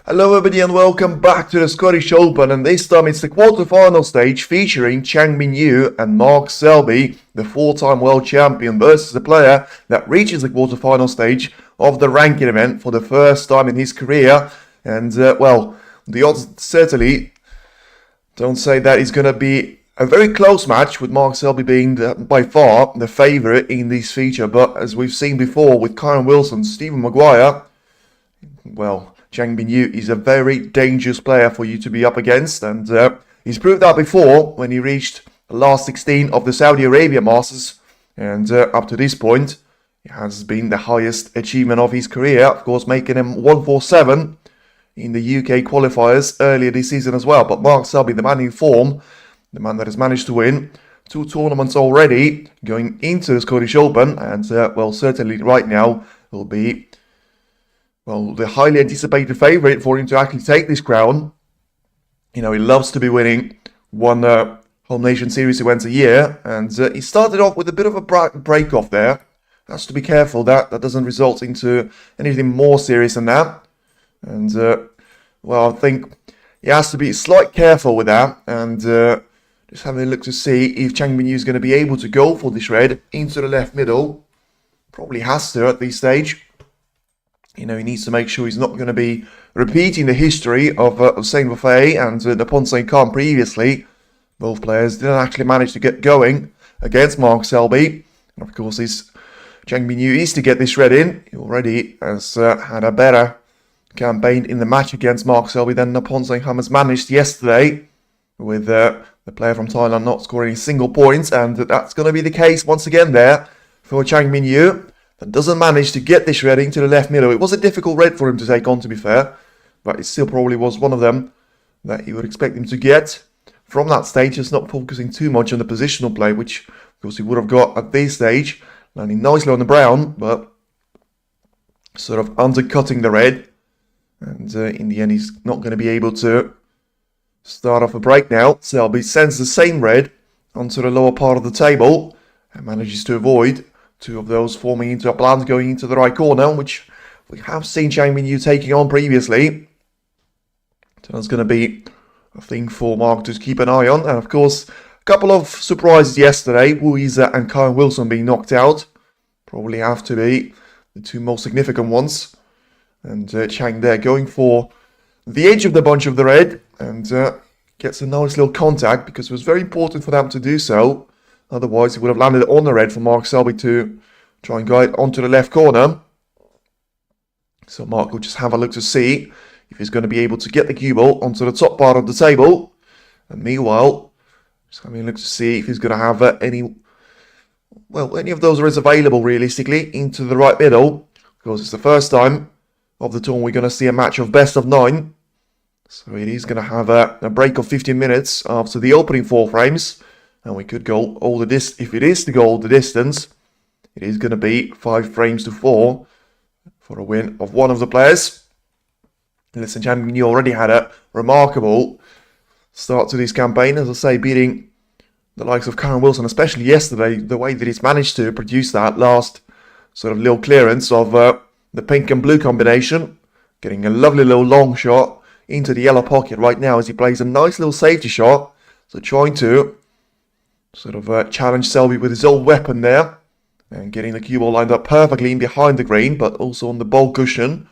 Hello everybody and welcome back to the Scottish Open, and this time it's the quarter-final stage featuring Chang and Mark Selby, the four-time world champion, versus a player that reaches the quarter-final stage of the ranking event for the first time in his career. And well, the odds certainly don't say that it's going to be a very close match, with Mark Selby being by far the favourite in this feature. But as we've seen before with Kyron Wilson, Stephen Maguire, well, Chang is a very dangerous player for you to be up against, and he's proved that before when he reached the last 16 of the Saudi Arabia Masters, and up to this point, it has been the highest achievement of his career, of course making him 147 in the UK qualifiers earlier this season as well. But Mark Selby, the man in form, the man that has managed to win 2 tournaments already going into the Scottish Open, and well, certainly right now will be, well, the highly anticipated favourite for him to actually take this crown. You know, he loves to be winning one Home Nation Series events a year, and he started off with a bit of a break off there. Has to be careful that doesn't result into anything more serious than that. And well, I think he has to be slightly careful with that, and just having a look to see if Chang Bingyu is going to be able to go for this red into the left middle. Probably has to at this stage. You know, he needs to make sure he's not going to be repeating the history of Saint Buffet and Nippon Saint Khan previously. Both players didn't actually manage to get going against Mark Selby. And of course, this Chang Bingyu is to get this red in. He already has had a better campaign in the match against Mark Selby than Nippon Saint Khan has managed yesterday, with the player from Thailand not scoring a single point. And that's going to be the case once again there for Chang Bingyu. That doesn't manage to get this red into the left middle. It was a difficult red for him to take on, to be fair, but it still probably was one of them that you would expect him to get from that stage, just not focusing too much on the positional play, which of course he would have got at this stage, landing nicely on the brown, but sort of undercutting the red. And in the end, he's not going to be able to start off a break now. Selby sends the same red onto the lower part of the table and manages to avoid 2 of those forming into a plant going into the right corner, which we have seen Chang Bingyu taking on previously. So that's going to be a thing for Mark to keep an eye on. And of course, a couple of surprises yesterday. Wu Yize and Kyron Wilson being knocked out. Probably have to be the 2 most significant ones. And Chang there going for the edge of the bunch of the red, and gets a nice little contact, because it was very important for them to do so. Otherwise, he would have landed on the red for Mark Selby to try and guide onto the left corner. So Mark will just have a look to see if he's going to be able to get the cue ball onto the top part of the table. And meanwhile, just having a look to see if he's going to have any of those reds available realistically into the right middle. Because it's the first time of the tournament we're going to see a match of best of 9. So it is going to have a break of 15 minutes after the opening 4 frames. And we could go all the distance. If it is to go all the distance, it is going to be 5 frames to 4 for a win of one of the players. Listen, Chang Bingyu already had a remarkable start to this campaign, as I say, beating the likes of Kyron Wilson, especially yesterday. The way that he's managed to produce that last sort of little clearance of the pink and blue combination, getting a lovely little long shot into the yellow pocket right now as he plays a nice little safety shot. So trying to sort of challenge Selby with his old weapon there, and getting the cue ball lined up perfectly in behind the green, but also on the ball cushion,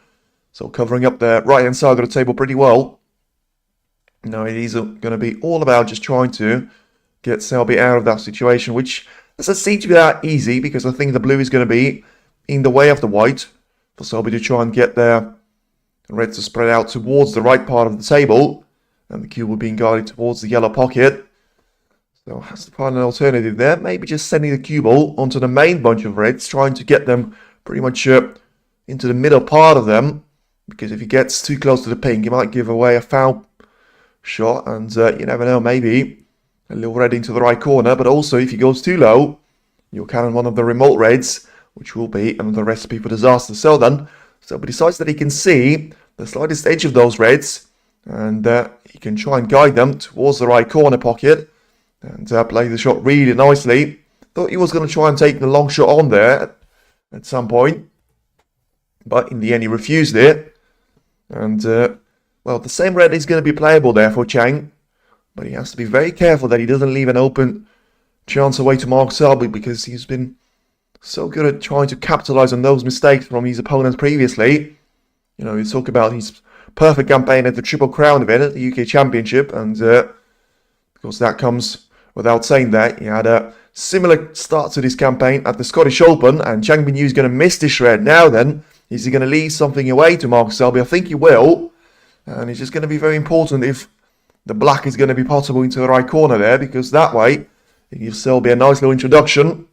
so covering up the right hand side of the table pretty well. Now it is going to be all about just trying to get Selby out of that situation, which doesn't seem to be that easy, because I think the blue is going to be in the way of the white for Selby to try and get the red to spread out towards the right part of the table, and the cue ball being guided towards the yellow pocket. So has to find an alternative there. Maybe just sending the cue ball onto the main bunch of reds, trying to get them pretty much into the middle part of them. Because if he gets too close to the pink, he might give away a foul shot. And you never know, maybe a little red into the right corner. But also, if he goes too low, you'll cannon one of the remote reds, which will be another recipe for disaster. So then, Selby decides that he can see the slightest edge of those reds, and he can try and guide them towards the right corner pocket. And play the shot really nicely. Thought he was going to try and take the long shot on there at some point, but in the end he refused it. And well, the same red is going to be playable there for Chang. But he has to be very careful that he doesn't leave an open chance away to Mark Selby, because he's been so good at trying to capitalize on those mistakes from his opponents previously. You know, you talk about his perfect campaign at the Triple Crown event at the UK Championship, and of course that comes without saying that. He had a similar start to this campaign at the Scottish Open, and Chang Bingyu is going to miss this red. Now then, is he going to leave something away to Mark Selby? I think he will, and it's just going to be very important if the black is going to be possible into the right corner there, because that way it gives Selby a nice little introduction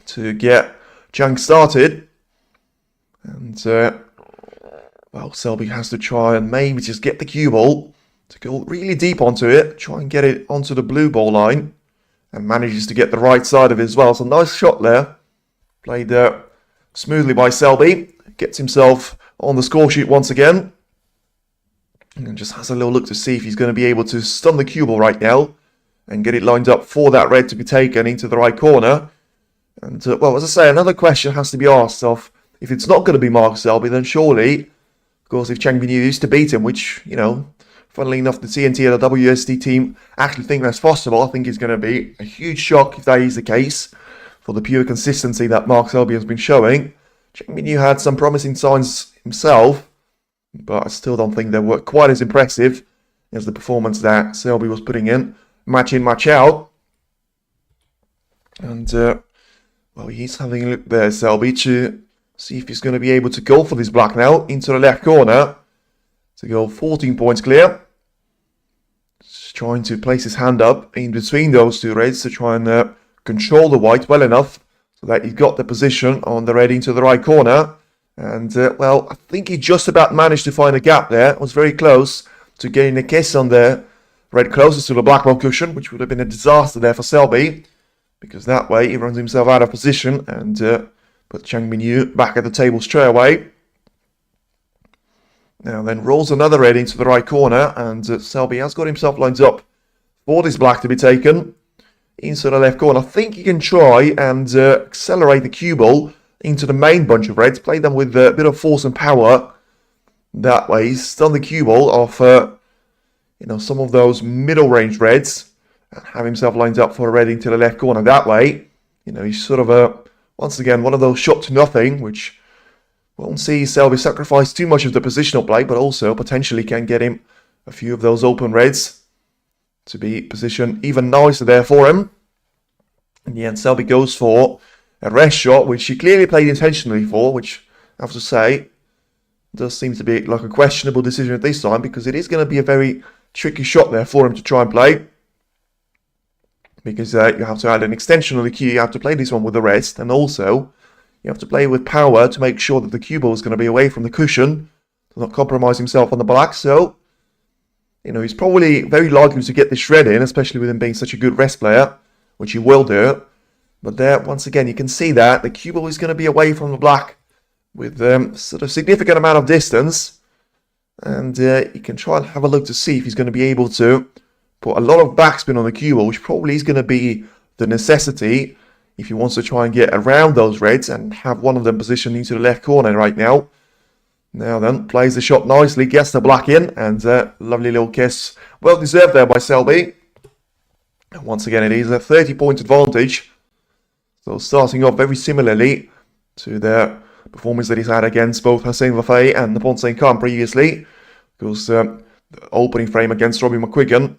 to get Chang started. And, well, Selby has to try and maybe just get the cue ball to go really deep onto it, try and get it onto the blue ball line, and manages to get the right side of it as well. So nice shot there, played smoothly by Selby, gets himself on the score sheet once again, and just has a little look to see if he's going to be able to stun the cue ball right now and get it lined up for that red to be taken into the right corner. And, well, as I say, another question has to be asked of, if it's not going to be Mark Selby, then surely, of course, if Chang Bingyu used to beat him, which, you know, funnily enough, the TNT and the WSD team actually think that's possible. I think it's going to be a huge shock if that is the case, for the pure consistency that Mark Selby has been showing. Chang Bingyu had some promising signs himself, but I still don't think they were quite as impressive as the performance that Selby was putting in, match in, match out. And, well, he's having a look there, Selby, to see if he's going to be able to go for this black now into the left corner to go 14 points clear. Just trying to place his hand up in between those two reds to try and control the white well enough so that he got the position on the red into the right corner. And, well, I think he just about managed to find a gap there. It was very close to getting a kiss on the red closest to the black ball cushion, which would have been a disaster there for Selby, because that way he runs himself out of position and put Chang Bingyu back at the table straight away. Now then rolls another red into the right corner, and Selby has got himself lined up for this black to be taken into the left corner. I think he can try and accelerate the cue ball into the main bunch of reds, play them with a bit of force and power. That way stun the cue ball off you know, some of those middle range reds, and have himself lined up for a red into the left corner. That way, you know, he's sort of once again, one of those shot to nothing, which won't see Selby sacrifice too much of the positional play, but also potentially can get him a few of those open reds to be positioned even nicer there for him. In the end, Selby goes for a rest shot, which he clearly played intentionally for, which I have to say does seem to be like a questionable decision at this time, because it is going to be a very tricky shot there for him to try and play. Because you have to add an extension on the cue, you have to play this one with a rest, and also you have to play with power to make sure that the cue ball is going to be away from the cushion, to not compromise himself on the black. So, you know, he's probably very likely to get this shred in, especially with him being such a good rest player, which he will do. But there, once again, you can see that the cue ball is going to be away from the black with sort of significant amount of distance, and you can try and have a look to see if he's going to be able to put a lot of backspin on the cue ball, which probably is going to be the necessity if he wants to try and get around those reds and have one of them positioned into the left corner right now. Now then, plays the shot nicely, gets the black in, and lovely little kiss. Well deserved there by Selby. And once again, it is a 30-point advantage. So starting off very similarly to the performance that he's had against both Hussein Vafay and Naponte St. Khan previously. Because the opening frame against Robbie McQuiggan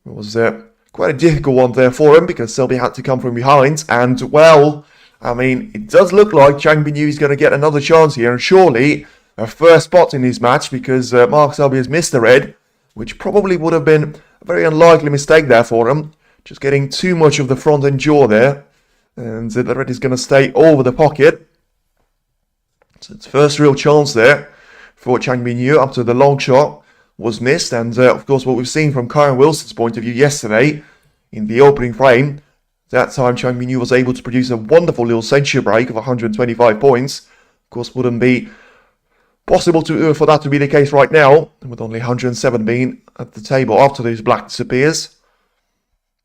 was quite a difficult one there for him, because Selby had to come from behind. And, well, I mean, it does look like Chang Bingyu is going to get another chance here. And surely a first spot in this match, because Mark Selby has missed the red, which probably would have been a very unlikely mistake there for him. Just getting too much of the front end jaw there. And the red is going to stay over the pocket. So it's first real chance there for Chang Bingyu after the long shot was missed. And of course, what we've seen from Kyron Wilson's point of view yesterday in the opening frame, that time Chang Bingyu was able to produce a wonderful little century break of 125 points. Of course, wouldn't be possible for that to be the case right now, with only 107 being at the table after this black disappears.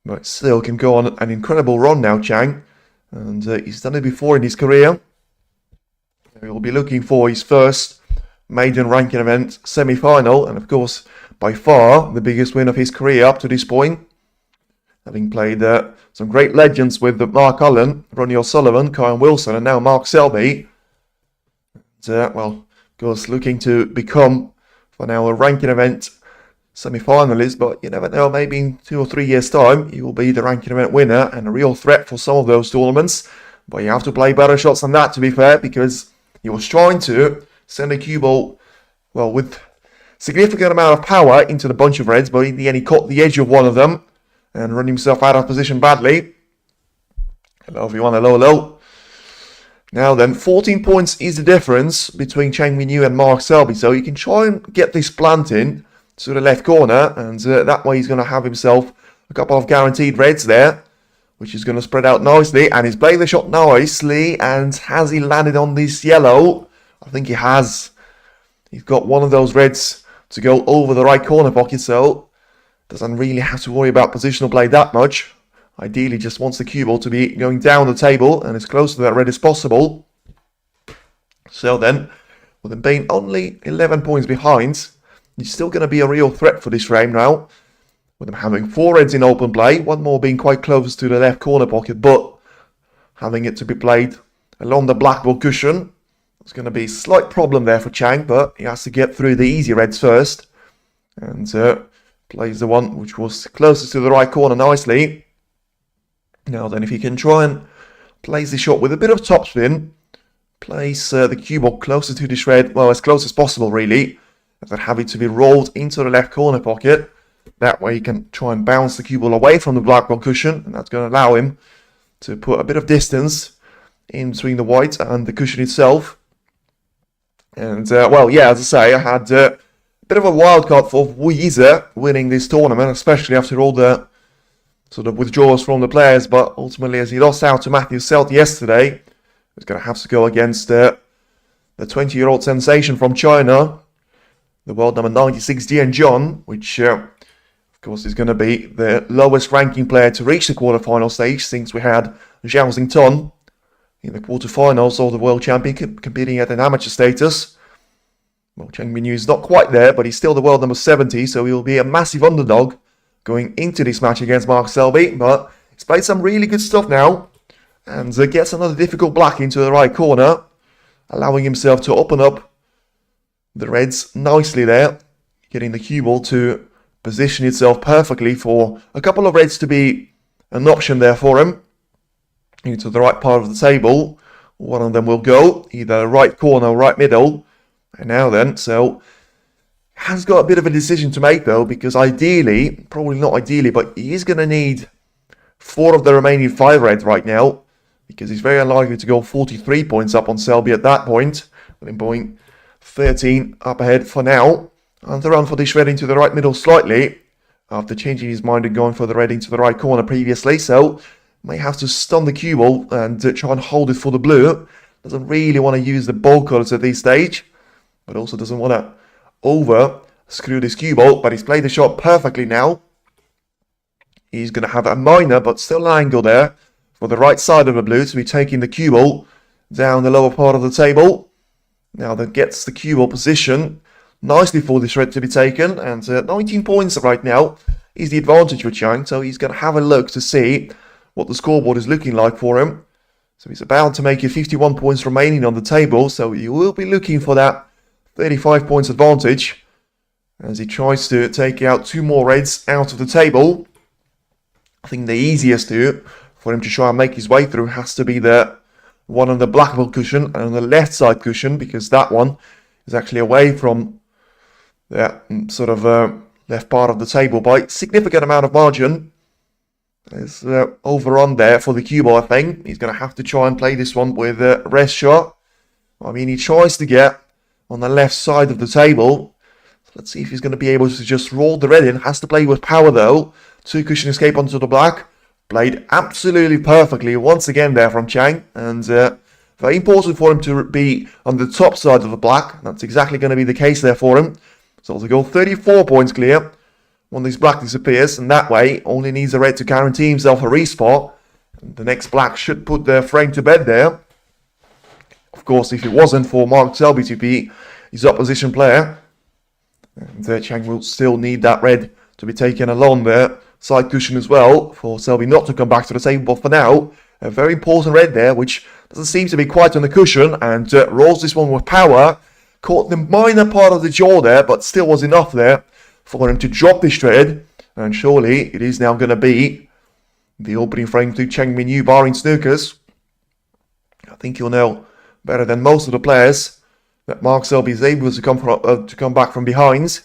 But still can go on an incredible run now, Chang. And he's done it before in his career. He'll be looking for his first maiden ranking event semi-final, and of course by far the biggest win of his career up to this point, having played some great legends with Mark Allen, Ronnie O'Sullivan, Kyle Wilson, and now Mark Selby. And, well, of course, looking to become for now a ranking event semi-finalist, but you never know, maybe in 2 or 3 years' time he will be the ranking event winner and a real threat for some of those tournaments. But you have to play better shots than that, to be fair, because he was trying to send a cue ball, well, with significant amount of power into the bunch of reds, but in the end he caught the edge of one of them and run himself out of position badly. Hello everyone, hello. Now then, 14 points is the difference between Chang Bingyu and Mark Selby, so he can try and get this plant in to the left corner, and that way he's going to have himself a couple of guaranteed reds there, which is going to spread out nicely, and he's played the shot nicely, and has he landed on this yellow? I think he has. He's got one of those reds to go over the right corner pocket, so doesn't really have to worry about positional play that much. Ideally just wants the cue ball to be going down the table and as close to that red as possible. So then, with him being only 11 points behind, he's still going to be a real threat for this frame now. With him having 4 reds in open play, one more being quite close to the left corner pocket, but having it to be played along the black ball cushion. It's going to be a slight problem there for Chang, but he has to get through the easy reds first. And plays the one which was closest to the right corner nicely. Now then, if he can try and place the shot with a bit of topspin, place the cue ball closer to this red, well, as close as possible really, and then have it to be rolled into the left corner pocket. That way he can try and bounce the cue ball away from the black ball cushion, and that's going to allow him to put a bit of distance in between the white and the cushion itself. And, well, yeah, as I say, I had a bit of a wild card for Weezer winning this tournament, especially after all the sort of withdrawals from the players, but ultimately as he lost out to Matthew Selt yesterday, he's going to have to go against the 20-year-old sensation from China, the world number 96 Jian John, which of course is going to be the lowest ranking player to reach the quarterfinal stage since we had Zhao Xington in the quarterfinals of the world champion competing at an amateur status. Well, Chang Bingyu is not quite there, but he's still the world number 70, so he will be a massive underdog going into this match against Mark Selby. But he's played some really good stuff now, and gets another difficult black into the right corner, allowing himself to open up the reds nicely there, getting the cue ball to position itself perfectly for a couple of reds to be an option there for him into the right part of the table. One of them will go either right corner or right middle. And now then, so has got a bit of a decision to make though, because ideally, probably not ideally, but he is going to need 4 of the remaining 5 reds right now, because he's very unlikely to go 43 points up on Selby at that point, with him going 13 up ahead for now. And the run for this red into the right middle slightly, after changing his mind and going for the red into the right corner previously, so may have to stun the cue ball and try and hold it for the blue. Doesn't really want to use the ball colours at this stage, but also doesn't want to over screw this cue ball, but he's played the shot perfectly now. He's going to have a minor but still an angle there for the right side of the blue to be taking the cue ball down the lower part of the table. Now that gets the cue ball position nicely for this red to be taken, and 19 points right now is the advantage for Chang, so he's going to have a look to see what the scoreboard is looking like for him. So he's about to make it 51 points remaining on the table, so he will be looking for that 35 points advantage as he tries to take out 2 more reds out of the table. I think the easiest for him to try and make his way through has to be the one on the black ball cushion and on the left side cushion, because that one is actually away from that sort of left part of the table by a significant amount of margin. There's overrun there for the cue ball, I think. He's going to have to try and play this one with a rest shot. I mean, he tries to get on the left side of the table. So let's see if he's going to be able to just roll the red in. Has to play with power though. 2 cushion escape onto the black. Played absolutely perfectly once again there from Chang. And very important for him to be on the top side of the black. That's exactly going to be the case there for him. So to go 34 points clear when this black disappears. And that way only needs a red to guarantee himself a respot. And the next black should put their frame to bed there. Of course, if it wasn't for Mark Selby to be his opposition player. And Chang will still need that red to be taken along there. Side cushion as well for Selby not to come back to the table. But for now, a very important red there, which doesn't seem to be quite on the cushion. And rolls this one with power. Caught the minor part of the jaw there, but still was enough there for him to drop this red. And surely it is now going to be the opening frame to Chang Bingyu barring Snookers. I think you'll know better than most of the players that Mark Selby is able to come back from behind.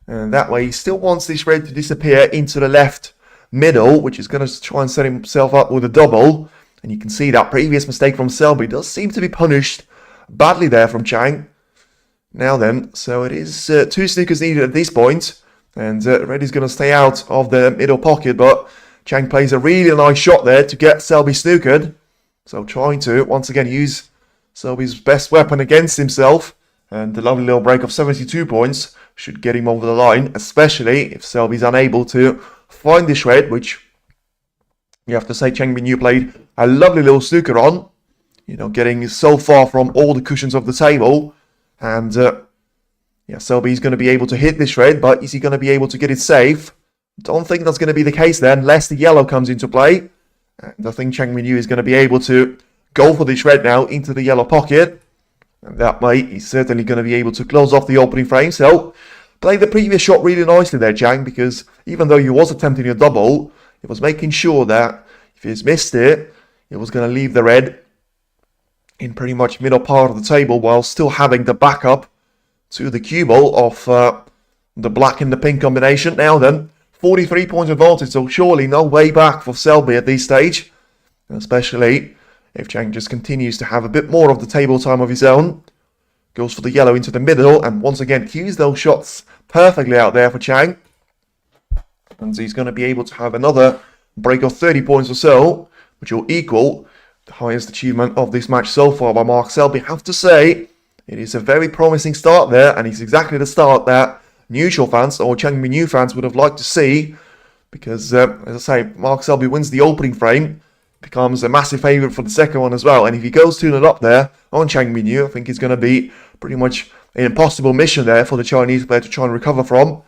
And that way he still wants this red to disappear into the left middle, which is going to try and set himself up with a double. And you can see that previous mistake from Selby does seem to be punished badly there from Chang. Now then, so it is 2 Snookers needed at this point. And red is going to stay out of the middle pocket, but Chang plays a really nice shot there to get Selby snookered. So trying to, once again, use Selby's best weapon against himself. And the lovely little break of 72 points should get him over the line, especially if Selby's unable to find this red, which you have to say Chang Bingyu played a lovely little snooker on. You know, getting so far from all the cushions of the table. And, yeah, Selby's going to be able to hit this red, but is he going to be able to get it safe? Don't think that's going to be the case there, unless the yellow comes into play. And I think Chang Bingyu is going to be able to go for this red now into the yellow pocket. And that way, he's certainly going to be able to close off the opening frame. So, played the previous shot really nicely there, Chang, because even though he was attempting a double, he was making sure that if he's missed it, he was going to leave the red in pretty much middle part of the table while still having the backup to the cue ball of the black and the pink combination. Now then, 43 points advantage, so surely no way back for Selby at this stage, especially if Chang just continues to have a bit more of the table time of his own. Goes for the yellow into the middle, and once again cues those shots perfectly out there for Chang. And he's going to be able to have another break of 30 points or so, which will equal the highest achievement of this match so far by Mark Selby. I have to say, it is a very promising start there, and it's exactly the start that neutral fans or Chang Bingyu fans would have liked to see, because, as I say, Mark Selby wins the opening frame, becomes a massive favourite for the second one as well, and if he goes 2-0 up there on Chang Bingyu, I think it's going to be pretty much an impossible mission there for the Chinese player to try and recover from.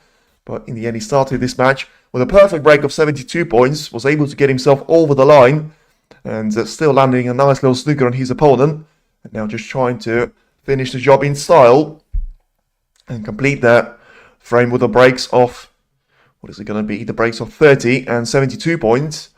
But in the end, he started this match with a perfect break of 72 points, was able to get himself over the line, and still landing a nice little snooker on his opponent, and now just trying to finish the job in style and complete that frame with the breaks of, what is it going to be? The breaks of 30 and 72 points.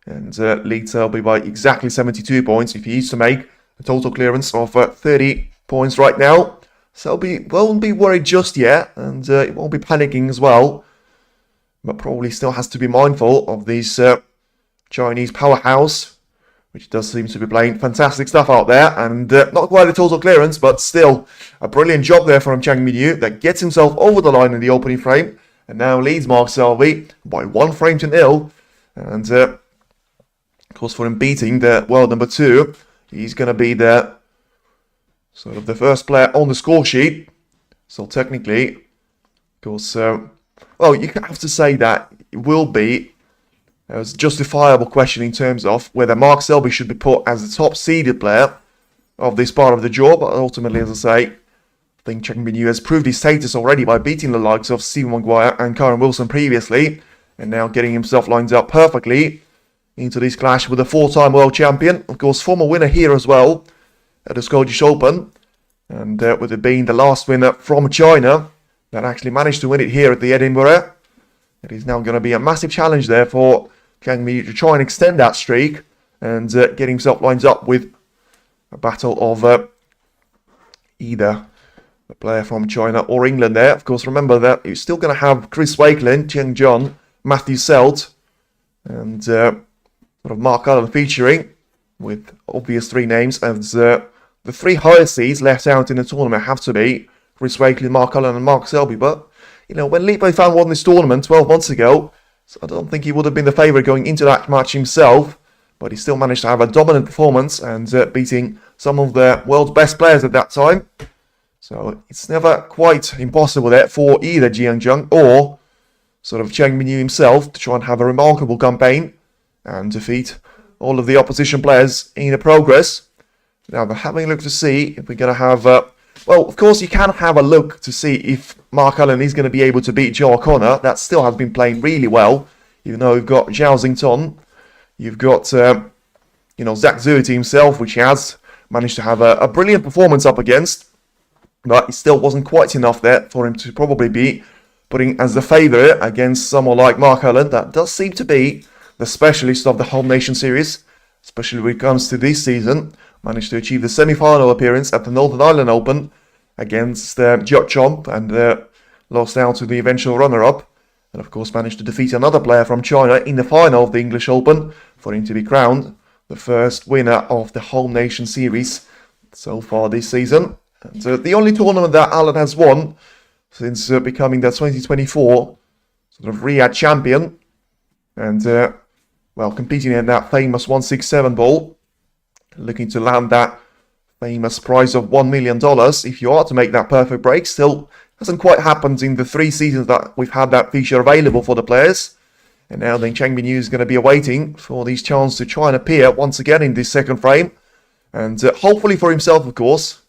And leads Selby by exactly 72 points if he is to make a total clearance of 30 points right now. Selby won't be worried just yet, and he won't be panicking as well. But probably still has to be mindful of this Chinese powerhouse, which does seem to be playing fantastic stuff out there. And not quite a total clearance, but still a brilliant job there from Chang Bingyu that gets himself over the line in the opening frame. And now leads Mark Selby by 1 frame to 0. And of course, for him beating the world number 2, he's going to be the sort of the first player on the score sheet. So technically, of course, well, you have to say that it will be a justifiable question in terms of whether Mark Selby should be put as the top seeded player of this part of the draw. But ultimately, as I say, I think Chang Bingyu has proved his status already by beating the likes of Stephen Maguire and Karen Wilson previously, and now getting himself lined up perfectly into this clash with a 4-time world champion. Of course, former winner here as well at the Scottish Open. And with it being the last winner from China that actually managed to win it here at the Edinburgh. It is now going to be a massive challenge there for Chang Bingyu to try and extend that streak and get himself lined up with a battle of either a player from China or England there. Of course, remember that you're still going to have Chris Wakelin, Chen John, Matthew Selt, and sort of Mark Allen featuring, with obvious 3 names, as the 3 highest seeds left out in the tournament have to be Chris Wakelin, Mark Allen and Mark Selby. But, you know, when Li Fan won this tournament 12 months ago, so I don't think he would have been the favourite going into that match himself, but he still managed to have a dominant performance and beating some of the world's best players at that time. So it's never quite impossible there for either Jiang Zheng or sort of Chang Bingyu himself to try and have a remarkable campaign and defeat all of the opposition players in the progress. Now, we're having a look to see if we're going to have well, of course, you can have a look to see if Mark Allen is going to be able to beat Joe O'Connor. That still has been playing really well, even though you've got Zhao Xington. You've got, Zach Zuerti himself, which he has managed to have a brilliant performance up against. But it still wasn't quite enough there for him to probably be putting as the favourite against someone like Mark Allen. That does seem to be the specialist of the Home Nation Series, especially when it comes to this season. Managed to achieve the semi-final appearance at the Northern Ireland Open against Watchalong and lost out to the eventual runner-up. And of course managed to defeat another player from China in the final of the English Open for him to be crowned the first winner of the Home Nation Series so far this season. And the only tournament that Allen has won since becoming the 2024 sort of Riyadh champion. And, competing in that famous 167 ball. Looking to land that famous prize of $1 million if you are to make that perfect break. Still hasn't quite happened in the 3 seasons that we've had that feature available for the players. And now then Chang Bingyu is going to be awaiting for these chances to try and appear once again in this second frame. And hopefully for himself, of course,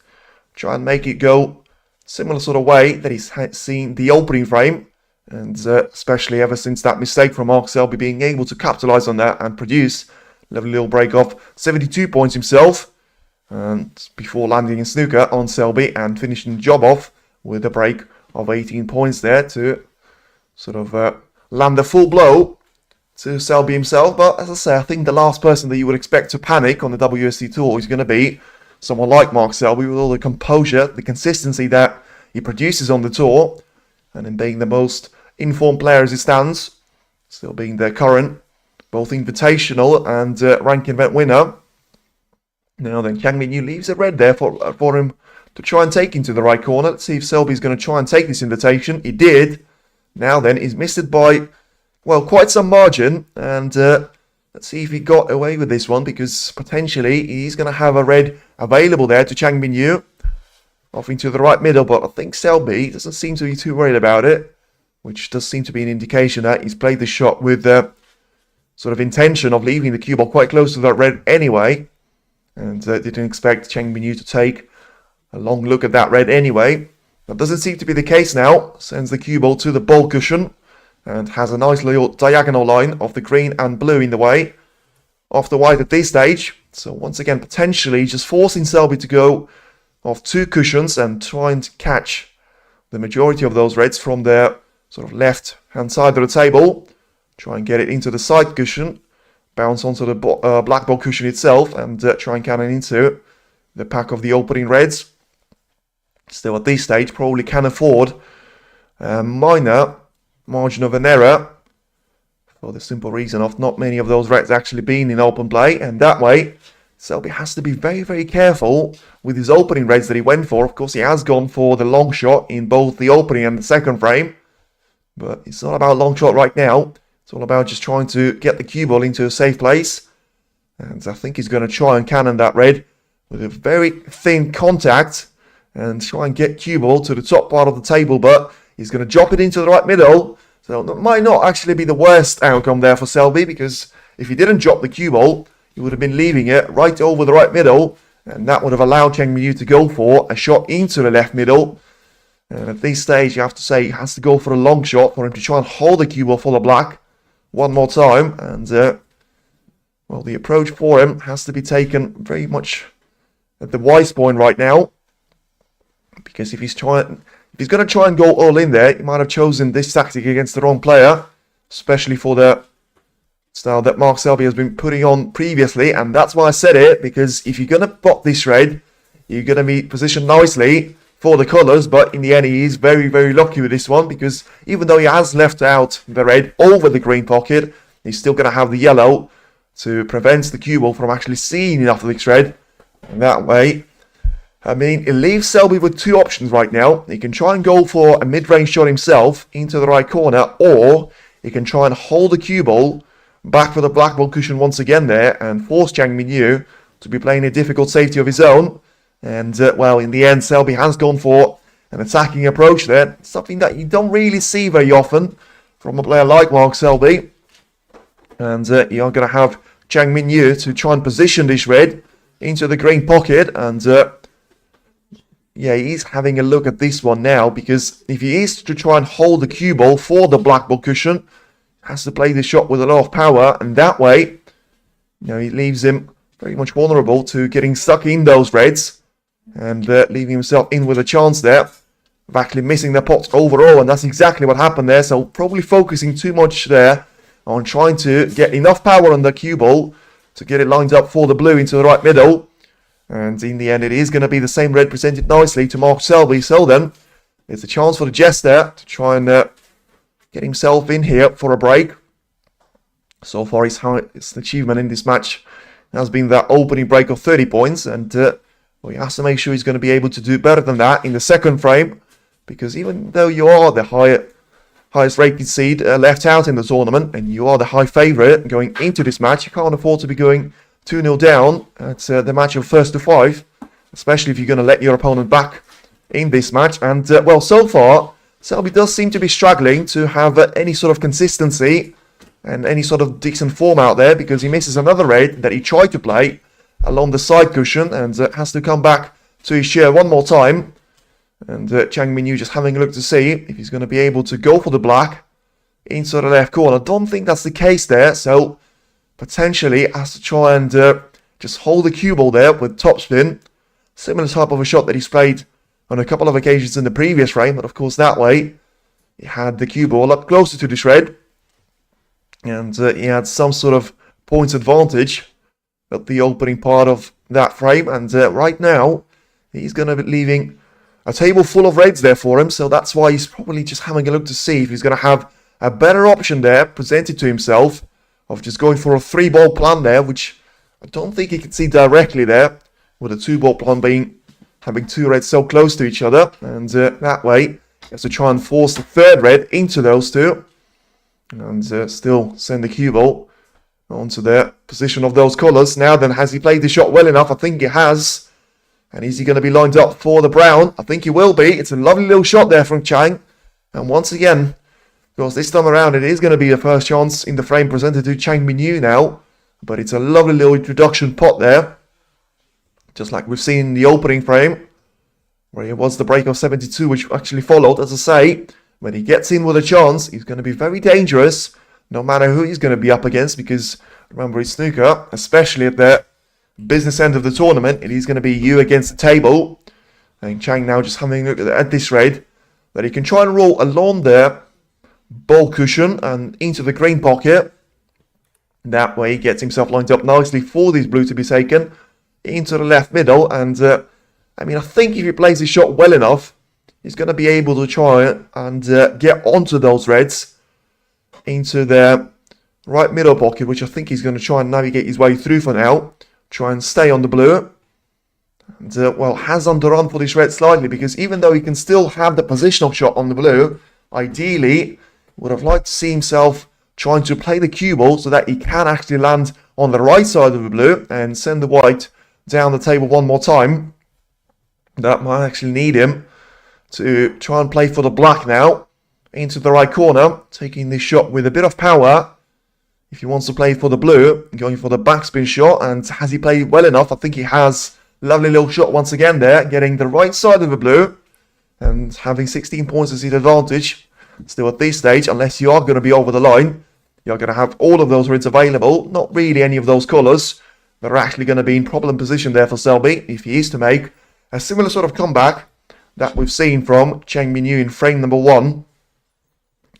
try and make it go similar sort of way that he's seen the opening frame. And especially ever since that mistake from Mark Selby, being able to capitalise on that and produce a lovely little break of 72 points himself. And before landing in snooker on Selby and finishing the job off with a break of 18 points there to sort of land a full blow to Selby himself. But as I say, I think the last person that you would expect to panic on the WST Tour is going to be someone like Mark Selby, with all the composure, the consistency that he produces on the tour, and in being the most informed player as it stands, still being the current both invitational and ranking event winner. Now then, Chang Bingyu leaves a red there for him to try and take into the right corner. Let's see if Selby's going to try and take this invitation. He did. Now then, he's missed it by, well, quite some margin. And let's see if he got away with this one, because potentially he's going to have a red available there to Chang Bingyu. Off into the right middle, but I think Selby doesn't seem to be too worried about it, which does seem to be an indication that he's played the shot with the sort of intention of leaving the cue ball quite close to that red anyway. And didn't expect Chang Bingyu to take a long look at that red anyway. That doesn't seem to be the case now. Sends the cue ball to the ball cushion and has a nice little diagonal line of the green and blue in the way. Off the white at this stage. So once again, potentially just forcing Selby to go off 2 cushions and trying to catch the majority of those reds from their sort of left hand side of the table. Try and get it into the side cushion. Bounce onto the black ball cushion itself and try and cannon into the pack of the opening reds. Still at this stage, probably can afford a minor margin of an error for the simple reason of not many of those reds actually being in open play. And that way, Selby has to be very, very careful with his opening reds that he went for. Of course, he has gone for the long shot in both the opening and the second frame. But it's not about long shot right now. It's all about just trying to get the cue ball into a safe place. And I think he's going to try and cannon that red with a very thin contact and try and get cue ball to the top part of the table. But he's going to drop it into the right middle. So that might not actually be the worst outcome there for Selby, because if he didn't drop the cue ball, he would have been leaving it right over the right middle. And that would have allowed Chang Bingyu to go for a shot into the left middle. And at this stage, you have to say he has to go for a long shot for him to try and hold the cue ball full of black one more time. And, well, the approach for him has to be taken very much at the wise point right now. Because if he's going to try and go all in there, he might have chosen this tactic against the wrong player. Especially for the style that Mark Selby has been putting on previously. And that's why I said it, because if you're going to pop this red, you're going to be positioned nicely for the colours. But in the end, he is very, very lucky with this one, because even though he has left out the red over the green pocket, he's still going to have the yellow to prevent the cue ball from actually seeing enough of this red. And that way, I mean, it leaves Selby with 2 options right now. He can try and go for a mid-range shot himself into the right corner, or he can try and hold the cue ball back for the black ball cushion once again there and force Chang Bingyu to be playing a difficult safety of his own. And, well, in the end, Selby has gone for an attacking approach there. Something that you don't really see very often from a player like Mark Selby. And you're going to have Chang Bingyu to try and position this red into the green pocket. And yeah, he's having a look at this one now, because if he is to try and hold the cue ball for the black ball cushion, has to play the shot with a lot of power, and that way, he leaves him very much vulnerable to getting stuck in those reds, and leaving himself in with a chance there of actually missing the pot overall, and that's exactly what happened there. So probably focusing too much there on trying to get enough power on the cue ball to get it lined up for the blue into the right middle. And in the end, it is going to be the same red presented nicely to Mark Selby. So then, there's a chance for the Jester to try and get himself in here for a break. So far, his highest achievement in this match has been that opening break of 30 points. And he has to make sure he's going to be able to do better than that in the second frame. Because even though you are the highest rated seed left out in the tournament, and you are the high favourite going into this match, you can't afford to be going 2-0 down at the match of first to 5, especially if you're going to let your opponent back in this match. And well, so far, Selby does seem to be struggling to have any sort of consistency and any sort of decent form out there, because he misses another red that he tried to play along the side cushion and has to come back to his share one more time. And Chang Bingyu just having a look to see if he's going to be able to go for the black into the left corner. I don't think that's the case there, so potentially has to try and just hold the cue ball there with topspin. Similar type of a shot that he's played on a couple of occasions in the previous frame, but of course that way he had the cue ball up closer to the red, and he had some sort of points advantage at the opening part of that frame. And right now he's going to be leaving a table full of reds there for him, so that's why he's probably just having a look to see if he's going to have a better option there presented to himself of just going for a 3-ball plan there, which I don't think he can see directly there, with a 2-ball plan having 2 reds so close to each other. And that way he has to try and force the third red into those two, and still send the cue ball onto the position of those colours. Now then, has he played the shot well enough? I think he has. And is he going to be lined up for the brown? I think he will be. It's a lovely little shot there from Chang. And once again, of course, this time around, it is going to be the first chance in the frame presented to Chang Bingyu now. But it's a lovely little introduction pot there, just like we've seen in the opening frame, where it was the break of 72, which actually followed. As I say, when he gets in with a chance, he's going to be very dangerous, no matter who he's going to be up against, because remember, it's snooker, especially at the business end of the tournament, it is going to be you against the table. And Chang now just having a look at this red, that he can try and roll along the ball cushion and into the green pocket. That way he gets himself lined up nicely for this blue to be taken into the left middle. And I think if he plays his shot well enough, he's going to be able to try and get onto those reds into the right middle pocket, which I think he's going to try and navigate his way through for now. Try and stay on the blue. And, has underrun for this red slightly, because even though he can still have the positional shot on the blue, ideally would have liked to see himself trying to play the cue ball so that he can actually land on the right side of the blue and send the white down the table one more time. That might actually need him to try and play for the black now into the right corner, taking this shot with a bit of power. If he wants to play for the blue, going for the backspin shot. And has he played well enough? I think he has. Lovely little shot once again there, getting the right side of the blue and having 16 points as his advantage. Still at this stage, unless you are going to be over the line, you're going to have all of those reds available. Not really any of those colours that are actually going to be in problem position there for Selby, if he is to make a similar sort of comeback that we've seen from Chang Bingyu in frame number 1.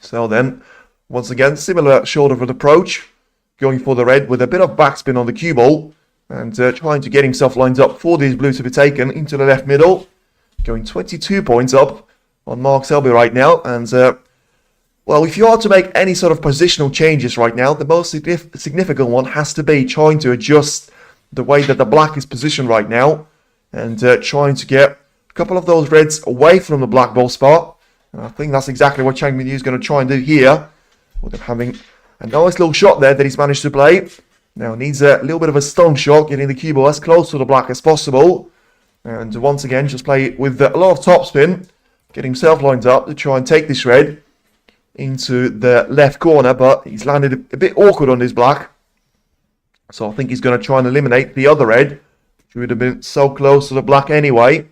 So then, once again, similar sort of an approach, going for the red with a bit of backspin on the cue ball, and trying to get himself lined up for this blue to be taken into the left middle. Going 22 points up on Mark Selby right now. And, if you are to make any sort of positional changes right now, the most significant one has to be trying to adjust the way that the black is positioned right now, and trying to get a couple of those reds away from the black ball spot. And I think that's exactly what Chang Bingyu is going to try and do here, with him having a nice little shot there that he's managed to play. Now needs a little bit of a stone shot, getting the cue ball as close to the black as possible. And once again, just play with a lot of topspin, get himself lined up to try and take this red into the left corner, but he's landed a bit awkward on this black. So I think he's going to try and eliminate the other red, which would have been so close to the black anyway.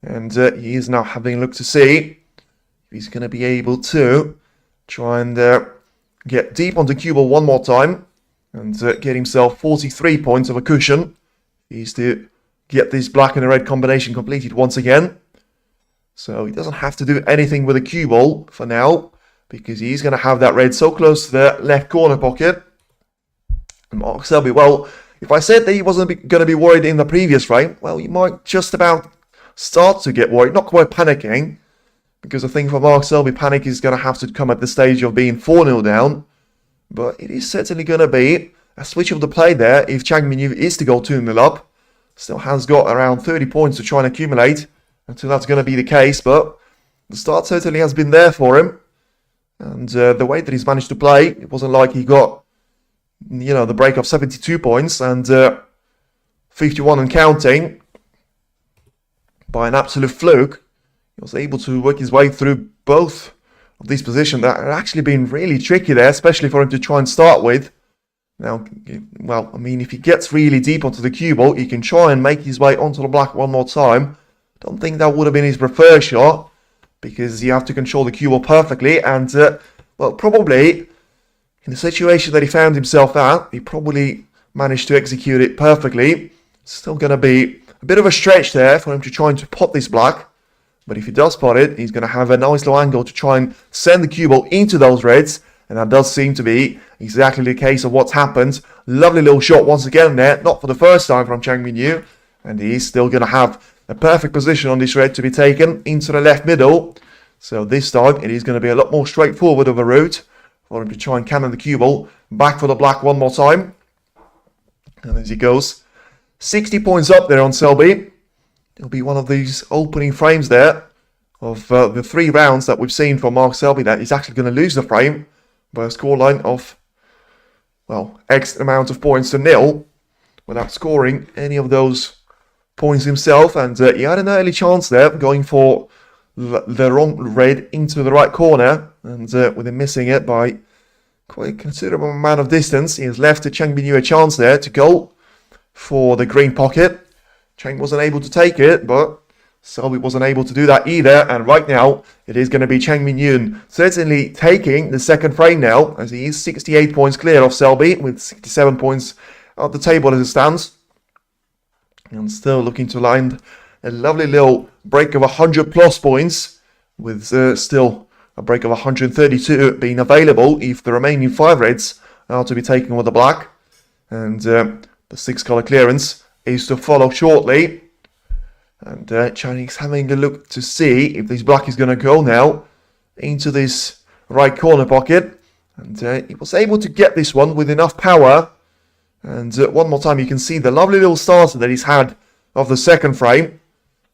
And he is now having a look to see if he's going to be able to try and get deep onto cue ball one more time and get himself 43 points of a cushion. He's to get this black and red combination completed once again. So he doesn't have to do anything with the cue ball for now, because he's going to have that red so close to the left corner pocket. And Mark Selby, well, if I said that he wasn't going to be worried in the previous frame, well, you might just about start to get worried, not quite panicking, because I think for Mark Selby, panic is going to have to come at the stage of being 4-0 down. But it is certainly going to be a switch of the play there if Chang Bingyu is to go 2-0 up. Still has got around 30 points to try and accumulate until that's going to be the case. But the start certainly has been there for him. And the way that he's managed to play, it wasn't like he got, you know, the break of 72 points and 51 and counting by an absolute fluke. He was able to work his way through both of these positions that have actually been really tricky there, especially for him to try and start with. Now, well, I mean, if he gets really deep onto the cue ball, he can try and make his way onto the black one more time. Don't think that would have been his preferred shot, because you have to control the cue ball perfectly. And, well, probably in the situation that he found himself at, he probably managed to execute it perfectly. Still going to be a bit of a stretch there for him to try and to pot this black. But if he does pot it, he's going to have a nice low angle to try and send the cue ball into those reds. And that does seem to be exactly the case of what's happened. Lovely little shot once again there. Not for the first time from Chang Bingyu. And he's still going to have a perfect position on this red to be taken into the left middle. So this time it is going to be a lot more straightforward of a route for him to try and cannon the cue ball back for the black one more time. And as he goes, 60 points up there on Selby. It'll be one of these opening frames there of the 3 rounds that we've seen from Mark Selby that he's actually going to lose the frame by a scoreline of, well, X amount of points to 0 without scoring any of those points himself. And he had an early chance there going for the wrong red into the right corner, and with him missing it by quite a considerable amount of distance, he has left to Chang Bingyu a chance there to go for the green pocket. Chang wasn't able to take it, but Selby wasn't able to do that either. And right now, it is going to be Chang Bingyu certainly taking the second frame now, as he is 68 points clear of Selby, with 67 points at the table as it stands. And still looking to land a lovely little break of 100 plus points, with still a break of 132 being available if the remaining 5 reds are to be taken with the black. And the 6 color clearance is to follow shortly. And Chang is having a look to see if this black is going to go now into this right corner pocket. And he was able to get this one with enough power. And one more time you can see the lovely little starter that he's had of the second frame.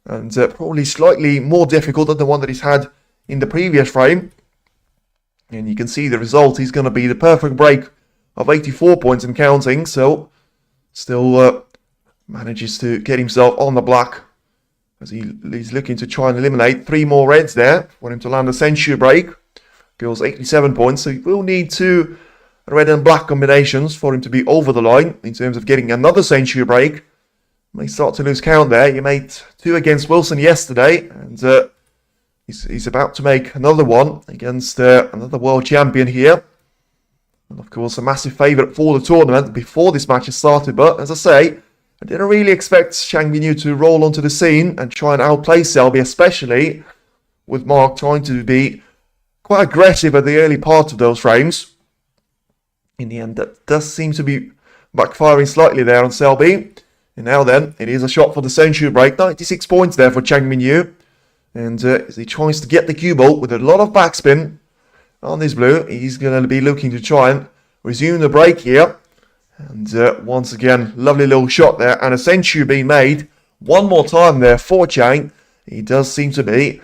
And probably slightly more difficult than the one that he's had in the previous frame. And you can see the result is going to be the perfect break of 84 points and counting. So still manages to get himself on the black, as he's looking to try and eliminate 3 more reds there for him to land a century break. Goes 87 points, so he will need 2 red and black combinations for him to be over the line in terms of getting another century break. May start to lose count there. He made 2 against Wilson yesterday, and he's about to make another one against another world champion here. And of course, a massive favourite for the tournament before this match has started. But as I say, I didn't really expect Chang Bingyu to roll onto the scene and try and outplay Selby, especially with Mark trying to be quite aggressive at the early part of those frames. In the end, that does seem to be backfiring slightly there on Selby. And now then, it is a shot for the century break. 96 points there for Chang Bingyu. And as he tries to get the cue ball with a lot of backspin on this blue, he's going to be looking to try and resume the break here. And once again, lovely little shot there, and a century being made one more time there for Chang. He does seem to be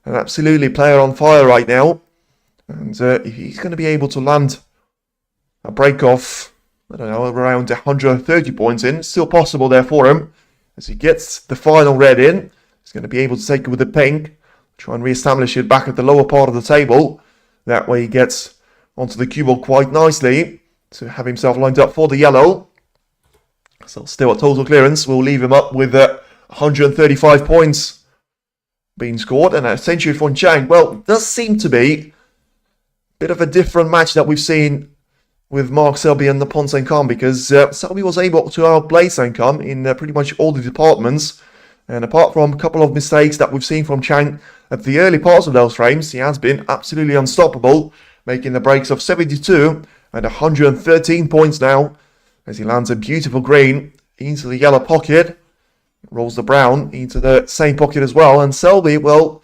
an absolutely player on fire right now. And if he's going to be able to land a break off, I don't know, around 130 points in, still possible there for him. As he gets the final red in, he's going to be able to take it with the pink, try and re-establish it back at the lower part of the table. That way he gets onto the cue ball quite nicely to have himself lined up for the yellow. So still a total clearance will leave him up with 135 points being scored, and a century from Chang. Well, it does seem to be a bit of a different match that we've seen with Mark Selby and Nippon Senkan, because Selby was able to outplay Senkan in pretty much all the departments. And apart from a couple of mistakes that we've seen from Chang at the early parts of those frames, he has been absolutely unstoppable, making the breaks of 72 and 113 points now, as he lands a beautiful green into the yellow pocket, rolls the brown into the same pocket as well. And Selby, well,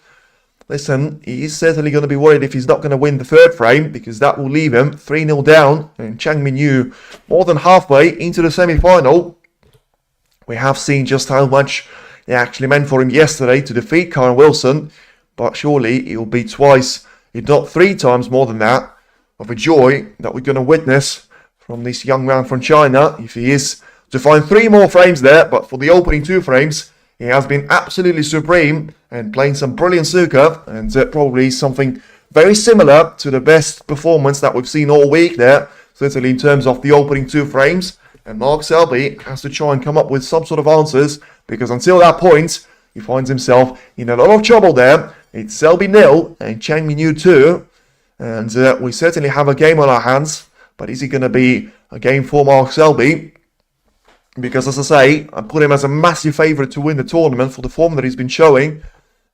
listen, he's certainly going to be worried if he's not going to win the third frame, because that will leave him 3-0 down. And Chang Bingyu more than halfway into the semi-final. We have seen just how much it actually meant for him yesterday to defeat Karen Wilson, but surely it will be twice, if not 3 times more than that, of a joy that we're going to witness from this young man from China, if he is to find 3 more frames there. But for the opening 2 frames, he has been absolutely supreme and playing some brilliant snooker, and probably something very similar to the best performance that we've seen all week there, certainly in terms of the opening 2 frames. And Mark Selby has to try and come up with some sort of answers, because until that point, he finds himself in a lot of trouble there. It's Selby 0 and Chang Bingyu 2, and we certainly have a game on our hands. But is it going to be a game for Mark Selby? Because, as I say, I put him as a massive favourite to win the tournament for the form that he's been showing,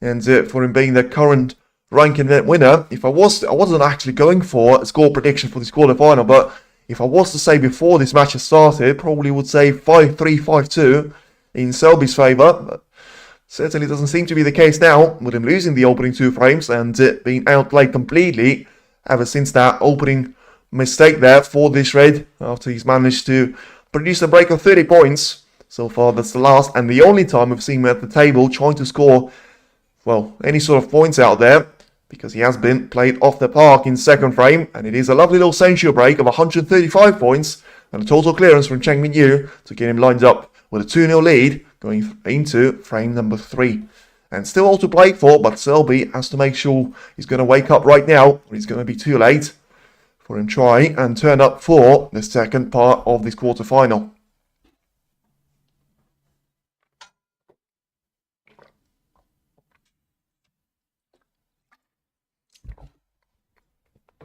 and for him being the current ranking winner. I wasn't actually going for a score prediction for this quarterfinal, but if I was to say before this match has started, probably would say 5-3, 5-2 in Selby's favour. But certainly doesn't seem to be the case now, with him losing the opening 2 frames and being outplayed completely ever since that opening mistake there for this red, after he's managed to produce a break of 30 points. So far, that's the last and the only time we've seen him at the table trying to score, well, any sort of points out there, because he has been played off the park in second frame. And it is a lovely little century break of 135 points and a total clearance from Chang Bingyu to get him lined up with a 2-0 lead going into frame number 3. And still all to play for, but Selby has to make sure he's going to wake up right now, or he's going to be too late for him try and turn up for the second part of this quarterfinal.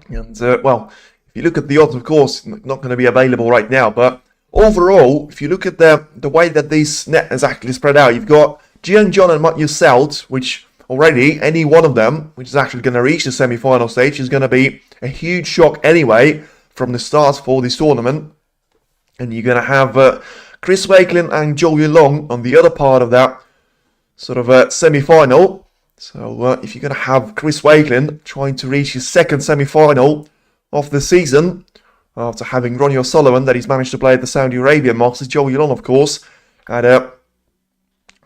And, well, if you look at the odds, of course, not going to be available right now, but overall, if you look at the way that this net is actually spread out, you've got Jiang John and Matthew Selt, which already, any one of them, which is actually going to reach the semi-final stage, is going to be a huge shock anyway from the start for this tournament. And you're going to have Chris Wakelin and Watchalong on the other part of that sort of semi-final. So if you're going to have Chris Wakelin trying to reach his second semi-final of the season, after having Ronnie O'Sullivan that he's managed to play at the Saudi Arabian Masters, Watchalong, of course, had a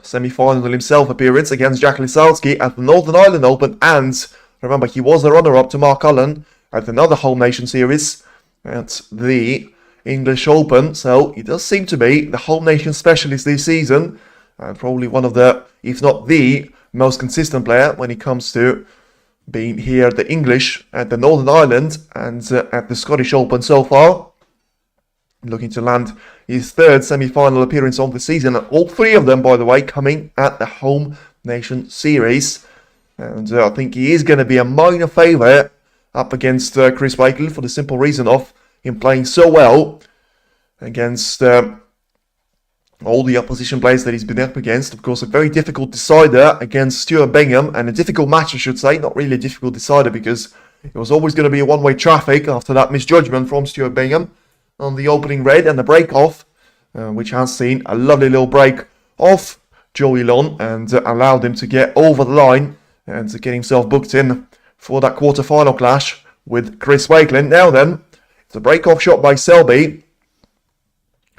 semi-final himself appearance against Jack Lisowski at the Northern Ireland Open, and remember, he was the runner-up to Mark Cullen at another Home Nation Series at the English Open. So he does seem to be the Home Nation specialist this season, and probably one of the, if not the most consistent player when it comes to being here at the English, at the Northern Ireland, and at the Scottish Open so far. Looking to land his third semi-final appearance of the season, and all 3 of them, by the way, coming at the Home Nation Series. And I think he is going to be a minor favourite up against Chris Wakelin, for the simple reason of him playing so well against all the opposition players that he's been up against. Of course, a very difficult decider against Stuart Bingham, and a difficult match, I should say. Not really a difficult decider, because it was always going to be a one-way traffic after that misjudgment from Stuart Bingham on the opening red and the break-off, which has seen a lovely little break off Watchalong and allowed him to get over the line and to get himself booked in for that quarter-final clash with Chris Wakelin. Now then, it's a break-off shot by Selby.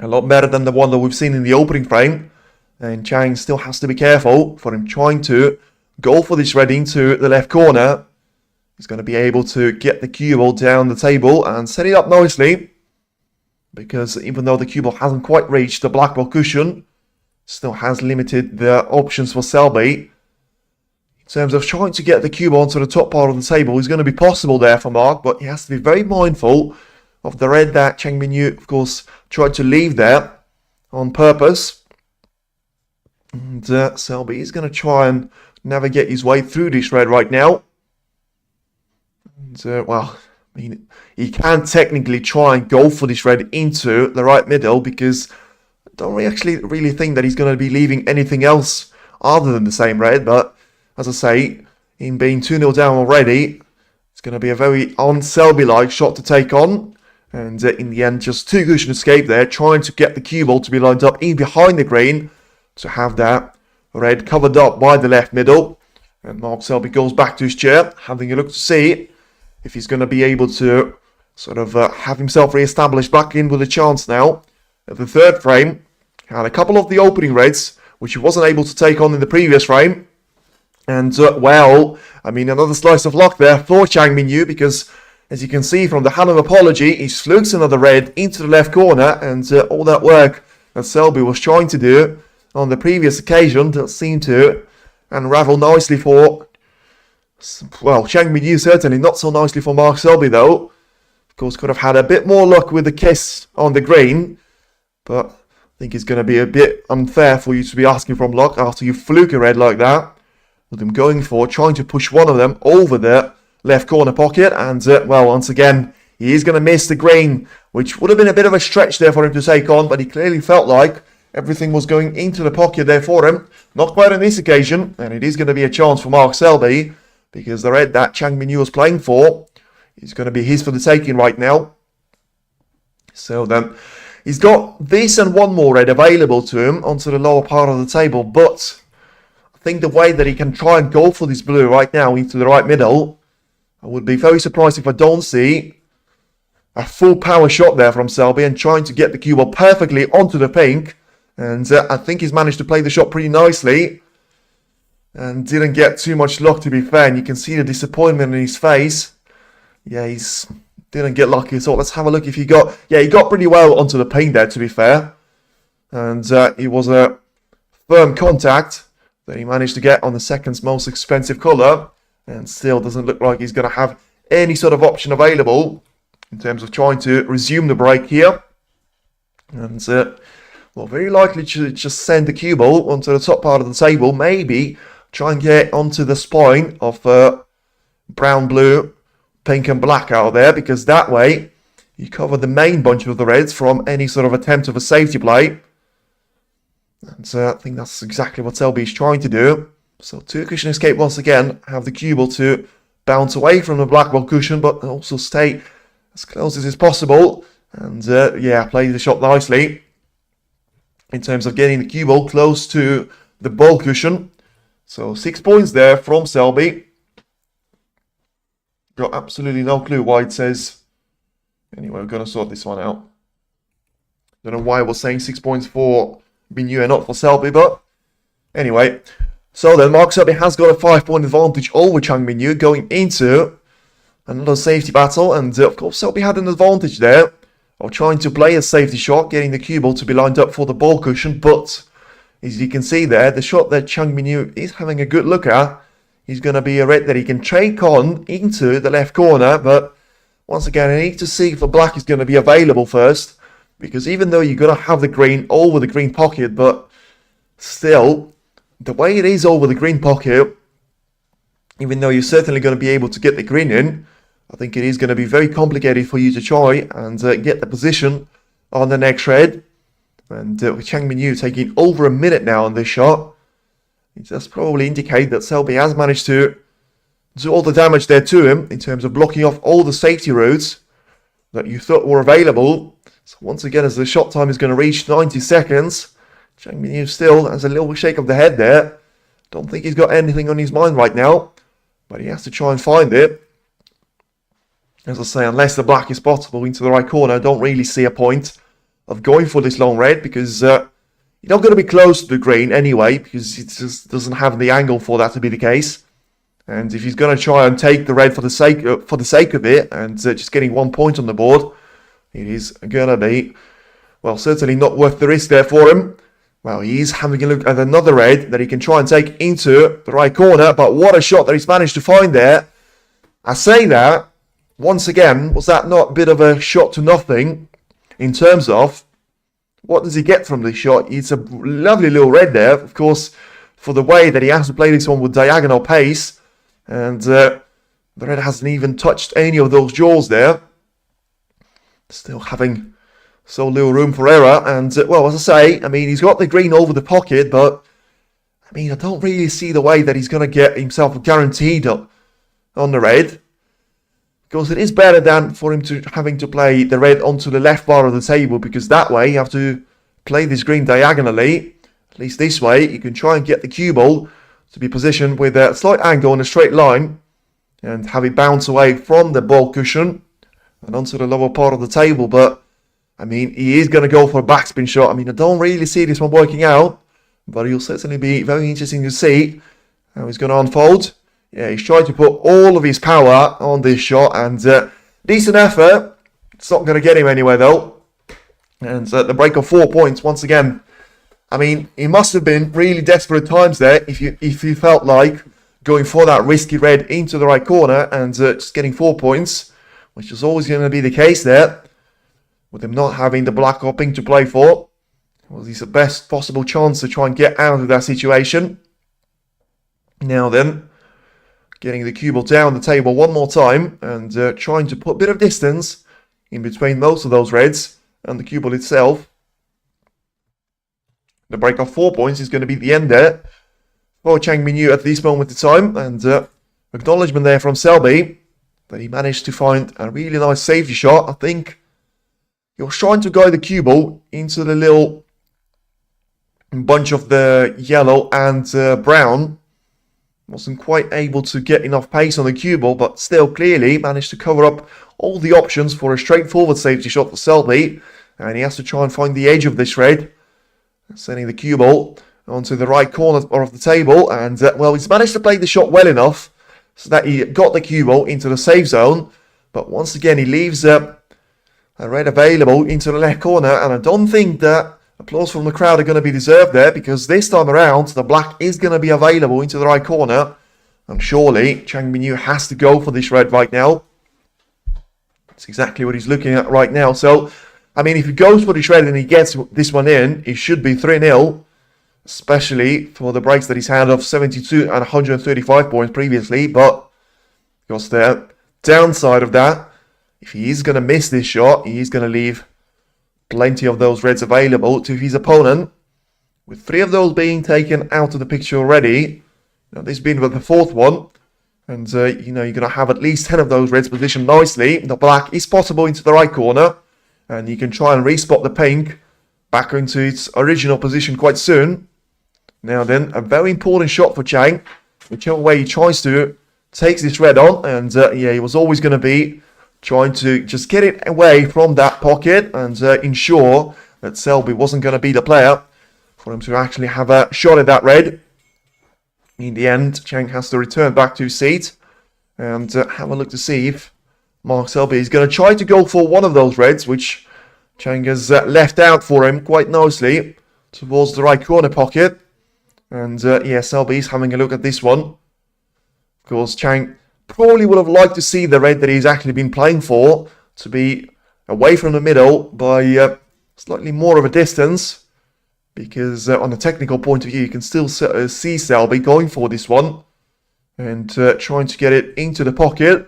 A lot better than the one that we've seen in the opening frame. And Chang still has to be careful for him trying to go for this red into the left corner. He's going to be able to get the cue ball down the table and set it up nicely, because even though the cue ball hasn't quite reached the black ball cushion, still has limited the options for Selby. In terms of trying to get the cue ball onto the top part of the table, is going to be possible there for Mark, but he has to be very mindful of the red that Chang Bingyu, of course, tried to leave there on purpose. And Selby is going to try and navigate his way through this red right now. And, well, I mean, he can technically try and go for this red into the right middle, because I don't really think that he's going to be leaving anything else other than the same red. But as I say, him being 2-0 down already, it's going to be a very un-Selby-like shot to take on. And in the end, just two cushion escape there, trying to get the cue ball to be lined up in behind the green to have that red covered up by the left middle. And Mark Selby goes back to his chair, having a look to see if he's going to be able to sort of have himself re-established back in with a chance now. At the third frame, had a couple of the opening reds, which he wasn't able to take on in the previous frame. And, well, I mean, another slice of luck there for Chang Bingyu, because as you can see from the hand of apology, he flukes another red into the left corner, and all that work that Selby was trying to do on the previous occasion does seem to unravel nicely for, well, Chang Bingyu certainly, not so nicely for Mark Selby though. Of course, could have had a bit more luck with the kiss on the green, but I think it's going to be a bit unfair for you to be asking from luck after you fluke a red like that. With him going for, trying to push one of them over the left corner pocket, and well, once again, he is going to miss the green, which would have been a bit of a stretch there for him to take on, but he clearly felt like everything was going into the pocket there for him. Not quite on this occasion, and it is going to be a chance for Mark Selby, because the red that Chang Bingyu was playing for is going to be his for the taking right now. So then, he's got this and one more red available to him onto the lower part of the table, but I think the way that he can try and go for this blue right now into the right middle, I would be very surprised if I don't see a full power shot there from Selby and trying to get the cue ball perfectly onto the pink. And I think he's managed to play the shot pretty nicely and didn't get too much luck, to be fair. And you can see the disappointment in his face. Yeah, he's didn't get lucky at all. Let's have a look if he got... Yeah, he got pretty well onto the pink there, to be fair. And it was a firm contact that he managed to get on the second most expensive colour, and still doesn't look like he's going to have any sort of option available in terms of trying to resume the break here. And, well, very likely to just send the cue ball onto the top part of the table, maybe try and get onto the spine of brown, blue, pink and black out there, because that way you cover the main bunch of the reds from any sort of attempt of a safety play. And I think that's exactly what Selby is trying to do. So two cushion escape once again. Have the cue ball to bounce away from the black ball cushion, but also stay as close as is possible. And yeah, play the shot nicely in terms of getting the cue ball close to the ball cushion. So 6 points there from Selby. Got absolutely no clue why it says. Anyway, we're going to sort this one out. Don't know why I was saying 6 points for Bingyu and not for Selby, but anyway. So then Mark Selby has got a 5-point advantage over Chang Bingyu going into another safety battle, and of course Selby had an advantage there of trying to play a safety shot, getting the cue ball to be lined up for the ball cushion, but as you can see there, the shot that Chang Bingyu is having a good look at is going to be a red that he can take on into the left corner, but once again I need to see if the black is going to be available first. Because even though you're going to have the green over the green pocket, but still, the way it is over the green pocket, even though you're certainly going to be able to get the green in, I think it is going to be very complicated for you to try and get the position on the next red. And with Chang Bingyu taking over a minute now on this shot, it does probably indicate that Selby has managed to do all the damage there to him in terms of blocking off all the safety routes that you thought were available. So once again, as the shot time is going to reach 90 seconds, Chang Bingyu still has a little shake of the head there. Don't think he's got anything on his mind right now, but he has to try and find it. As I say, unless the black is possible into the right corner, I don't really see a point of going for this long red, because you're not going to be close to the green anyway, because it just doesn't have the angle for that to be the case. And if he's going to try and take the red for the sake of it, and just getting 1 point on the board, it is going to be, well, certainly not worth the risk there for him. Well, he's having a look at another red that he can try and take into the right corner, but what a shot that he's managed to find there. I say that, once again, was that not a bit of a shot to nothing in terms of what does he get from this shot? It's a lovely little red there. Of course, for the way that he has to play this one with diagonal pace. And the red hasn't even touched any of those jaws there. Still having so little room for error. And, well, as I say, I mean, he's got the green over the pocket, but, I mean, I don't really see the way that he's going to get himself guaranteed up on the red. Because it is better than for him to having to play the red onto the left bar of the table, because that way you have to play this green diagonally. At least this way you can try and get the cue ball to be positioned with a slight angle in a straight line and have it bounce away from the ball cushion and onto the lower part of the table. But I mean, he is going to go for a backspin shot. I mean, I don't really see this one working out, but it'll certainly be very interesting to see how he's going to unfold. Yeah, he's trying to put all of his power on this shot, and decent effort. It's not going to get him anywhere though. And the break of 4 points once again. I mean, he must have been really desperate times there if you felt like going for that risky red into the right corner and just getting 4 points, which is always going to be the case there, with him not having the black or pink to play for. Well, it's the best possible chance to try and get out of that situation. Now then, getting the cue ball down the table one more time and trying to put a bit of distance in between most of those reds and the cue ball itself. The break of 4 points is going to be the end there for Chang Bingyu at this moment in time. And acknowledgement there from Selby that he managed to find a really nice safety shot. I think he was trying to guide the cue ball into the little bunch of the yellow and brown. Wasn't quite able to get enough pace on the cue ball, but still clearly managed to cover up all the options for a straightforward safety shot for Selby. And he has to try and find the edge of this red, sending the cue ball onto the right corner of the table. And, well, he's managed to play the shot well enough so that he got the cue ball into the safe zone. But once again, he leaves a red available into the left corner. And I don't think that applause from the crowd are going to be deserved there, because this time around the black is going to be available into the right corner, and surely Chang Bingyu has to go for this red right now. That's exactly what he's looking at right now. So I mean, if he goes for this red and he gets this one in, it should be 3-0, especially for the breaks that he's had of 72 and 135 points previously. But because the downside of that, if he is going to miss this shot, he is going to leave plenty of those reds available to his opponent, with 3 of those being taken out of the picture already. Now, this being the 4th one, and you know, you're going to have at least 10 of those reds positioned nicely. The black is possible into the right corner, and you can try and respot the pink back into its original position quite soon. Now then, a very important shot for Chang. Whichever way he tries to, takes this red on, and yeah, he was always going to be trying to just get it away from that pocket and ensure that Selby wasn't going to be the player for him to actually have a shot at that red. In the end, Chang has to return back to his seat and have a look to see if Mark Selby is going to try to go for one of those reds, which Chang has left out for him quite nicely towards the right corner pocket. And yeah, Selby is having a look at this one. Of course, Chang probably would have liked to see the red that he's actually been playing for to be away from the middle by slightly more of a distance, because on a technical point of view, you can still see Selby going for this one and trying to get it into the pocket.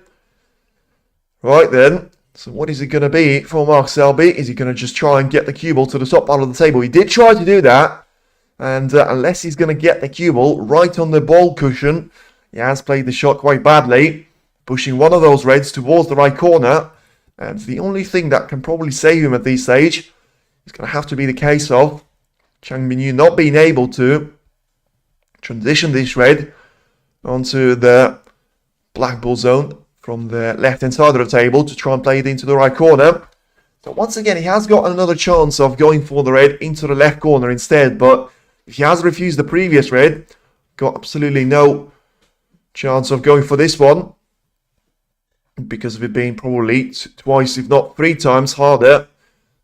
Right then, so what is it going to be for Mark Selby? Is he going to just try and get the cue ball to the top part of the table? He did try to do that, and unless he's going to get the cue ball right on the ball cushion, he has played the shot quite badly, pushing one of those reds towards the right corner. And the only thing that can probably save him at this stage is going to have to be the case of Chang Bingyu not being able to transition this red onto the black ball zone from the left-hand side of the table to try and play it into the right corner. So once again, he has got another chance of going for the red into the left corner instead. But if he has refused the previous red, got absolutely no chance of going for this one, because of it being probably twice, if not 3 times harder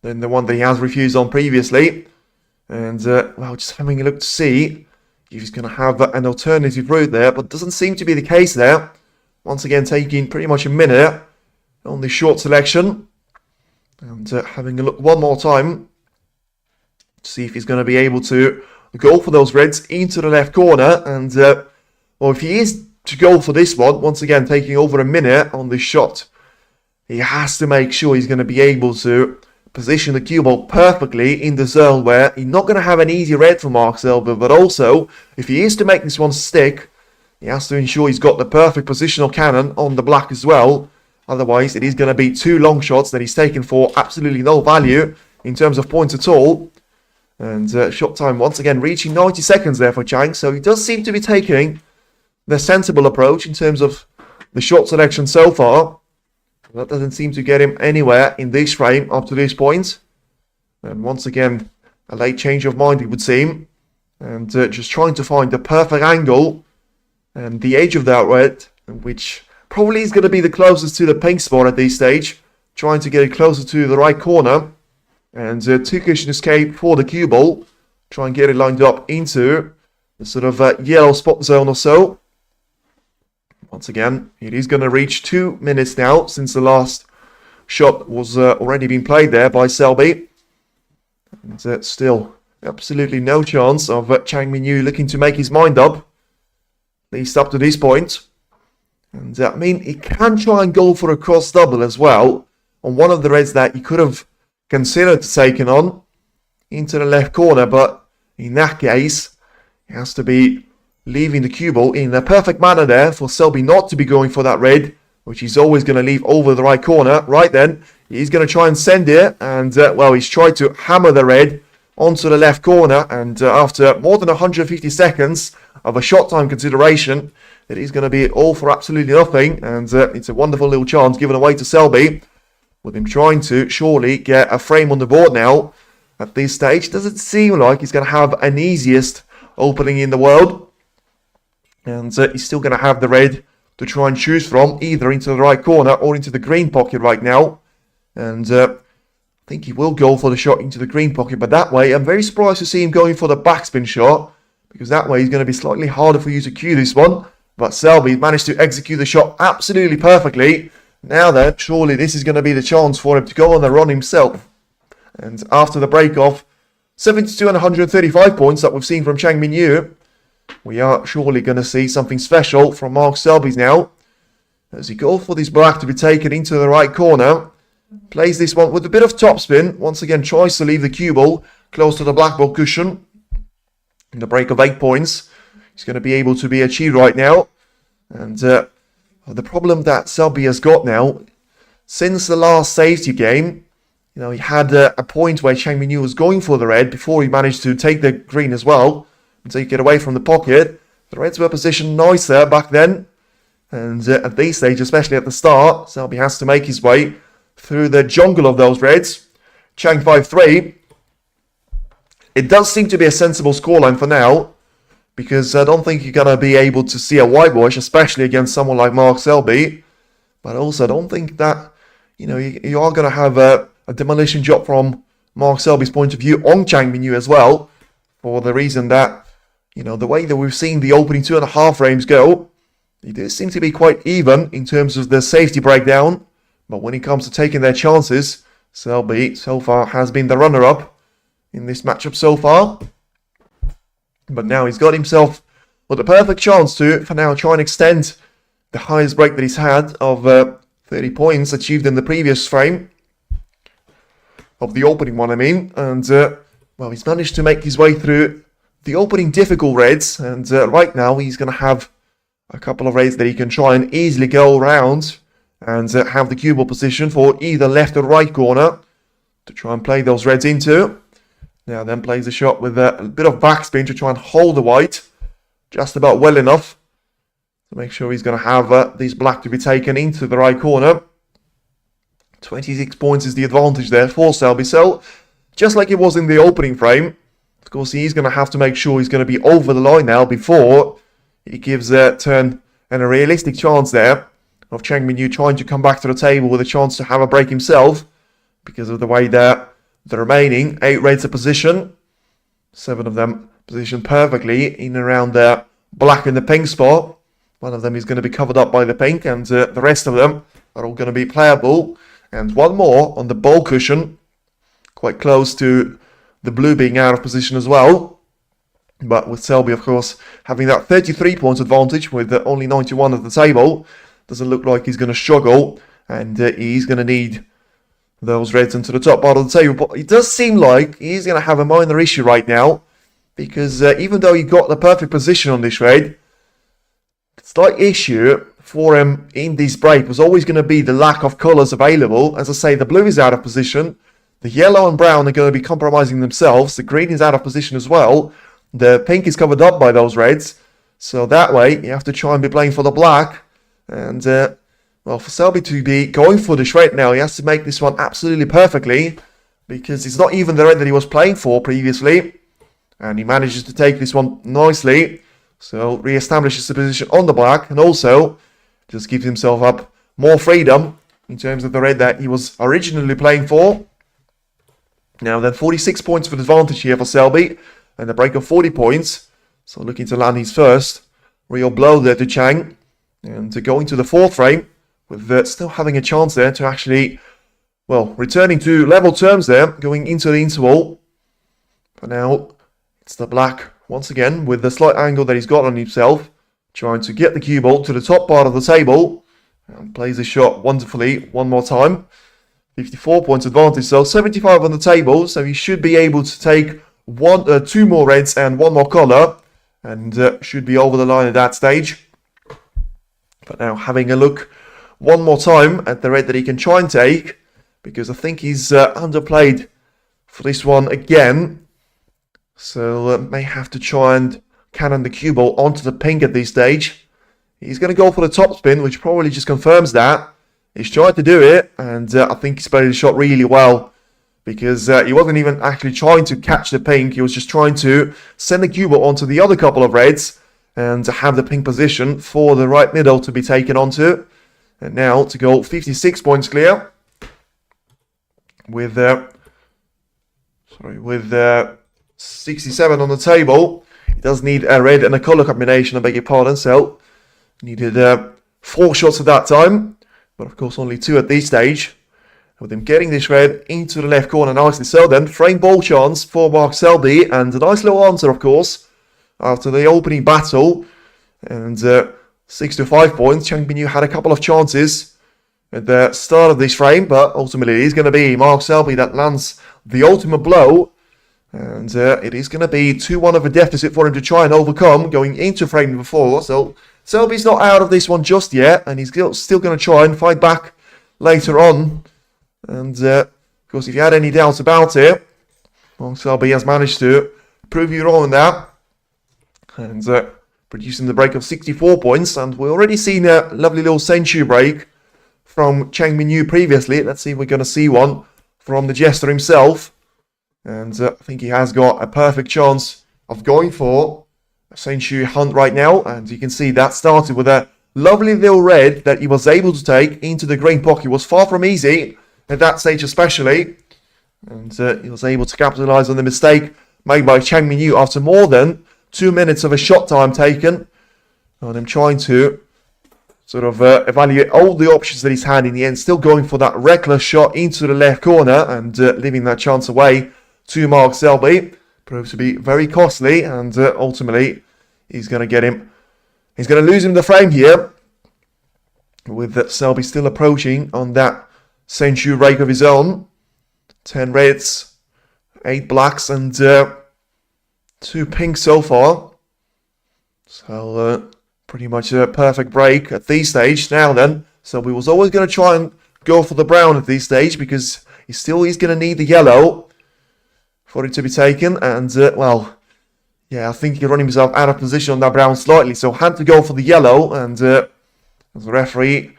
than the one that he has refused on previously. And well, just having a look to see if he's going to have an alternative route there, but doesn't seem to be the case there. Once again, taking pretty much a minute on this short selection, and having a look one more time to see if he's going to be able to go for those reds into the left corner. And, well, if he is to go for this one, once again, taking over a minute on this shot, he has to make sure he's going to be able to position the cue ball perfectly in the zone where he's not going to have an easy red for Mark Selby, but also, if he is to make this one stick, he has to ensure he's got the perfect positional cannon on the black as well. Otherwise, it is going to be 2 long shots that he's taken for absolutely no value in terms of points at all. And shot time once again reaching 90 seconds there for Chang, so he does seem to be taking the sensible approach in terms of the shot selection so far. That doesn't seem to get him anywhere in this frame up to this point. And once again, a late change of mind, it would seem. And just trying to find the perfect angle and the edge of that red, which probably is going to be the closest to the pink spot at this stage. Trying to get it closer to the right corner. And 2 cushion escape for the cue ball. Try and get it lined up into the sort of yellow spot zone or so. Once again, it is going to reach 2 minutes now since the last shot was already been played there by Selby. And still absolutely no chance of Chang Bingyu looking to make his mind up, at least up to this point. And I mean, he can try and go for a cross double as well on one of the reds that he could have considered taking on into the left corner, but in that case, he has to be leaving the cue ball in the perfect manner there for Selby not to be going for that red, which he's always going to leave over the right corner. Right then, he's going to try and send it, and well, he's tried to hammer the red onto the left corner, and after more than 150 seconds of a shot time consideration, it is going to be all for absolutely nothing, and it's a wonderful little chance given away to Selby, with him trying to surely get a frame on the board now. At this stage, doesn't seem like he's going to have an easiest opening in the world. And he's still going to have the red to try and choose from, either into the right corner or into the green pocket right now. And I think he will go for the shot into the green pocket. But that way, I'm very surprised to see him going for the backspin shot, because that way he's going to be slightly harder for you to cue this one. But Selby managed to execute the shot absolutely perfectly. Now then, surely this is going to be the chance for him to go on the run himself. And after the break-off, 72 and 135 points that we've seen from Chang Bingyu, we are surely going to see something special from Mark Selby now. As he goes for this black to be taken into the right corner. Plays this one with a bit of topspin. Once again tries to leave the cue ball close to the black ball cushion. In the break of 8 points, he's going to be able to be achieved right now. And the problem that Selby has got now, since the last safety game, you know, he had a point where Chang Bingyu was going for the red before he managed to take the green as well. And take it away from the pocket. The reds were positioned nicer back then. And at this stage, especially at the start, Selby has to make his way through the jungle of those reds. Chang 5-3. It does seem to be a sensible scoreline for now, because I don't think you're going to be able to see a whitewash, especially against someone like Mark Selby. But also, I don't think that, you know, you are going to have a demolition job from Mark Selby's point of view on Chang Bingyu as well, for the reason that, you know, the way that we've seen the opening 2.5 frames go, it does seem to be quite even in terms of the safety breakdown. But when it comes to taking their chances, Selby so far has been the runner-up in this matchup so far. But now he's got himself with the perfect chance to, for now, try and extend the highest break that he's had of 30 points achieved in the previous frame. Of the opening one, I mean. And, well, he's managed to make his way through the opening difficult reds, and right now he's going to have a couple of reds that he can try and easily go around and have the cue ball position for either left or right corner to try and play those reds into. Now then plays the shot with a bit of backspin to try and hold the white just about well enough to make sure he's going to have this black to be taken into the right corner. 26 points is the advantage there for Selby. So just like it was in the opening frame, of course, he's going to have to make sure he's going to be over the line now before he gives a turn and a realistic chance there of Chang Bingyu trying to come back to the table with a chance to have a break himself, because of the way that the remaining 8 reds are positioned. 7 of them positioned perfectly in and around the black and the pink spot. One of them is going to be covered up by the pink, and the rest of them are all going to be playable. And one more on the ball cushion, quite close to the blue being out of position as well. But with Selby, of course, having that 33 points advantage with only 91 at the table, doesn't look like he's going to struggle, and he's going to need those reds into the top part of the table. But it does seem like he's going to have a minor issue right now, because even though he got the perfect position on this red, the slight issue for him in this break was always going to be the lack of colours available. As I say, the blue is out of position, the yellow and brown are going to be compromising themselves, the green is out of position as well, the pink is covered up by those reds, so that way you have to try and be playing for the black. And well, for Selby to be going for the red now, he has to make this one absolutely perfectly, because it's not even the red that he was playing for previously, and he manages to take this one nicely, so re-establishes the position on the black, and also just gives himself up more freedom in terms of the red that he was originally playing for. Now then, 46 points for the advantage here for Selby, and a break of 40 points. So looking to land his first real blow there to Chang. And to go into the fourth frame, with still having a chance there to actually, well, returning to level terms there, going into the interval. But now, it's the black, once again, with the slight angle that he's got on himself, trying to get the cue ball to the top part of the table. And plays the shot wonderfully one more time. 54 points advantage, so 75 on the table, so he should be able to take two more reds and one more colour, and should be over the line at that stage. But now having a look one more time at the red that he can try and take, because I think he's underplayed for this one again, so may have to try and cannon the cue ball onto the pink at this stage. He's going to go for the top spin, which probably just confirms that. He's tried to do it, and I think he's played the shot really well, because he wasn't even actually trying to catch the pink, he was just trying to send the cue ball onto the other couple of reds, and to have the pink position for the right middle to be taken onto. And now to go 56 points clear, with 67 on the table. He does need a red and a colour combination, I beg your pardon, so needed 4 shots at that time, but of course only 2 at this stage. With him getting this red into the left corner nicely. So then, frame ball chance for Mark Selby, and a nice little answer, of course, after the opening battle. And 6 to 5 points. Chang Bingyu had a couple of chances at the start of this frame, but ultimately it is going to be Mark Selby that lands the ultimate blow. And it is going to be 2-1 of a deficit for him to try and overcome going into frame number 4. So Selby's not out of this one just yet, and he's still going to try and fight back later on. And of course, if you had any doubts about it, Mark Selby has managed to prove you wrong on that, and producing the break of 64 points. And we've already seen a lovely little century break from Chang Bingyu previously. Let's see if we're going to see one from the Jester himself. And I think he has got a perfect chance of going for a century hunt right now. And you can see that started with a lovely little red that he was able to take into the green pocket. It was far from easy at that stage especially, and he was able to capitalise on the mistake made by Chang Bingyu after more than 2 minutes of a shot time taken, and him trying to sort of evaluate all the options that he's had in the end, still going for that reckless shot into the left corner and leaving that chance away to Mark Selby. Proved to be very costly, and ultimately he's going to get him. He's going to lose him the frame here, with Selby still approaching on that century rake of his own. 10 reds, 8 blacks, and 2 pinks so far. So pretty much a perfect break at this stage. Now then, Selby was always going to try and go for the brown at this stage, because he's going to need the yellow for it to be taken. And well, yeah, I think he ran himself out of position on that brown slightly, so had to go for the yellow. And as the referee,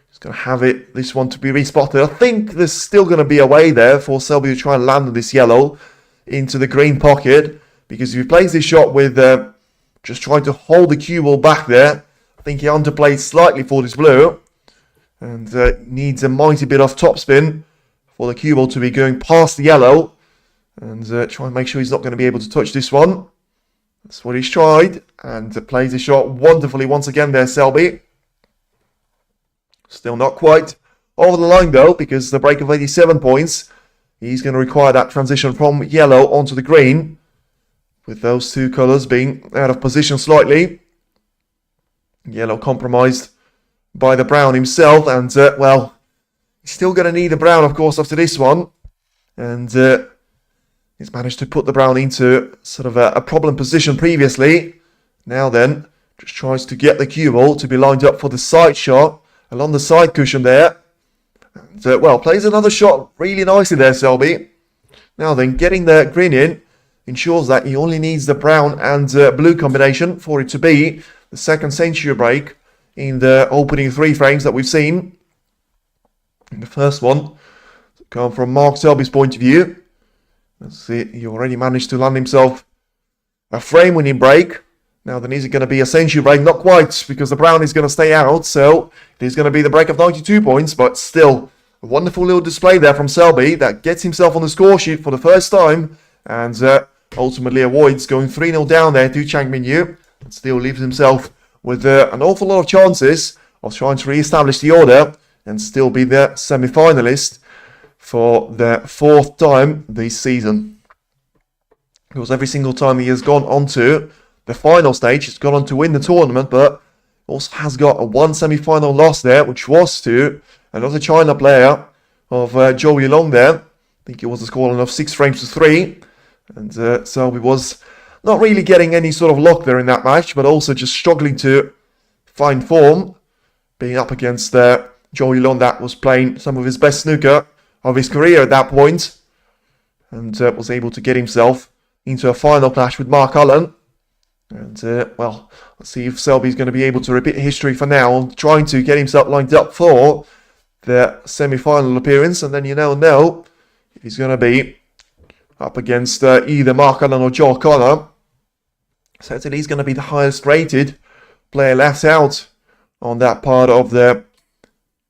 he's going to have this one to be respotted. I think there's still going to be a way there for Selby to try and land this yellow into the green pocket, because if he plays this shot with just trying to hold the cue ball back there, I think he underplayed slightly for this blue, and needs a mighty bit of topspin for the cue ball to be going past the yellow, and try and make sure he's not going to be able to touch this one. That's what he's tried, and plays the shot wonderfully once again there, Selby. Still not quite over the line though, because the break of 87 points, he's going to require that transition from yellow onto the green. with those two colours being out of position slightly. Yellow compromised by the brown himself, and well, he's still going to need the brown, of course, after this one. And he's managed to put the brown into sort of a problem position previously. Now then, just tries to get the cue ball to be lined up for the side shot along the side cushion there. And well, plays another shot really nicely there, Selby. Now then, getting the green in ensures that he only needs the brown and blue combination for it to be the second century break in the opening 3 frames that we've seen. In the first one, come from Mark Selby's point of view. Let's see, he already managed to land himself a frame-winning break. Now then, is it going to be a century break? Not quite, because the brown is going to stay out, so it is going to be the break of 92 points, but still, a wonderful little display there from Selby that gets himself on the score sheet for the first time, and ultimately avoids going 3-0 down there to Chang Bingyu, and still leaves himself with an awful lot of chances of trying to re-establish the order and still be the semi-finalist for the 4th time this season. Because every single time he has gone on to the final stage, he's gone on to win the tournament, but also has got a 1 semi-final loss there, which was to another China player of Watchalong there. I think it was a scoreline of 6 frames to 3. And Selby was not really getting any sort of luck there in that match, but also just struggling to find form, being up against Watchalong that was playing some of his best snooker of his career at that point, and was able to get himself into a final clash with Mark Allen. And well, let's see if Selby's going to be able to repeat history for now, trying to get himself lined up for the semi-final appearance, and then you never know if he's going to be up against either Mark Allen or Joe Connor. Certainly he's going to be the highest rated player left out on that part of the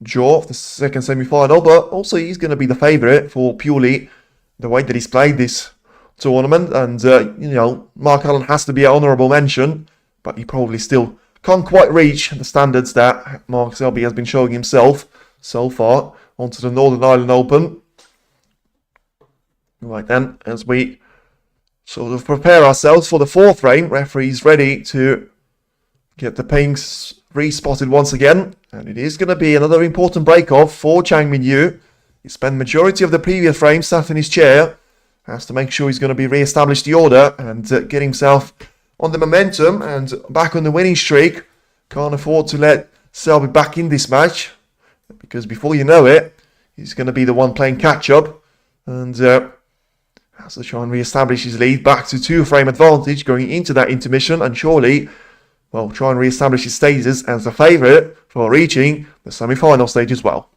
draw of the second semi-final, but also he's going to be the favourite for purely the way that he's played this tournament. And you know, Mark Allen has to be an honourable mention, but he probably still can't quite reach the standards that Mark Selby has been showing himself so far onto the Northern Ireland Open. Right then, as we sort of prepare ourselves for the 4th frame, referee's ready to get the pinks re-spotted once again, and it is going to be another important break-off for Chang Bingyu. He spent majority of the previous frame sat in his chair, has to make sure he's going to be re-establish the order and get himself on the momentum and back on the winning streak. Can't afford to let Selby back in this match, because before you know it, he's going to be the one playing catch-up, and has to try and re-establish his lead back to 2-frame advantage going into that intermission, and surely, well, try and re-establish his status as the favourite for reaching the semi-final stage as well.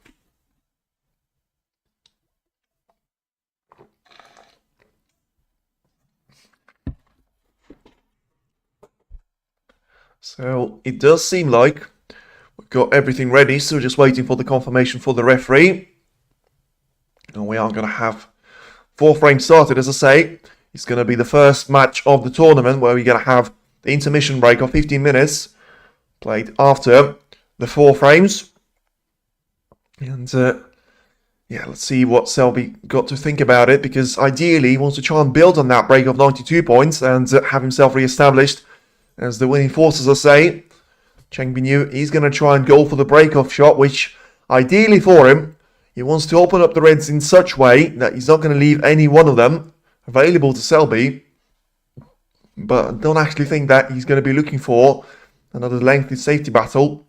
So it does seem like we've got everything ready, so just waiting for the confirmation for the referee. And we are going to have 4 frames started, as I say. It's going to be the first match of the tournament where we're going to have the intermission break of 15 minutes played after the 4 frames. And yeah, let's see what Selby got to think about it, because ideally he wants to try and build on that break of 92 points and have himself re-established as the winning force, as I say. Chang Bingyu is going to try and go for the break-off shot, which ideally for him, he wants to open up the reds in such way that he's not going to leave any one of them available to Selby. But I don't actually think that he's going to be looking for another lengthy safety battle,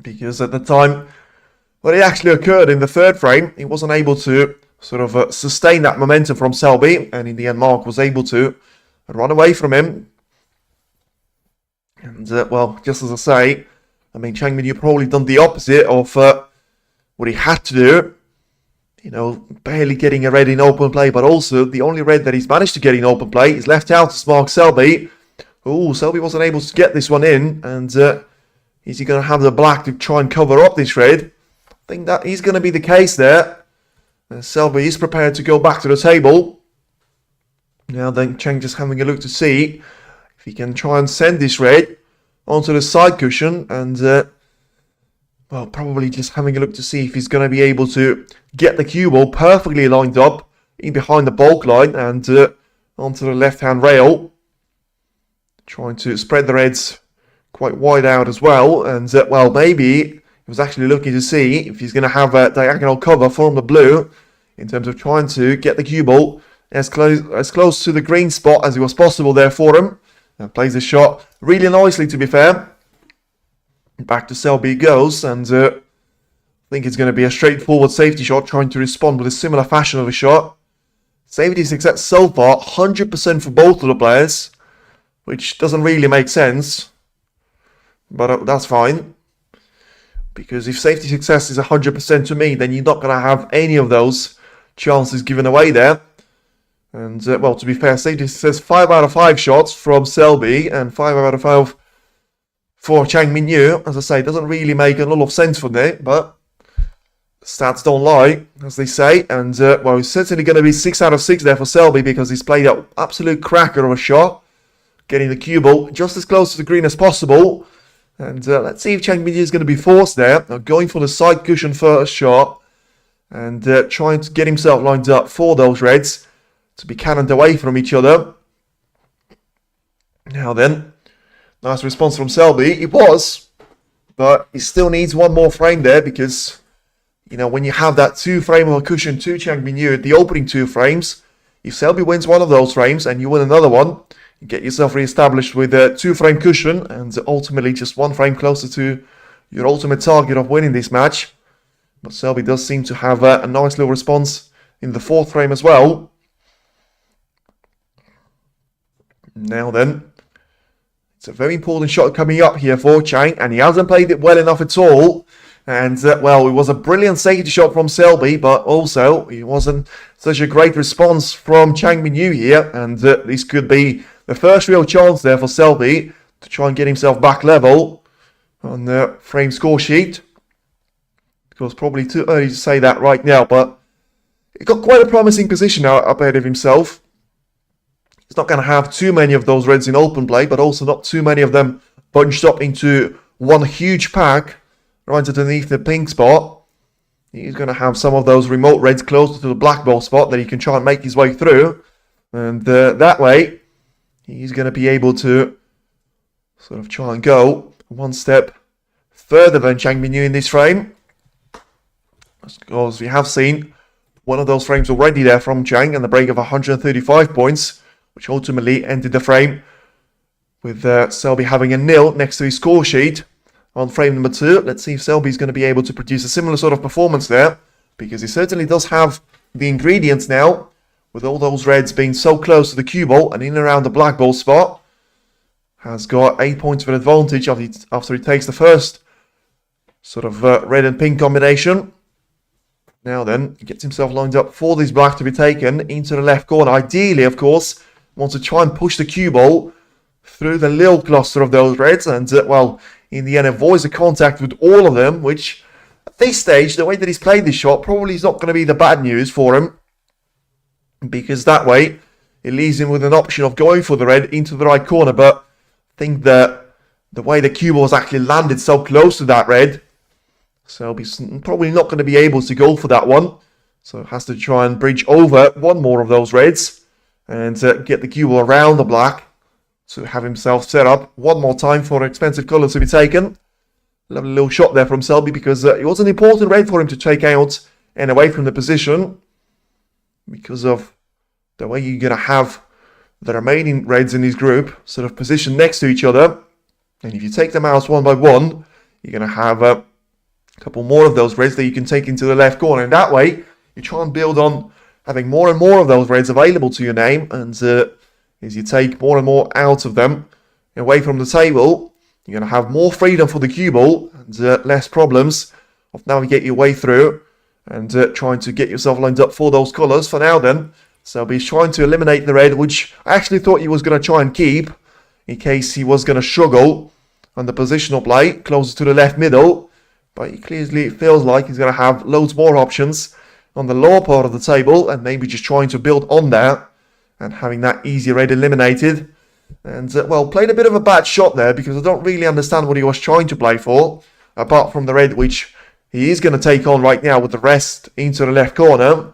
because at the time when it actually occurred in the 3rd frame, he wasn't able to sort of sustain that momentum from Selby, and in the end Mark was able to run away from him. And well, just as I say, I mean, Chang Bingyu probably done the opposite of what he had to do. You know, barely getting a red in open play, but also the only red that he's managed to get in open play is left out to Mark Selby. Oh, Selby wasn't able to get this one in, and is he going to have the black to try and cover up this red? I think that is going to be the case there. Selby is prepared to go back to the table. Now then, Chang just having a look to see if he can try and send this red onto the side cushion, and well, probably just having a look to see if he's going to be able to get the cue ball perfectly lined up in behind the bulk line and onto the left-hand rail. Trying to spread the reds quite wide out as well. And, well, maybe he was actually looking to see if he's going to have a diagonal cover from the blue in terms of trying to get the cue ball as close to the green spot as it was possible there for him. And plays the shot really nicely, to be fair. Back to Selby goes, and I think it's going to be a straightforward safety shot, trying to respond with a similar fashion of a shot. Safety success so far, 100% for both of the players, which doesn't really make sense, but that's fine. Because if safety success is 100% to me, then you're not going to have any of those chances given away there. And, well, to be fair, safety success 5 out of 5 shots from Selby and 5 out of 5 for Chang Bingyu. As I say, it doesn't really make a lot of sense for me, but stats don't lie, as they say. And, well, it's certainly going to be 6 out of 6 there for Selby because he's played an absolute cracker of a shot, getting the cue ball just as close to the green as possible. And let's see if Chang Bingyu is going to be forced there. Now, going for the side cushion first shot and trying to get himself lined up for those reds to be cannoned away from each other. Now then, nice response from Selby. It was, but he still needs one more frame there because, you know, when you have that 2 frame of a cushion to Chang Bingyu, the opening 2 frames, if Selby wins one of those frames and you win another one, you get yourself re-established with a 2 frame cushion and ultimately just 1 frame closer to your ultimate target of winning this match. But Selby does seem to have a nice little response in the 4th frame as well. Now then, it's a very important shot coming up here for Chang, and he hasn't played it well enough at all. And, well, it was a brilliant safety shot from Selby, but also it wasn't such a great response from Chang Bingyu here. And this could be the first real chance there for Selby to try and get himself back level on the frame score sheet. It was probably too early to say that right now, but he got quite a promising position up ahead of himself. He's not going to have too many of those reds in open play, but also not too many of them bunched up into one huge pack right underneath the pink spot. He's going to have some of those remote reds closer to the black ball spot that he can try and make his way through. And that way, he's going to be able to sort of try and go one step further than Chang Bingyu in this frame. Because we have seen one of those frames already there from Chang and the break of 135 points, which ultimately ended the frame with Selby having a 0 next to his score sheet on frame number 2. Let's see if Selby's going to be able to produce a similar sort of performance there, because he certainly does have the ingredients now, with all those reds being so close to the cue ball and in and around the black ball spot. Has got 8 points of an advantage after he takes the first sort of red and pink combination. Now then, he gets himself lined up for this black to be taken into the left corner. Ideally, of course, wants to try and push the cue ball through the little cluster of those reds and, well, in the end avoids the contact with all of them, which at this stage, the way that he's played this shot, probably is not going to be the bad news for him, because that way it leaves him with an option of going for the red into the right corner. But I think that the way the cue ball has actually landed so close to that red, so he's probably not going to be able to go for that one, so has to try and bridge over one more of those reds and get the cue ball around the black to have himself set up one more time for expensive colour to be taken. Lovely little shot there from Selby, because it was an important red for him to take out and away from the position, because of the way you're going to have the remaining reds in his group sort of positioned next to each other. And if you take them out one by one, you're going to have a couple more of those reds that you can take into the left corner. And that way, you try and build on having more and more of those reds available to your name, and as you take more and more out of them away from the table, you're going to have more freedom for the cue ball and less problems of navigating your way through and trying to get yourself lined up for those colours. For now then, Selby's trying to eliminate the red, which I actually thought he was going to try and keep in case he was going to struggle on the positional play closer to the left middle, but he clearly feels like he's going to have loads more options on the lower part of the table, and maybe just trying to build on that and having that easy red eliminated. And, well, played a bit of a bad shot there, because I don't really understand what he was trying to play for, apart from the red, which he is going to take on right now with the rest into the left corner,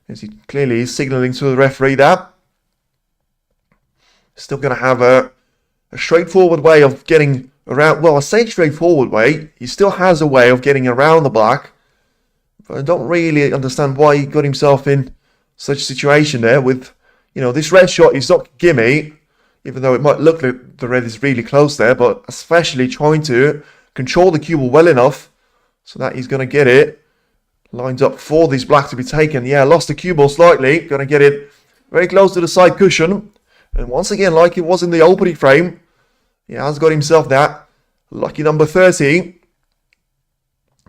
as he clearly is signalling to the referee there. Still going to have a straightforward way of getting around. Well, I say straightforward way. He still has a way of getting around the black. But I don't really understand why he got himself in such a situation there with, this red shot is not gimme, even though it might look like the red is really close there, but especially trying to control the cue ball well enough so that he's going to get it lined up for this black to be taken. Yeah, lost the cue ball slightly, going to get it very close to the side cushion. And once again, like it was in the opening frame, he has got himself that lucky number 30.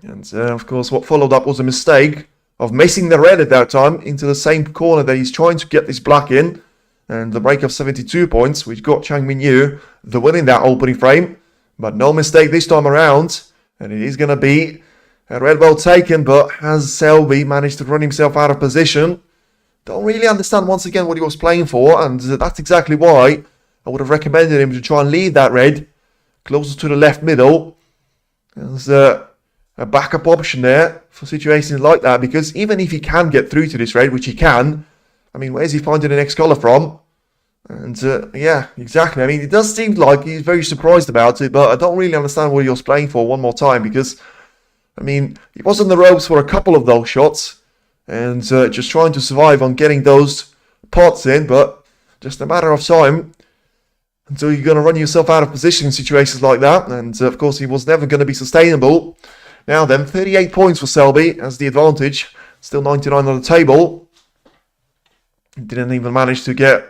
And of course, what followed up was a mistake of missing the red at that time into the same corner that he's trying to get this black in. And the break of 72 points, which got Chang Bingyu the win in that opening frame. But no mistake this time around. And it is going to be a red well taken, but has Selby managed to run himself out of position? Don't really understand once again what he was playing for, and that's exactly why I would have recommended him to try and leave that red closer to the left middle. There's a backup option there for situations like that, because even if he can get through to this red, which he can, I mean, where's he finding the next colour from? And yeah, exactly. I mean, it does seem like he's very surprised about it, but I don't really understand what he was playing for one more time, because, I mean, he was on the ropes for a couple of those shots. And just trying to survive on getting those pots in, but just a matter of time until you're going to run yourself out of position in situations like that. And of course, he was never going to be sustainable. Now then, 38 points for Selby as the advantage. Still 99 on the table. Didn't even manage to get,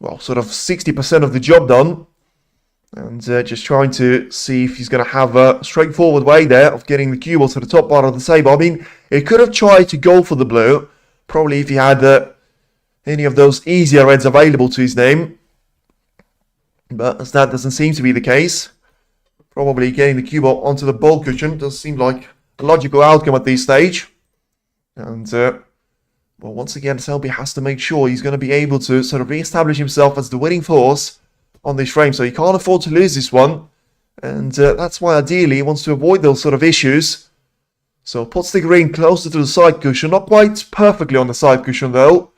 well, sort of 60% of the job done. And just trying to see if he's going to have a straightforward way there of getting the cue ball to the top part of the table. I mean, he could have tried to go for the blue, probably if he had any of those easier reds available to his name. But as that doesn't seem to be the case, probably getting the cue ball onto the ball cushion does seem like a logical outcome at this stage. And, well, once again, Selby has to make sure he's going to be able to sort of re-establish himself as the winning force on this frame, so he can't afford to lose this one, and that's why ideally he wants to avoid those sort of issues. So puts the green closer to the side cushion, not quite perfectly on the side cushion though,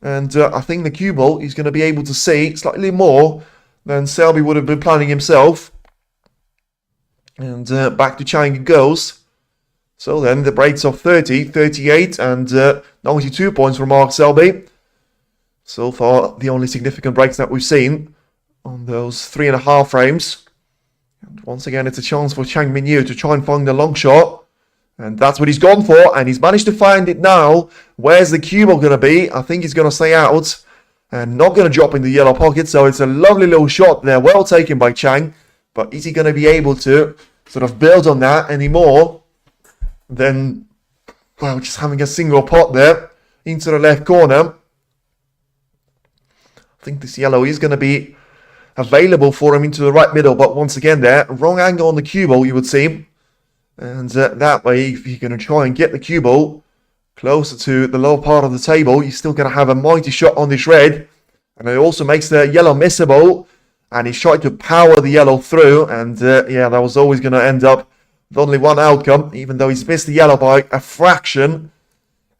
and I think the cue ball he's going to be able to see slightly more than Selby would have been planning himself. And back to Chang it goes. So then the breaks of 30, 38 and 92 points for Mark Selby. So far the only significant breaks that we've seen on those 3.5 frames. And once again, it's a chance for Chang Bingyu to try and find the long shot. And that's what he's gone for. And he's managed to find it now. Where's the cue ball going to be? I think he's going to stay out and not going to drop in the yellow pocket. So it's a lovely little shot there. Well taken by Chang. But is he going to be able to sort of build on that anymore than, well, just having a single pot there into the left corner? I think this yellow is going to be available for him into the right middle, but once again there, wrong angle on the cue ball, you would see. And that way, if you're going to try and get the cue ball closer to the lower part of the table, you're still going to have a mighty shot on this red. And it also makes the yellow missable. And he's trying to power the yellow through. And yeah, that was always going to end up with only one outcome, even though he's missed the yellow by a fraction.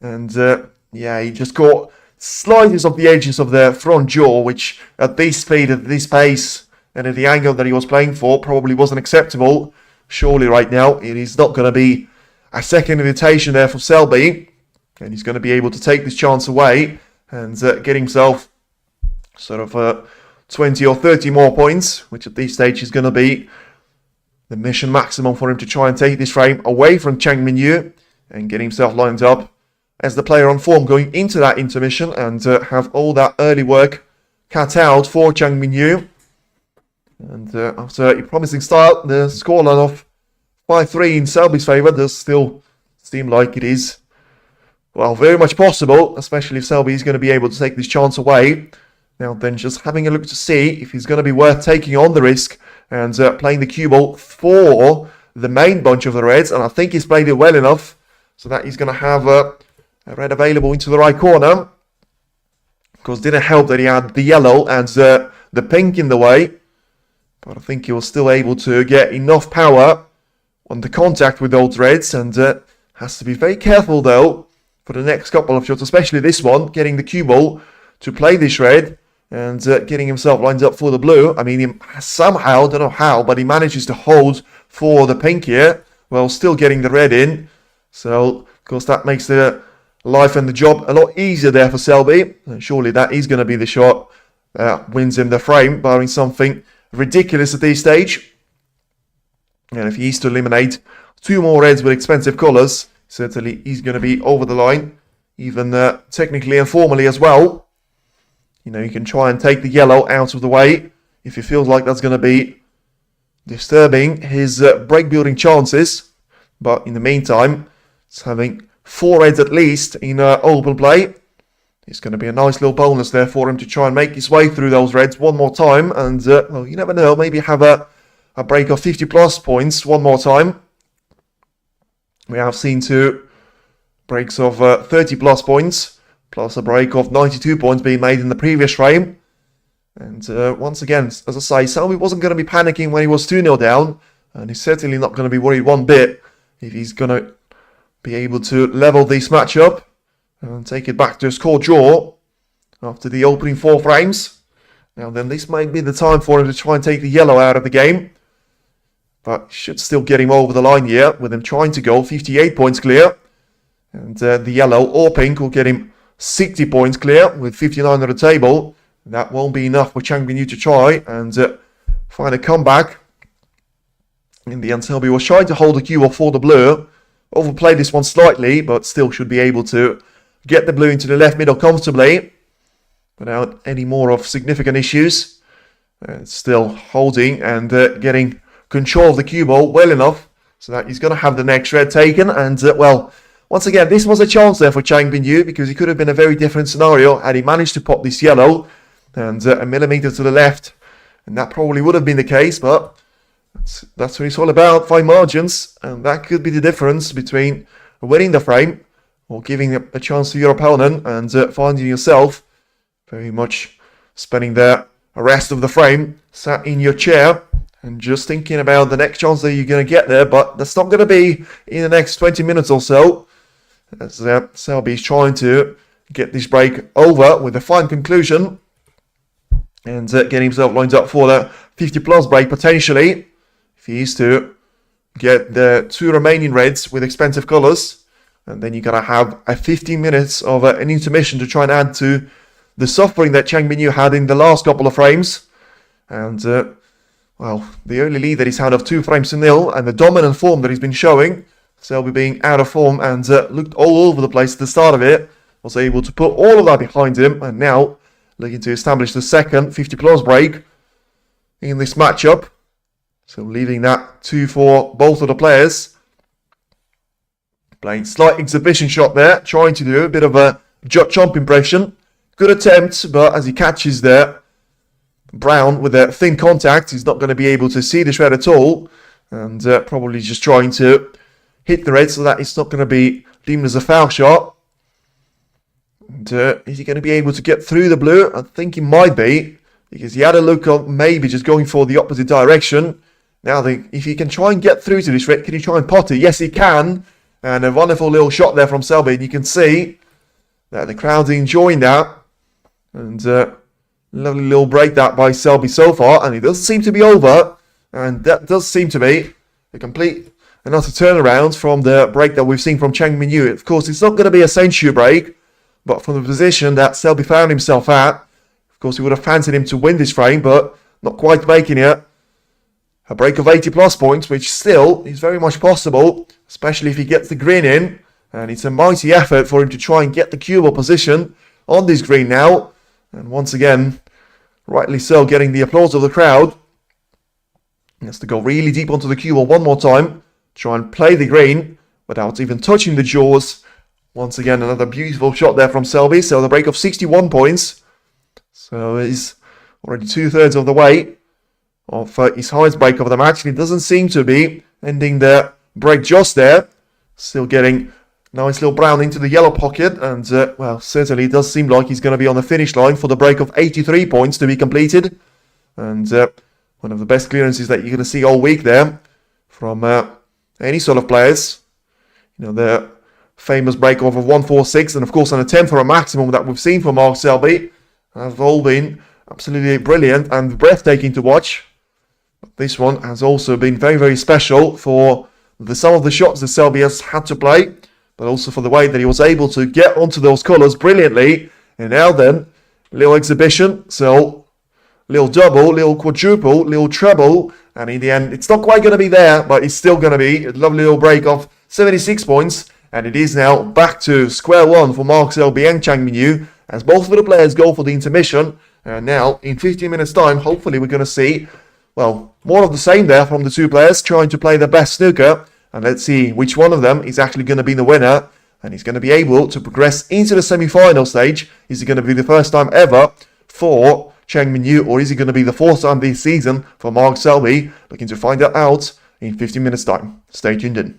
And yeah, he just caught slightest of the edges of the front jaw, which at this speed, at this pace, and at the angle that he was playing for, probably wasn't acceptable. Surely right now, it is not going to be a second invitation there for Selby. And he's going to be able to take this chance away and get himself sort of 20 or 30 more points, which at this stage is going to be the mission maximum for him to try and take this frame away from Chang Bingyu and get himself lined up as the player on form going into that intermission and have all that early work cut out for Chang Bingyu. And after a promising start, the scoreline of 5-3 in Selby's favour does still seem like it is, well, very much possible, especially if Selby is going to be able to take this chance away. Now then, just having a look to see if he's going to be worth taking on the risk and playing the cue ball for the main bunch of the reds. And I think he's played it well enough so that he's going to have a red available into the right corner. Of course, didn't help that he had the yellow and the pink in the way. But I think he was still able to get enough power on the contact with those reds. And has to be very careful, though, for the next couple of shots, especially this one, getting the cue ball to play this red and getting himself lined up for the blue. I mean, he somehow, don't know how, but he manages to hold for the pink here, while still getting the red in. So, of course, that makes the life and the job a lot easier there for Selby. And surely that is going to be the shot that wins him the frame, barring something ridiculous at this stage. And if he is to eliminate 2 more reds with expensive colours, certainly he's going to be over the line, even technically and formally as well. You know, you can try and take the yellow out of the way if he feels like that's going to be disturbing his break building chances. But in the meantime, it's having 4 reds at least in open play. It's going to be a nice little bonus there for him to try and make his way through those reds one more time. And, well, you never know, maybe have a break of 50 plus points one more time. We have seen 2 breaks of 30 plus points, plus a break of 92 points being made in the previous frame. And once again, as I say, Selby wasn't going to be panicking when he was 2-0 down, and he's certainly not going to be worried one bit if he's going to be able to level this match up and take it back to a score draw after the opening 4 frames. Now then, this might be the time for him to try and take the yellow out of the game, but should still get him over the line here, with him trying to go 58 points clear. And the yellow or pink will get him 60 points clear with 59 on the table. That won't be enough for Chang Bingyu to try and find a comeback. In the end, Selby was trying to hold the cue off for the blue. Overplayed this one slightly, but still should be able to get the blue into the left middle comfortably without any more of significant issues. Still holding and getting control of the cue ball well enough so that he's going to have the next red taken. And, well, once again, this was a chance there for Chang Bingyu, because it could have been a very different scenario had he managed to pop this yellow and a millimetre to the left. And that probably would have been the case, but that's what it's all about, fine margins. And that could be the difference between winning the frame or giving a chance to your opponent and finding yourself very much spending the rest of the frame sat in your chair and just thinking about the next chance that you're going to get there. But that's not going to be in the next 20 minutes or so, as Selby is trying to get this break over with a fine conclusion and get himself lined up for the 50 plus break potentially, if he is to get the 2 remaining reds with expensive colours. And then you're going to have a 15 minutes of an intermission to try and add to the suffering that Chang Bingyu had in the last couple of frames. And, well, the early lead that he's had of 2 frames to 0 and the dominant form that he's been showing, Selby being out of form and looked all over the place at the start of it, was able to put all of that behind him, and now looking to establish the second 50 plus break in this matchup. So leaving that 2 for both of the players. Playing slight exhibition shot there, trying to do a bit of a jump impression. Good attempt, but as he catches there, Brown with a thin contact, he's not going to be able to see the shred at all, and probably just trying to hit the red so that it's not going to be deemed as a foul shot. And is he going to be able to get through the blue? I think he might be, because he had a look on maybe just going for the opposite direction. Now, if he can try and get through to this red, can he try and pot it? Yes, he can. And a wonderful little shot there from Selby. And you can see that the crowd's enjoying that. And lovely little break that by Selby so far. And it does seem to be over. And that does seem to be a complete and utter turnaround from the break that we've seen from Chang Bingyu. Of course, it's not going to be a century break. But from the position that Selby found himself at, of course, he would have fancied him to win this frame, but not quite making it. A break of 80 plus points, which still is very much possible, especially if he gets the green in. And it's a mighty effort for him to try and get the cue ball position on this green now. And once again, rightly so, getting the applause of the crowd. He has to go really deep onto the cue ball one more time, try and play the green without even touching the jaws. Once again, another beautiful shot there from Selby. So the break of 61 points. So he's already 2/3 of the way of his highest break of the match. And it doesn't seem to be ending the break just there. Still getting nice little brown into the yellow pocket. And, well, certainly it does seem like he's going to be on the finish line for the break of 83 points to be completed. And one of the best clearances that you're going to see all week there from any sort of players. You know, the famous break off of 146 and of course an attempt for a maximum that we've seen from Mark Selby have all been Absolutely brilliant and breathtaking to watch. This one has also been very, very special for some of the shots that Selby has had to play, but also for the way that he was able to get onto those colours brilliantly. And now then, little exhibition, so little double, little quadruple, little treble, and in the end, it's not quite going to be there, but it's still going to be a lovely little break of 76 points, and it is now back to square one for Mark Selby and Chang Bingyu, as both of the players go for the intermission. And now, in 15 minutes' time, hopefully we're going to see, well, more of the same there from the two players trying to play their best snooker. And let's see which one of them is actually going to be the winner. And he's going to be able to progress into the semi-final stage. Is it going to be the first time ever for Chang Bingyu, or is it going to be the fourth time this season for Mark Selby? Looking to find that out in 15 minutes' time. Stay tuned in.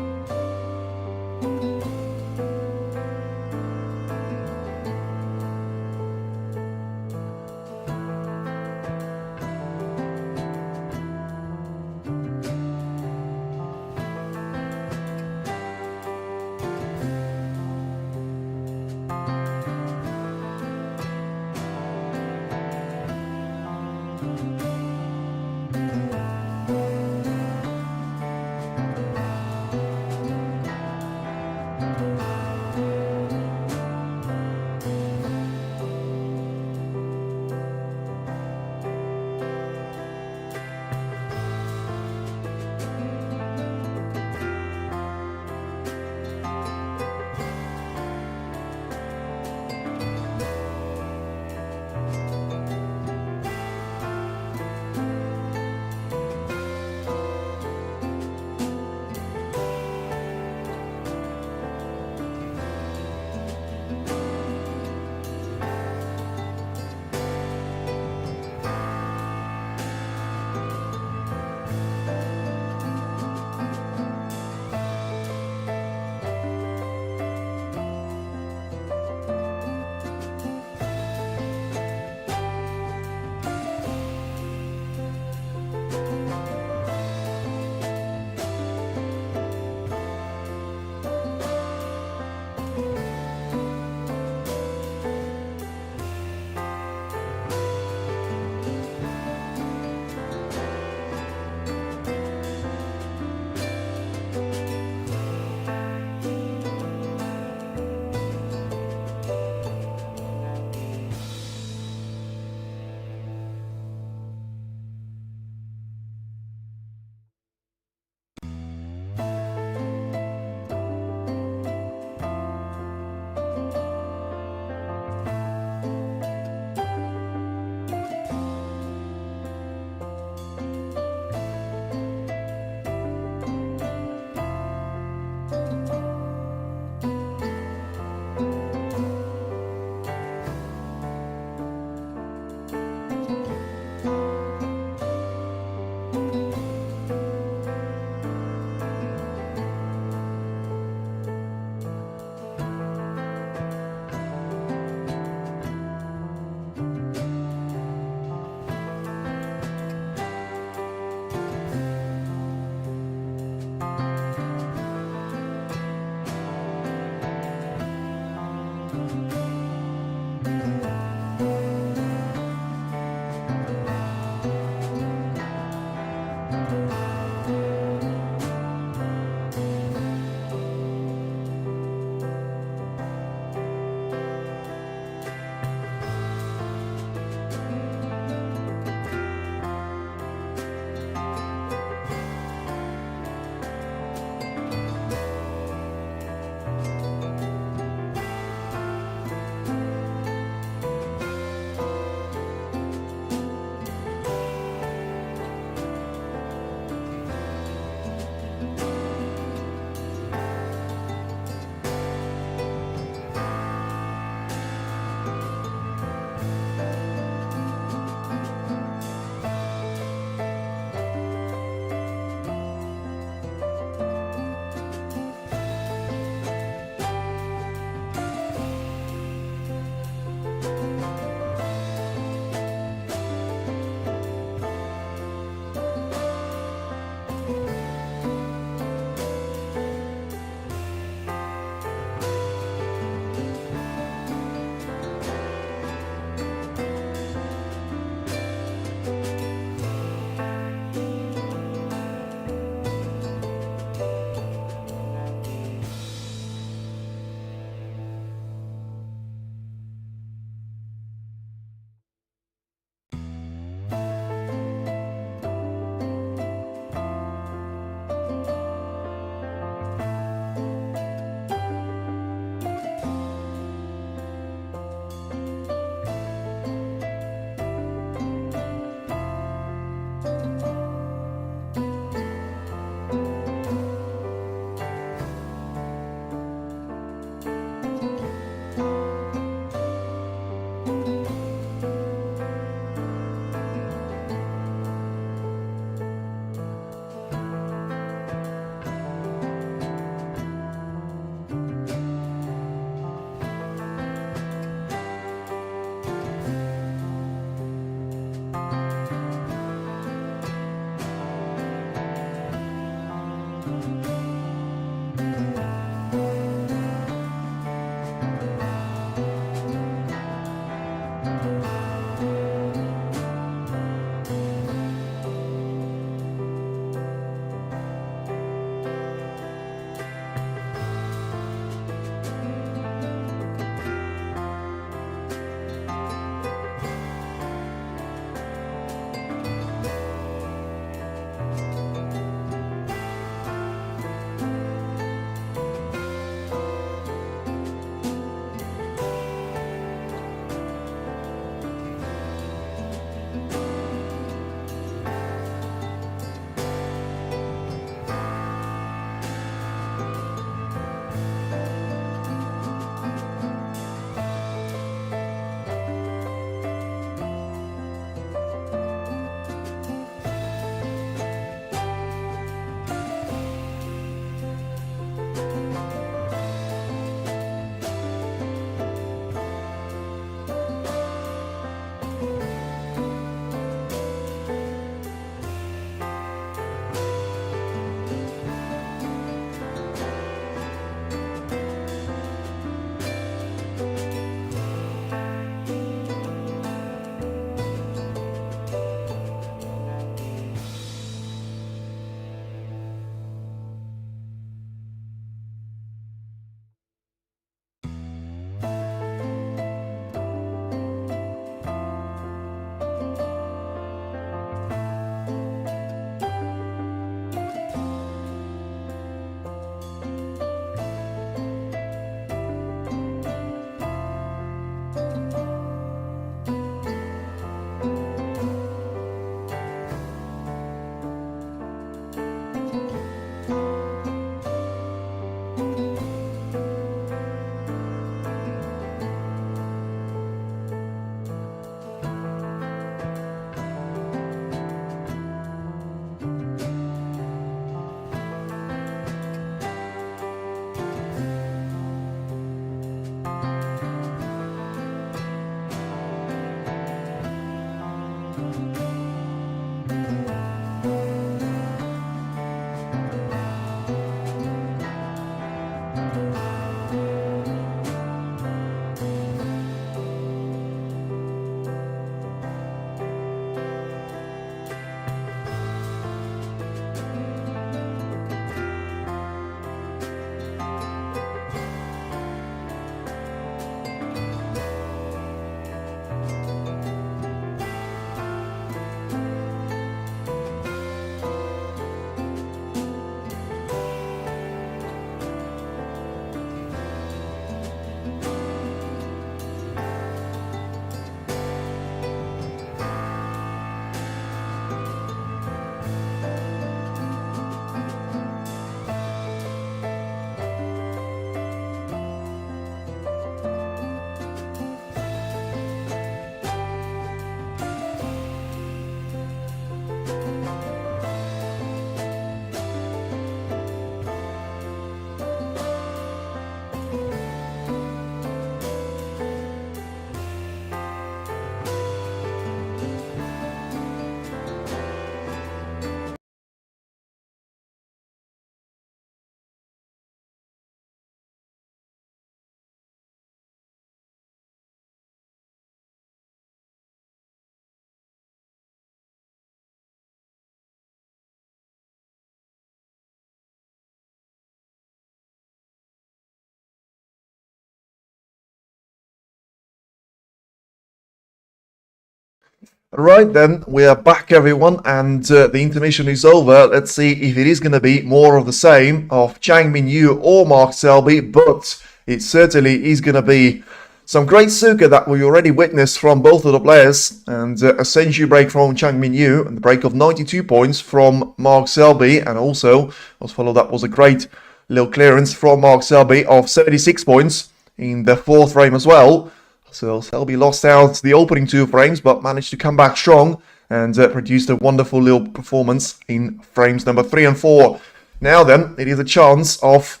Right then, we are back everyone, and the intermission is over. Let's see if it is going to be more of the same of Chang Bingyu or Mark Selby, but it certainly is going to be some great snooker that we already witnessed from both of the players, and a century break from Chang Bingyu, and the break of 92 points from Mark Selby, and also, was followed up was a great little clearance from Mark Selby of 76 points in the fourth frame as well. So Selby lost out the opening two frames, but managed to come back strong and produced a wonderful little performance in frames number 3 and 4. Now then, it is a chance of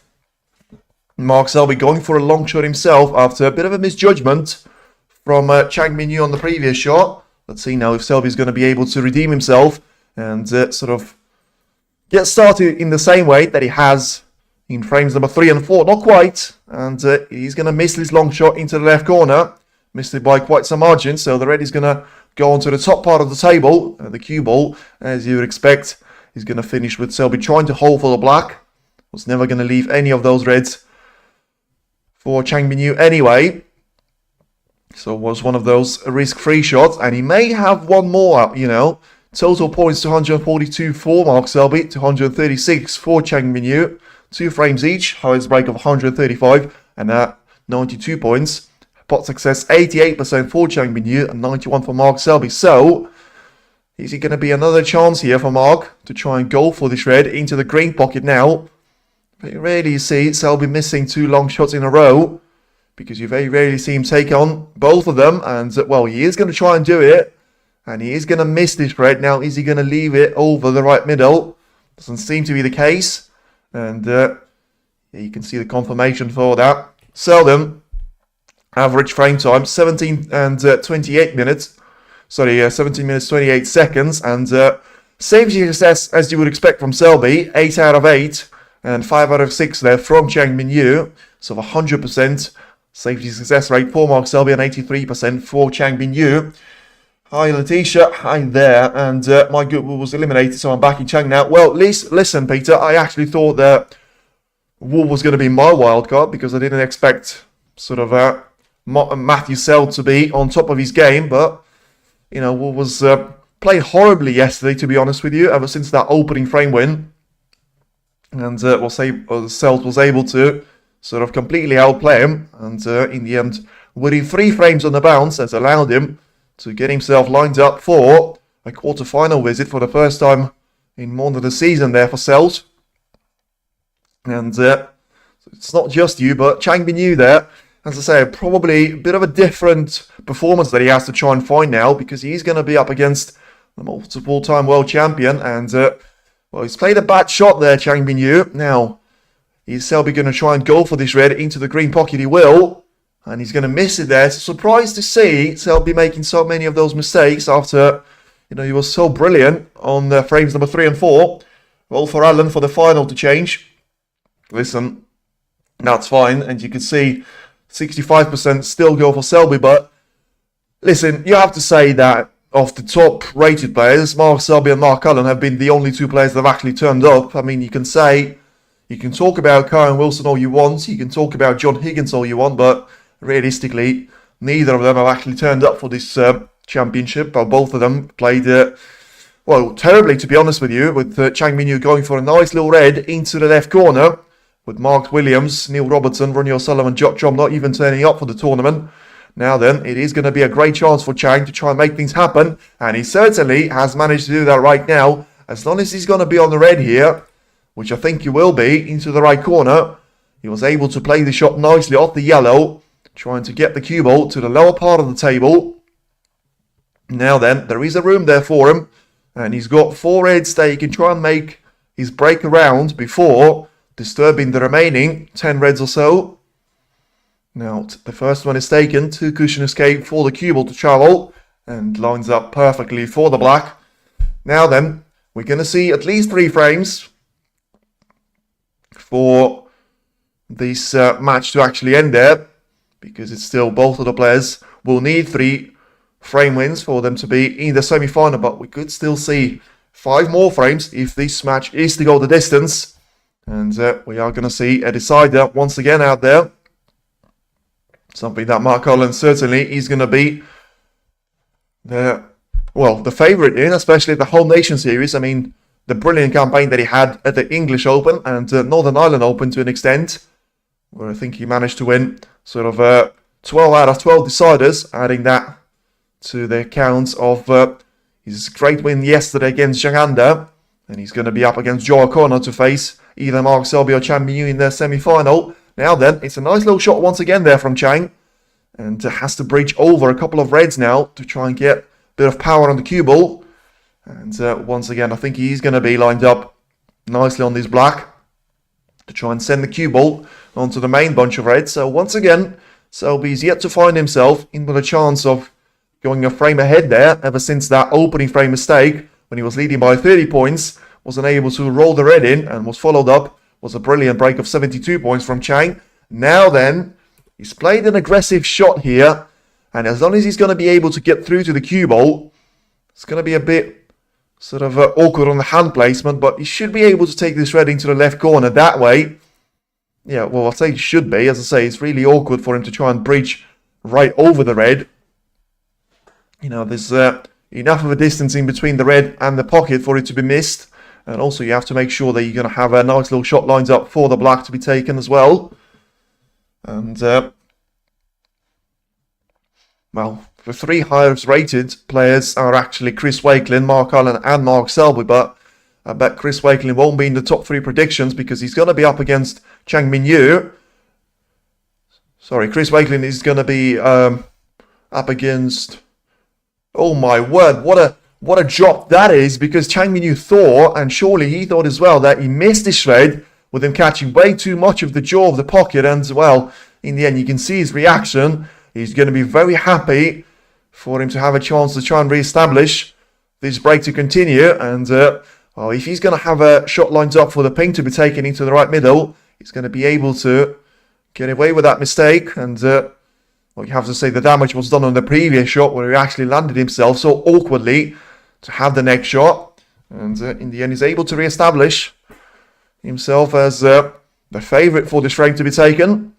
Mark Selby going for a long shot himself after a bit of a misjudgment from Chang Bingyu on the previous shot. Let's see now if Selby is going to be able to redeem himself and sort of get started in the same way that he has in frames number 3 and 4. Not quite, and he's going to miss his long shot into the left corner. Missed it by quite some margin, so the red is going to go onto the top part of the table. The cue ball, as you would expect, is going to finish with Selby trying to hold for the black. Was never going to leave any of those reds for Chang Bingyu anyway. So it was one of those risk-free shots, and he may have one more, you know. Total points 242 for Mark Selby, 236 for Chang Bingyu. 2 frames each, highest break of 135, and 92 points. Pot success 88% for Chang Bingyu and 91 for Mark Selby. So, is it going to be another chance here for Mark to try and go for this red into the green pocket now? Very rarely you see Selby missing 2 long shots in a row, because you very rarely see him take on both of them. And, well, he is going to try and do it, and he is going to miss this red. Now, is he going to leave it over the right middle? Doesn't seem to be the case. And you can see the confirmation for that. Selden, average frame time 17 and 28 minutes. Sorry, 17 minutes 28 seconds. And safety success, as you would expect from Selby, 8 out of 8 and 5 out of 6 there from Chang Bingyu. So 100% safety success rate for Mark Selby and 83% for Chang Bingyu. Hi Letitia, hi there, and my Goodwill was eliminated, so I'm back in Chang now. Well, listen Peter, I actually thought that Wool was going to be my wildcard because I didn't expect sort of Matthew Sell to be on top of his game, but, you know, Wool was played horribly yesterday, to be honest with you, ever since that opening frame win. And Sell was able to sort of completely outplay him, and in the end, winning 3 frames on the bounce has allowed him to get himself lined up for a quarter-final visit for the first time in more than a season there for Sells. And it's not just you, but Chang Bingyu there, as I say, probably a bit of a different performance that he has to try and find now, because he's going to be up against the multiple-time world champion. And, well, he's played a bad shot there, Chang Bingyu. Now, is Selby going to try and go for this red into the green pocket? He will. And he's going to miss it there. It's a surprise to see Selby making so many of those mistakes after, you know, he was so brilliant on frames number 3 and 4. Well, for Allen for the final to change. Listen, that's fine. And you can see 65% still go for Selby. But listen, you have to say that of the top rated players, Mark Selby and Mark Allen have been the only 2 players that have actually turned up. I mean, you can talk about Karen Wilson all you want. You can talk about John Higgins all you want. But realistically, neither of them have actually turned up for this championship. Both of them played, well, terribly, to be honest with you, with Chang Bingyu going for a nice little red into the left corner, with Mark Williams, Neil Robertson, Ronnie O'Sullivan, Jock Chom not even turning up for the tournament. Now then, it is going to be a great chance for Chang to try and make things happen, and he certainly has managed to do that right now. As long as he's going to be on the red here, which I think he will be, into the right corner, he was able to play the shot nicely off the yellow, trying to get the cue ball to the lower part of the table. Now then, there is a room there for him, and he's got 4 reds that he can try and make his break around before disturbing the remaining 10 reds or so. Now, the first one is taken, 2 cushion escape for the cue ball to travel, and lines up perfectly for the black. Now then, we're going to see at least 3 frames for this match to actually end there, because it's still both of the players will need 3 frame wins for them to be in the semi-final, but we could still see 5 more frames if this match is to go the distance. And we are going to see a decider once again out there. Something that Mark Allen certainly is going to be the well, the favourite in, especially the whole Nation Series. I mean, the brilliant campaign that he had at the English Open and Northern Ireland Open to an extent, where I think he managed to win sort of 12 out of 12 deciders, adding that to the accounts of his great win yesterday against Chang. And he's going to be up against Joe O'Connor to face either Mark Selby or Chang Bingyu in their semi-final. Now then, it's a nice little shot once again there from Chang. And has to breach over a couple of reds now to try and get a bit of power on the cue ball. And once again, I think he's going to be lined up nicely on this black to try and send the cue ball onto the main bunch of reds. So once again, Selby's yet to find himself in with a chance of going a frame ahead there ever since that opening frame mistake when he was leading by 30 points, wasn't able to roll the red in and was followed up, was a brilliant break of 72 points from Chang. Now then, he's played an aggressive shot here, and as long as he's going to be able to get through to the cue ball, it's going to be a bit sort of awkward on the hand placement, but he should be able to take this red into the left corner that way. Yeah, well, I'll say he should be. As I say, it's really awkward for him to try and breach right over the red. You know, there's enough of a distance in between the red and the pocket for it to be missed. And also you have to make sure that you're going to have a nice little shot lined up for the black to be taken as well. And, well, the three highest rated players are actually Chris Wakelin, Mark Allen and Mark Selby. But I bet Chris Wakelin won't be in the top 3 predictions because he's going to be up against Chang Bingyu. Sorry, Chris Wakelin is going to be up against... Oh my word, what a drop that is, because Chang Bingyu thought, and surely he thought as well, that he missed his shred with him catching way too much of the jaw of the pocket. And well, in the end, you can see his reaction. He's going to be very happy for him to have a chance to try and re-establish this break to continue. And well, if he's going to have a shot lined up for the ping to be taken into the right middle, he's going to be able to get away with that mistake. And well, you have to say the damage was done on the previous shot where he actually landed himself so awkwardly to have the next shot. And in the end, he's able to re-establish himself as the favourite for this frame to be taken.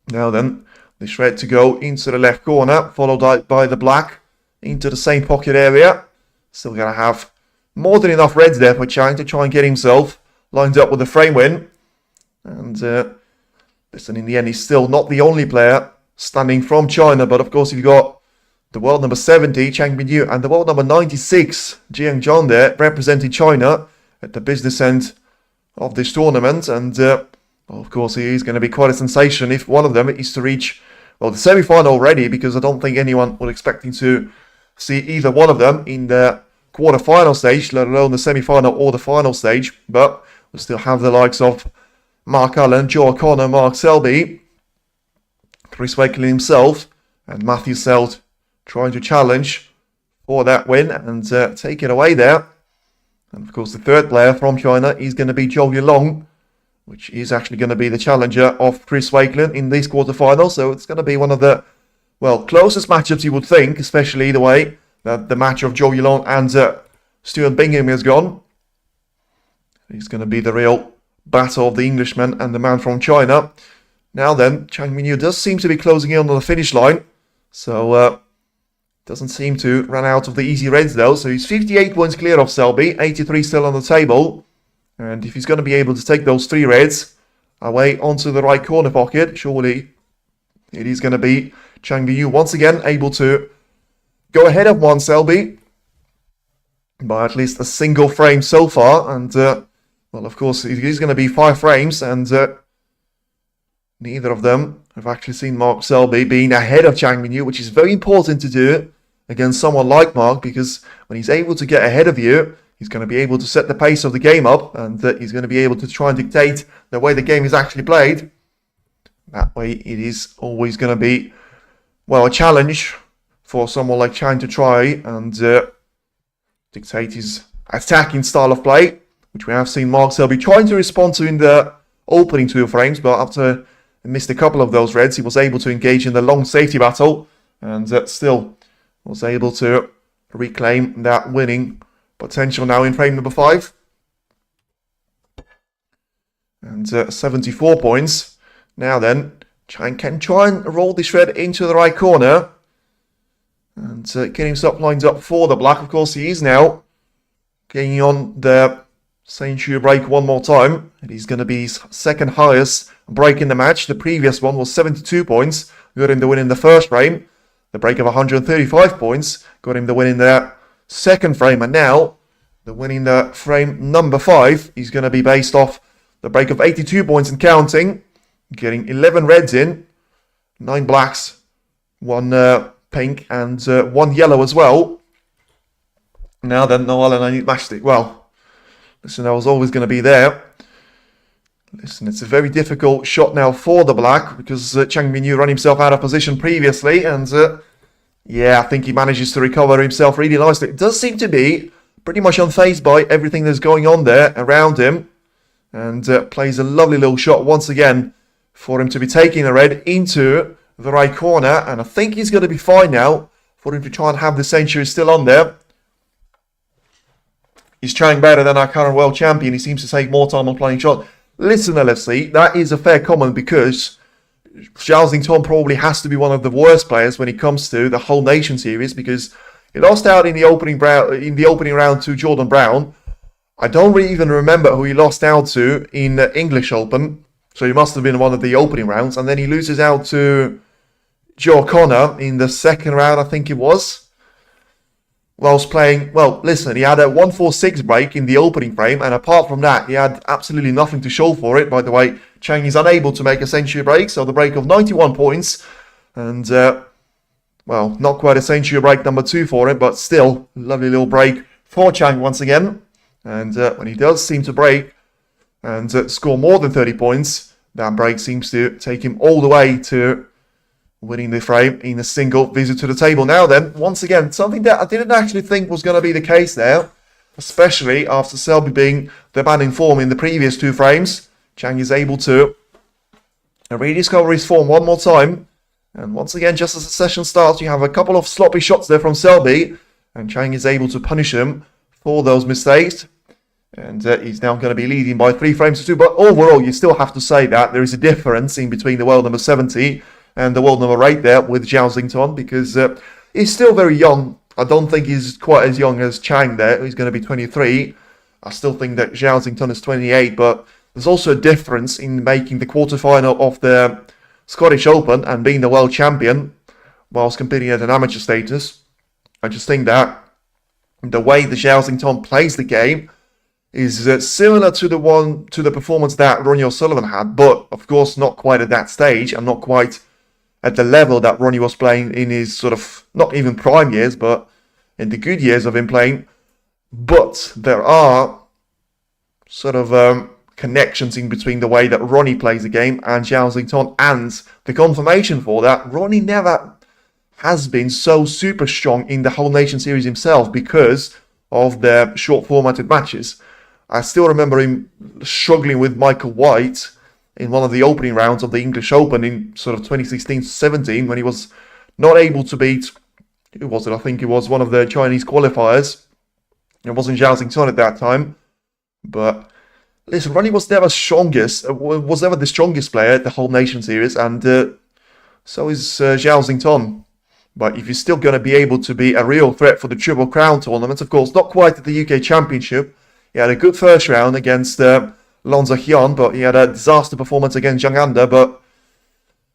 Now then, this red to go into the left corner, followed by the black into the same pocket area. Still going to have more than enough reds there for Chang to try and get himself lined up with a frame win. And listen, in the end, he's still not the only player standing from China, but of course you've got the world number 70, Chang Bingyu, and the world number 96, Jiang Zhang there, representing China at the business end of this tournament. And well, of course, he is going to be quite a sensation if one of them is to reach, well, the semi-final already, because I don't think anyone was expecting to see either one of them in the quarter-final stage, let alone the semi-final or the final stage. But we still have the likes of Mark Allen, Joe O'Connor, Mark Selby, Chris Wakelin himself, and Matthew Selt trying to challenge for that win and take it away there. And of course, the third player from China is going to be Watchalong, which is actually going to be the challenger of Chris Wakelin in these quarterfinals. So it's going to be one of the, well, closest matchups you would think, especially the way that the match of Watchalong and Stuart Bingham has gone. It's going to be the real battle of the Englishman and the man from China. Now then, Chang Bingyu does seem to be closing in on the finish line. So, doesn't seem to run out of the easy reds though. So he's 58 points clear of Selby, 83 still on the table. And if he's going to be able to take those 3 reds away onto the right corner pocket, surely it is going to be Chang Bingyu once again able to go ahead of one Selby by at least a single frame so far. And, well, of course, it is going to be 5 frames, and neither of them have actually seen Mark Selby being ahead of Chang Bingyu, which is very important to do against someone like Mark, because when he's able to get ahead of you, he's going to be able to set the pace of the game up, and he's going to be able to try and dictate the way the game is actually played. That way, it is always going to be, well, a challenge for someone like Chang to try and dictate his attacking style of play, which we have seen Mark Selby trying to respond to in the opening 2 frames, but after he missed a couple of those reds, he was able to engage in the long safety battle, and still was able to reclaim that winning potential now in frame number 5. And 74 points. Now then, Chang can try and roll this red into the right corner. And getting himself lined up for the black. Of course, he is now getting on the century break one more time. And he's going to be his second highest break in the match. The previous one was 72 points. Got him the win in the first frame. The break of 135 points got him the win in the second frame. And now, the win in the frame number 5 is going to be based off the break of 82 points and counting. Getting 11 reds in, 9 blacks, 1 pink, and 1 yellow as well. Now then, Noel and I need matchstick. Well, listen, I was always going to be there. Listen, it's a very difficult shot now for the black because Chang Bingyu ran himself out of position previously. And yeah, I think he manages to recover himself really nicely. It does seem to be pretty much unfazed by everything that's going on there around him. And plays a lovely little shot once again for him to be taking the red into the right corner. And I think he's going to be fine now for him to try and have the century still on there. Is Chang better than our current world champion? He seems to take more time on playing shot. Listen, LFC, that is a fair comment because Zhao probably has to be one of the worst players when it comes to the whole Nation Series because he lost out in the opening round to Jordan Brown. I don't really even remember who he lost out to in the English Open, so he must have been one of the opening rounds. And then he loses out to Joe O'Connor in the second round, I think it was. Whilst playing, well, listen, he had a 1-4-6 break in the opening frame, and apart from that, he had absolutely nothing to show for it. By the way, Chang is unable to make a century break, so the break of 91 points, and, well, not quite a century break number 2 for him, but still, lovely little break for Chang once again. And when he does seem to break and score more than 30 points, that break seems to take him all the way to winning the frame in a single visit to the table. Now then, once again, something that I didn't actually think was going to be the case there, especially after Selby being the man in form in the previous 2 frames. Chang is able to rediscover his form one more time. And once again, just as the session starts, you have a couple of sloppy shots there from Selby. And Chang is able to punish him for those mistakes. And he's now going to be leading by 3 frames to 2. But overall, you still have to say that there is a difference in between the world number 70 and the world number 8 there with Zhao because he's still very young. I don't think he's quite as young as Chang there. He's going to be 23. I still think that Zhao is 28, but there's also a difference in making the quarterfinal of the Scottish Open and being the world champion whilst competing at an amateur status. I just think that the way that Zhao plays the game is similar to the performance that Ronnie O'Sullivan had, but of course not quite at that stage and not quite at the level that Ronnie was playing in his sort of, not even prime years, but in the good years of him playing. But there are sort of connections in between the way that Ronnie plays the game and Zhao, and the confirmation for that, Ronnie never has been so super strong in the whole Nation Series himself because of the short formatted matches. I still remember him struggling with Michael White in one of the opening rounds of the English Open in sort of 2016-17 when he was not able to beat, who was it? I think it was one of the Chinese qualifiers. It wasn't Zhao at that time. But listen, Ronnie was never the strongest player at the whole Nation Series, and so is Zhao. But if you're still going to be able to be a real threat for the Triple Crown tournament, of course, not quite at the UK Championship. He had a good first round against Lonzo Hyun, but he had a disaster performance against Zhang Anda. But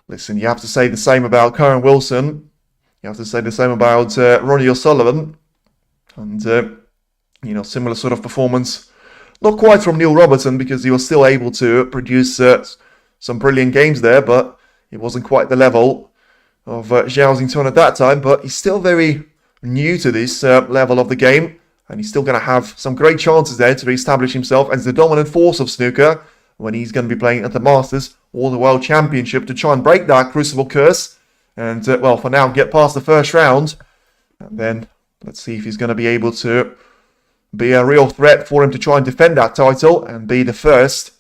listen, you have to say the same about Karen Wilson. You have to say the same about Ronnie O'Sullivan. And, similar sort of performance. Not quite from Neil Robertson, because he was still able to produce some brilliant games there, but it wasn't quite the level of Zhao at that time. But he's still very new to this level of the game. And he's still going to have some great chances there to re-establish himself as the dominant force of snooker when he's going to be playing at the Masters or the World Championship to try and break that Crucible curse. And, well, for now, get past the first round. And then let's see if he's going to be able to be a real threat for him to try and defend that title and be the first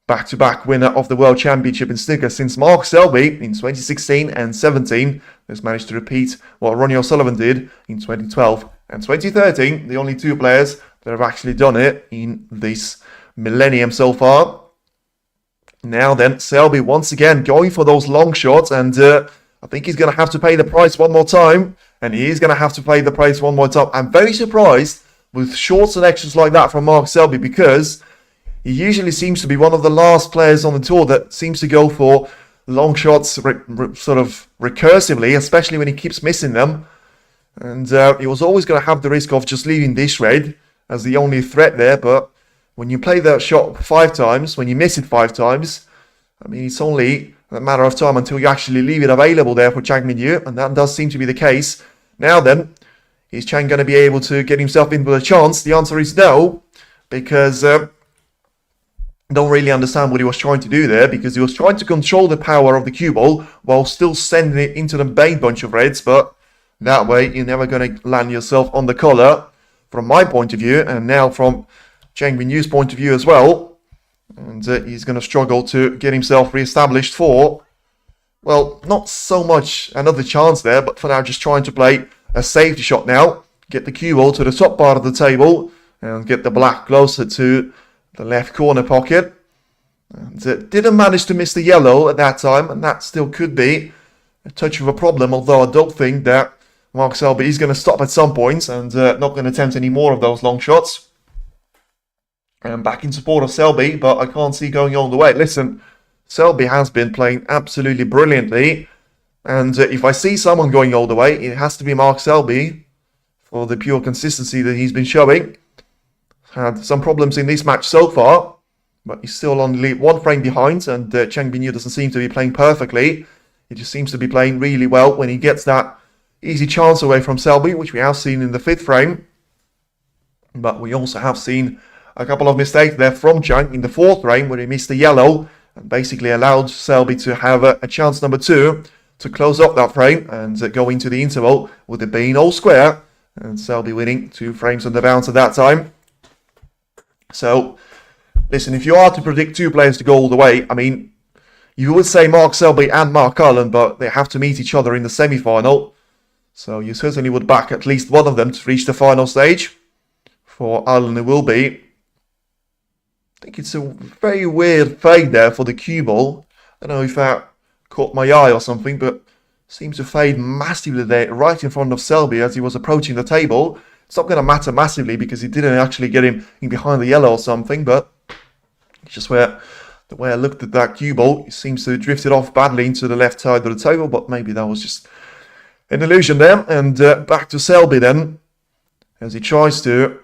back-to-back winner of the World Championship in snooker since Mark Selby in 2016 and 17 has managed to repeat what Ronnie O'Sullivan did in 2012 and 2013, the only 2 players that have actually done it in this millennium so far. Now then, Selby once again going for those long shots, and I think he's going to have to pay the price one more time and he is going to have to pay the price one more time. I'm very surprised with short selections like that from Mark Selby, because he usually seems to be one of the last players on the tour that seems to go for long shots sort of recursively, especially when he keeps missing them. And he was always going to have the risk of just leaving this red as the only threat there. But when you play that shot 5 times, when you miss it 5 times, I mean, it's only a matter of time until you actually leave it available there for Chang Min-yu, and that does seem to be the case. Now then, is Chang going to be able to get himself in with a chance? The answer is no, because I don't really understand what he was trying to do there, because he was trying to control the power of the cue ball while still sending it into the main bunch of reds, but that way you're never going to land yourself on the collar, from my point of view, and now from Chang Min-yu's point of view as well. And he's going to struggle to get himself re-established for, well, not so much another chance there, but for now just trying to play a safety shot now. Get the cue ball to the top part of the table and get the black closer to the left corner pocket. And didn't manage to miss the yellow at that time, and that still could be a touch of a problem, although I don't think that Mark Selby is going to stop at some points and not going to attempt any more of those long shots. And back in support of Selby, but I can't see going all the way. Listen, Selby has been playing absolutely brilliantly, and if I see someone going all the way, it has to be Mark Selby for the pure consistency that he's been showing. Had some problems in this match so far, but he's still only 1 frame behind, and Chang Bingyu doesn't seem to be playing perfectly. He just seems to be playing really well when he gets that easy chance away from Selby, which we have seen in the 5th frame. But we also have seen a couple of mistakes there from Chang in the 4th frame, where he missed the yellow and basically allowed Selby to have a chance number 2 to close up that frame and go into the interval with it being all square, and Selby winning 2 frames on the bounce at that time. So, listen, if you are to predict 2 players to go all the way, I mean, you would say Mark Selby and Mark Cullen, but they have to meet each other in the semi-final. So you certainly would back at least one of them to reach the final stage. For Allen, it will be. I think it's a very weird fade there for the cue ball. I don't know if that caught my eye or something, but seems to fade massively there, right in front of Selby as he was approaching the table. It's not going to matter massively because he didn't actually get him in behind the yellow or something, but it's just where the way I looked at that cue ball, it seems to have drifted off badly into the left side of the table, but maybe that was just an illusion there. And back to Selby then, as he tries to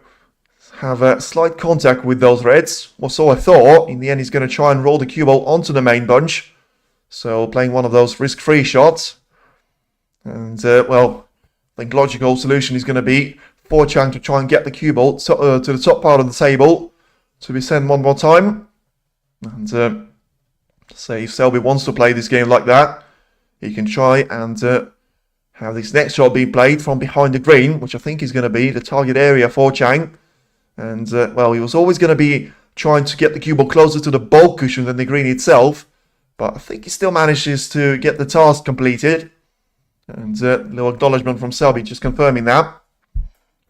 have a slight contact with those reds. Well, so I thought. In the end, he's going to try and roll the cue ball onto the main bunch. So playing one of those risk-free shots. And, well, I think logical solution is going to be for Chang to try and get the cue ball to the top part of the table to be sent one more time. And say if Selby wants to play this game like that, he can try and have this next shot being played from behind the green, which I think is going to be the target area for Chang. And, well, he was always going to be trying to get the cue ball closer to the bulk cushion than the green itself. But I think he still manages to get the task completed. And little acknowledgement from Selby just confirming that.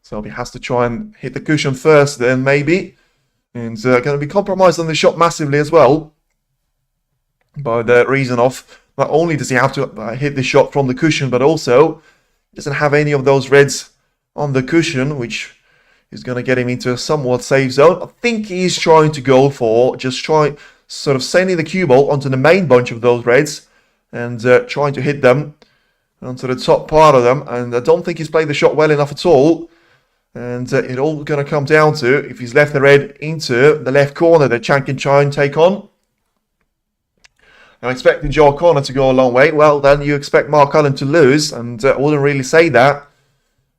Selby has to try and hit the cushion first then, maybe. And going to be compromised on the shot massively as well. By the reason of, not only does he have to hit the shot from the cushion, but also he doesn't have any of those reds on the cushion, which is going to get him into a somewhat safe zone. I think he's trying to go for just sort of sending the cue ball onto the main bunch of those reds and trying to hit them onto the top part of them. And I don't think he's played the shot well enough at all. And it all going to come down to if he's left the red into the left corner that Chang can try and take on. I'm expecting Joe O'Connor to go a long way. Well, then you expect Mark Cullen to lose, and I wouldn't really say that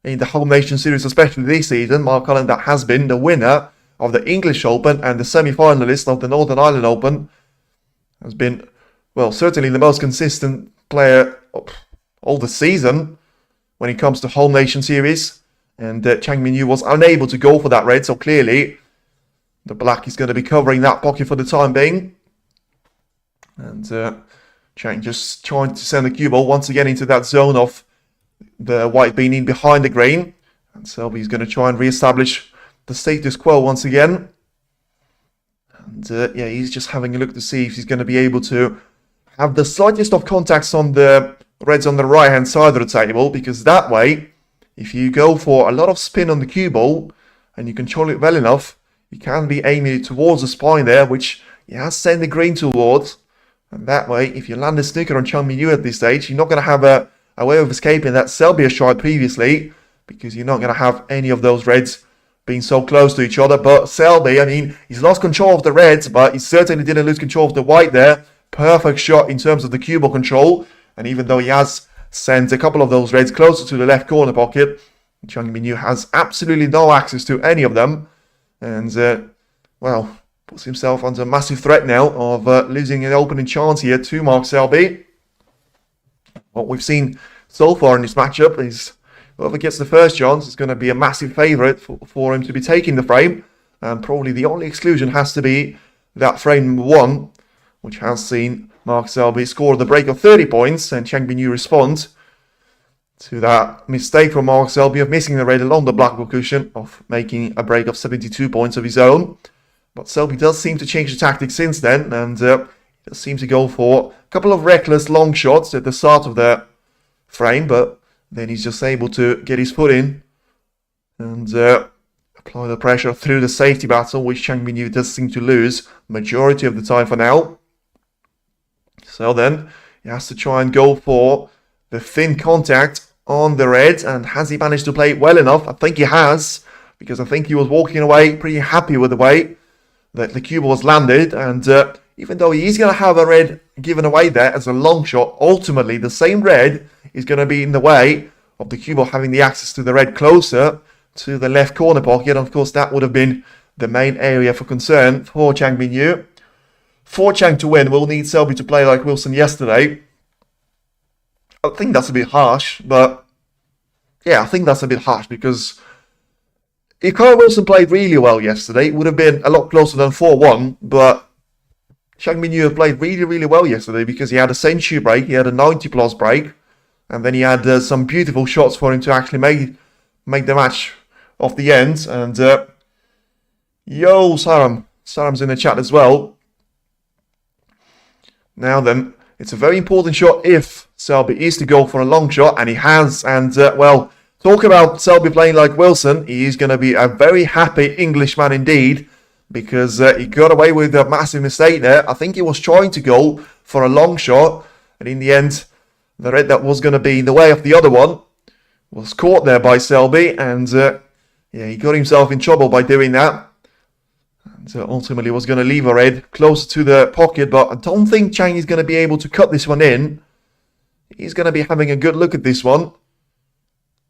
in the Home Nation Series, especially this season. Mark Cullen, that has been the winner of the English Open and the semi-finalist of the Northern Ireland Open, has been, well, certainly the most consistent player all the season when it comes to Home Nation Series. And Chang Min-yu was unable to go for that red, so clearly the black is going to be covering that pocket for the time being. And Chang just trying to send the cue ball once again into that zone of the white being in behind the green. And Selby's going to try and re-establish the status quo once again. And yeah, he's just having a look to see if he's going to be able to have the slightest of contacts on the reds on the right hand side of the table, because that way, if you go for a lot of spin on the cue ball and you control it well enough, you can be aiming it towards the spine there, which he has sent the green towards. And that way, if you land a snooker on Chang Bingyu at this stage, you're not going to have a way of escaping that Selby has tried previously, because you're not going to have any of those reds being so close to each other. But Selby, I mean, he's lost control of the reds, but he certainly didn't lose control of the white there. Perfect shot in terms of the cue ball control. And even though he has sent a couple of those reds closer to the left corner pocket, Chang Bingyu has absolutely no access to any of them. And, well, puts himself under massive threat now of losing an opening chance here to Mark Selby. What we've seen so far in this matchup is whoever gets the first chance is going to be a massive favourite for him to be taking the frame. And probably the only exclusion has to be that frame number 1, which has seen Mark Selby score the break of 30 points and Chang Bingyu respond to that mistake from Mark Selby of missing the red along the black cushion, of making a break of 72 points of his own. But Selby does seem to change the tactics since then, and does seem to go for a couple of reckless long shots at the start of the frame, but then he's just able to get his foot in and apply the pressure through the safety battle, which Chang Bingyu does seem to lose majority of the time for now. So then he has to try and go for the thin contact on the red, and has he managed to play it well enough? I think he has, because I think he was walking away pretty happy with the way that the cue ball was landed. And even though he is going to have a red given away there as a long shot, ultimately the same red is going to be in the way of the cue ball having the access to the red closer to the left corner pocket. And of course, that would have been the main area for concern for Chang Bingyu. For Chang to win, we'll need Selby to play like Wilson yesterday. I think that's a bit harsh, but yeah, I think that's a bit harsh, because if Kyle Wilson played really well yesterday, it would have been a lot closer than 4-1, but Chang Bingyu played really, really well yesterday, because he had a century break, he had a 90-plus break, and then he had some beautiful shots for him to actually make the match off the end. And yo, Saram's in the chat as well. Now then, it's a very important shot if Selby is to go for a long shot, and he has. And, well, talk about Selby playing like Wilson. He is going to be a very happy Englishman indeed, because he got away with a massive mistake there. I think he was trying to go for a long shot, and in the end, the red that was going to be in the way of the other one was caught there by Selby, and yeah, he got himself in trouble by doing that. And ultimately was going to leave a red closer to the pocket, but I don't think Chang is going to be able to cut this one in. He's going to be having a good look at this one.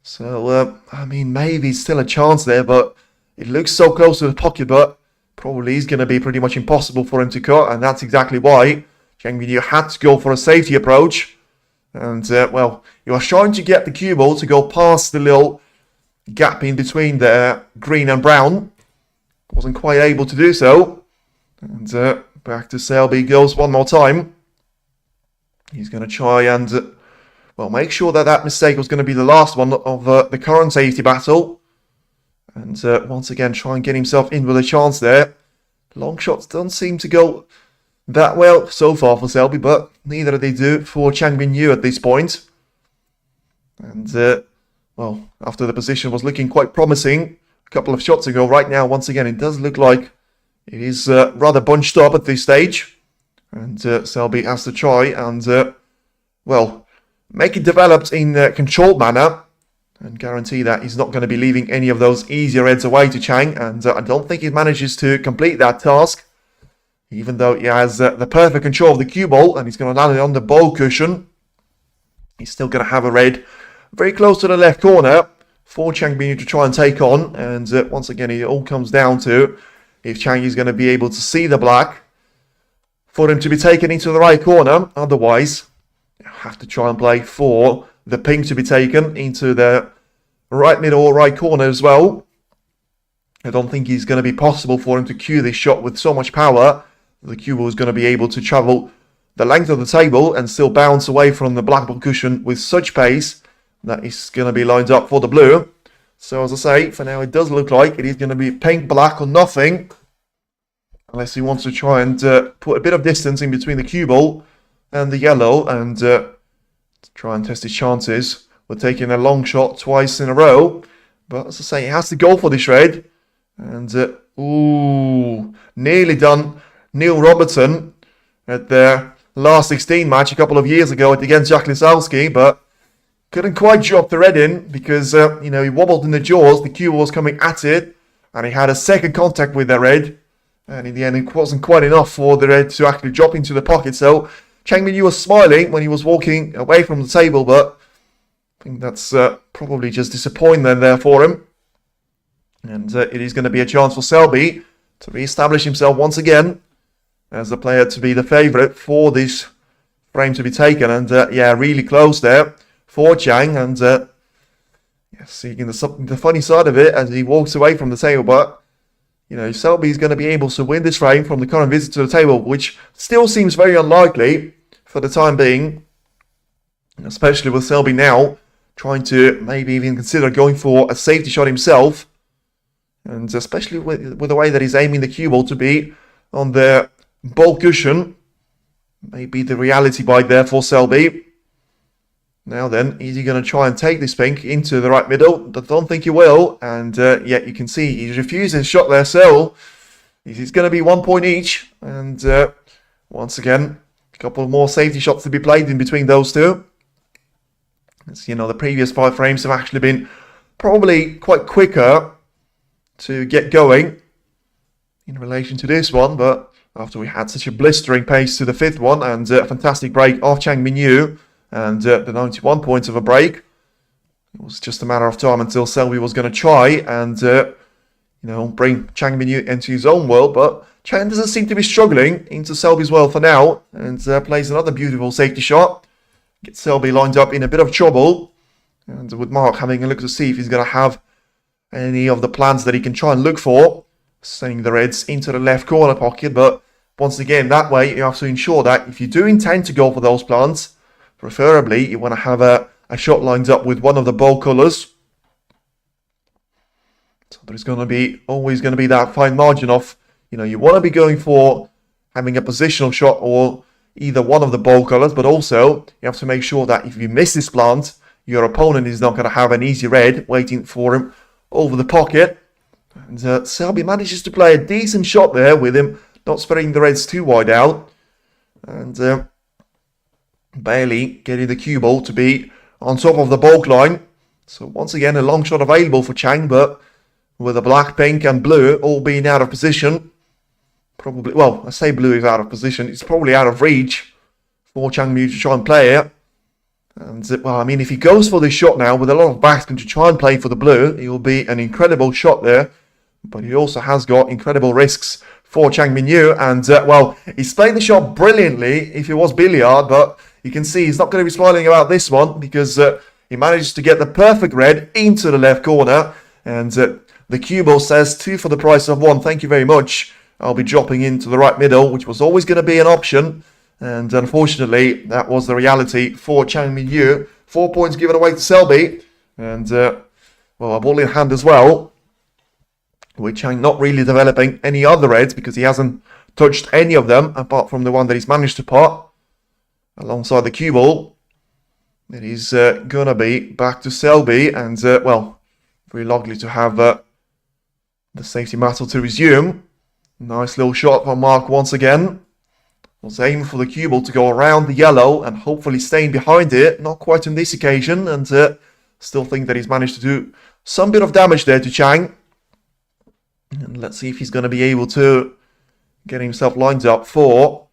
So, I mean, maybe still a chance there, but it looks so close to the pocket, but probably is going to be pretty much impossible for him to cut, and that's exactly why Chang Bingyu had to go for a safety approach. And, well, he was trying to get the cue ball to go past the little gap in between the green and brown. Wasn't quite able to do so. And back to Selby goes one more time. He's going to try and, well, make sure that that mistake was going to be the last one of the current safety battle. And once again, try and get himself in with a chance there. Long shots don't seem to go that well so far for Selby, but neither do they do for Chang Bingyu at this point. And, well, after the position was looking quite promising a couple of shots ago, right now, once again, it does look like it is rather bunched up at this stage. And Selby has to try and, well, make it developed in a controlled manner and guarantee that he's not going to be leaving any of those easier heads away to Chang. And I don't think he manages to complete that task, even though he has the perfect control of the cue ball and he's going to land it on the bow cushion. He's still going to have a red very close to the left corner for Chang Bingyu to try and take on. And once again, it all comes down to if Chang is going to be able to see the black for him to be taken into the right corner. Otherwise, you have to try and play for the pink to be taken into the right middle or right corner as well. I don't think it's going to be possible for him to cue this shot with so much power. The cue ball is going to be able to travel the length of the table and still bounce away from the black ball cushion with such pace that is going to be lined up for the blue. So as I say, for now it does look like it is going to be pink, black or nothing. Unless he wants to try and put a bit of distance in between the cue ball and the yellow and to try and test his chances. We're taking a long shot twice in a row. But as I say, he has to go for this red. And, nearly done Neil Robertson at their last 16 match a couple of years ago against Jack Lisowski, but couldn't quite drop the red in because, he wobbled in the jaws. The cue was coming at it, and he had a second contact with the red. And in the end, it wasn't quite enough for the red to actually drop into the pocket. So Chang Bingyu was smiling when he was walking away from the table, but I think that's probably just disappointment there for him. And it is going to be a chance for Selby to re-establish himself once again as the player to be the favourite for this frame to be taken. And really close there for Chang. And seeing the funny side of it as he walks away from the table. But, Selby is going to be able to win this frame from the current visit to the table, which still seems very unlikely for the time being. Especially with Selby now trying to maybe even consider going for a safety shot himself. And especially with the way that he's aiming the cue ball to be on the ball cushion. Maybe the reality bite there for Selby. Now then, is he going to try and take this pink into the right middle? I don't think he will. And yet you can see he's refusing his shot there. So it's going to be 1 point each. And once again, a couple more safety shots to be played in between those two. As the previous 5 frames have actually been probably quite quicker to get going in relation to this one, but after we had such a blistering pace to the 5th one and a fantastic break of Chang Bingyu and the 91 points of a break, it was just a matter of time until Selby was going to try and bring Chang Bingyu into his own world. But Chang doesn't seem to be struggling into Selby's world for now and plays another beautiful safety shot. Gets Selby lined up in a bit of trouble, and with Mark having a look to see if he's going to have any of the plans that he can try and look for, sending the reds into the left corner pocket. But once again, that way you have to ensure that if you do intend to go for those plans, preferably you want to have a shot lined up with one of the ball colours. So there's always going to be that fine margin of, you want to be going for having a positional shot or either one of the ball colours, but also you have to make sure that if you miss this plant, your opponent is not going to have an easy red waiting for him over the pocket. And Selby manages to play a decent shot there with him not spreading the reds too wide out. And barely getting the cue ball to be on top of the baulk line. So once again, a long shot available for Chang, but with the black, pink and blue all being out of position. Probably, well, I say blue is out of position. It's probably out of reach for Chang Bingyu to try and play it. And, if he goes for this shot now with a lot of backspin to try and play for the blue, it will be an incredible shot there. But he also has got incredible risks for Chang Bingyu. And, he's played the shot brilliantly if it was billiard. But you can see he's not going to be smiling about this one because he manages to get the perfect red into the left corner. And the cue ball says 2 for the price of 1. Thank you very much. I'll be dropping into the right middle, which was always going to be an option. And unfortunately, that was the reality for Chang Bingyu. 4 points given away to Selby. And, a ball in hand as well. With Chang not really developing any other reds because he hasn't touched any of them apart from the one that he's managed to pot alongside the cue ball. It is going to be back to Selby. And, very likely to have the safety battle to resume. Nice little shot from Mark once again. Was aiming for the cue ball to go around the yellow and hopefully staying behind it. Not quite on this occasion. And still think that he's managed to do some bit of damage there to Chang. And let's see if he's going to be able to get himself lined up for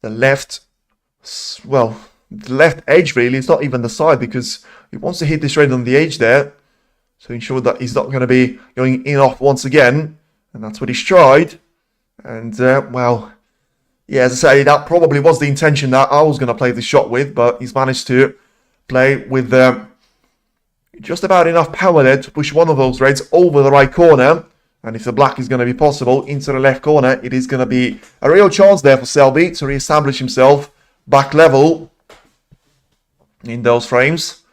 the left. The left edge really. It's not even the side because he wants to hit this red on the edge there. To ensure that he's not going to be going in off once again. And that's what he's tried. And, as I say, that probably was the intention that I was going to play the shot with. But he's managed to play with just about enough power there to push one of those reds over the right corner. And if the black is going to be possible into the left corner, it is going to be a real chance there for Selby to re-establish himself back level in those frames.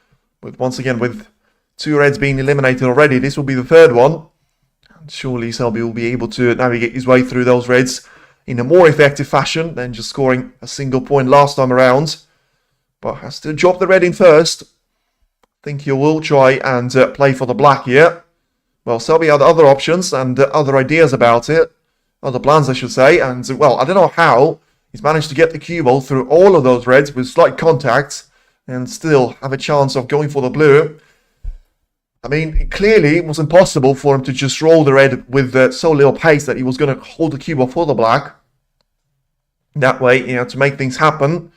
But once again, with 2 reds being eliminated already, this will be the 3rd one. Surely Selby will be able to navigate his way through those reds in a more effective fashion than just scoring a single point last time around. but has to drop the red in first. I think he will try and play for the black here. Well, Selby had other options and other ideas about it. Other plans, I should say. And, well, I don't know how he's managed to get the cue ball through all of those reds with slight contact and still have a chance of going for the blue. I mean, clearly it was impossible for him to just roll the red with so little pace that he was going to hold the cue ball for the black. That way, you know, to make things happen.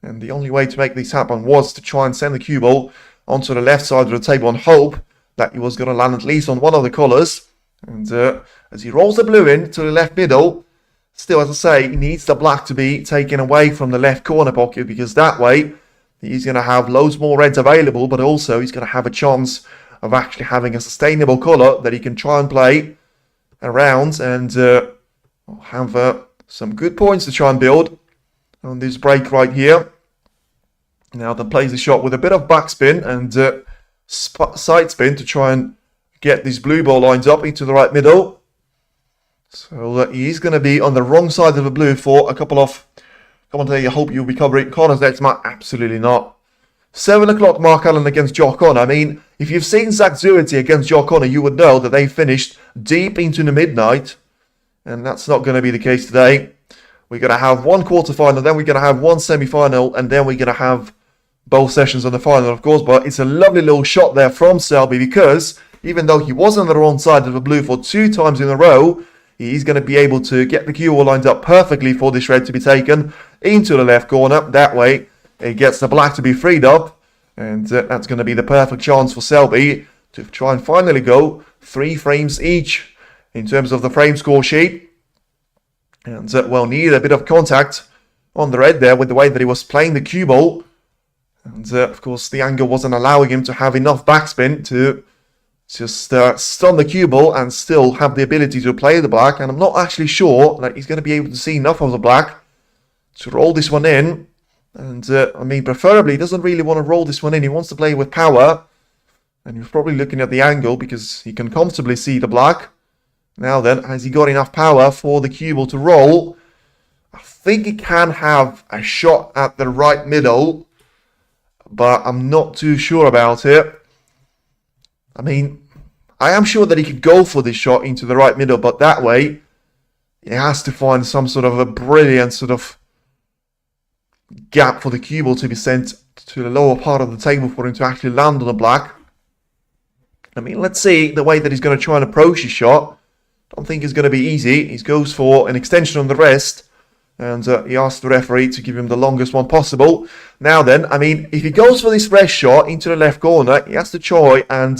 And the only way to make this happen was to try and send the cue ball onto the left side of the table and hope that he was going to land at least on one of the colours. And as he rolls the blue in to the left middle, still, as I say, he needs the black to be taken away from the left corner pocket, because that way he's going to have loads more reds available, but also he's going to have a chance of actually having a sustainable colour that he can try and play around and have some good points to try and build on this break right here. Now then plays the shot with a bit of backspin and side spin to try and get this blue ball lined up into the right middle. So he's going to be on the wrong side of the blue for a couple of... Come on, I hope you'll be covering corners next match. Absolutely not. 7 o'clock Mark Allen against Jock Connor. I mean, if you've seen Zach Zuerty against Jock Connor, you would know that they finished deep into the midnight. And that's not going to be the case today. We're going to have one quarterfinal, then we're going to have one semi-final, and then we're going to have both sessions on the final, of course. But it's a lovely little shot there from Selby, because even though he was on the wrong side of the blue for 2 times in a row, he's going to be able to get the cue ball lined up perfectly for this red to be taken into the left corner. That way, it gets the black to be freed up. And that's going to be the perfect chance for Selby to try and finally go 3 frames each in terms of the frame score sheet. And, well, needed a bit of contact on the red there with the way that he was playing the cue ball. And, of course, the angle wasn't allowing him to have enough backspin to just stun the cue ball and still have the ability to play the black. And I'm not actually sure that he's going to be able to see enough of the black to roll this one in. And, I mean, preferably, he doesn't really want to roll this one in. He wants to play with power. And he's probably looking at the angle because he can comfortably see the black. Now then, has he got enough power for the cue ball to roll? I think he can have a shot at the right middle, but I'm not too sure about it. I mean, I am sure that he could go for this shot into the right middle, but that way, he has to find some sort of a brilliant sort of gap for the cue ball to be sent to the lower part of the table for him to actually land on the black. I mean, let's see the way that he's going to try and approach his shot. Don't think it's going to be easy. He goes for an extension on the wrist, and he asks the referee to give him the longest one possible. Now then, I mean, if he goes for this wrist shot into the left corner, he has to try and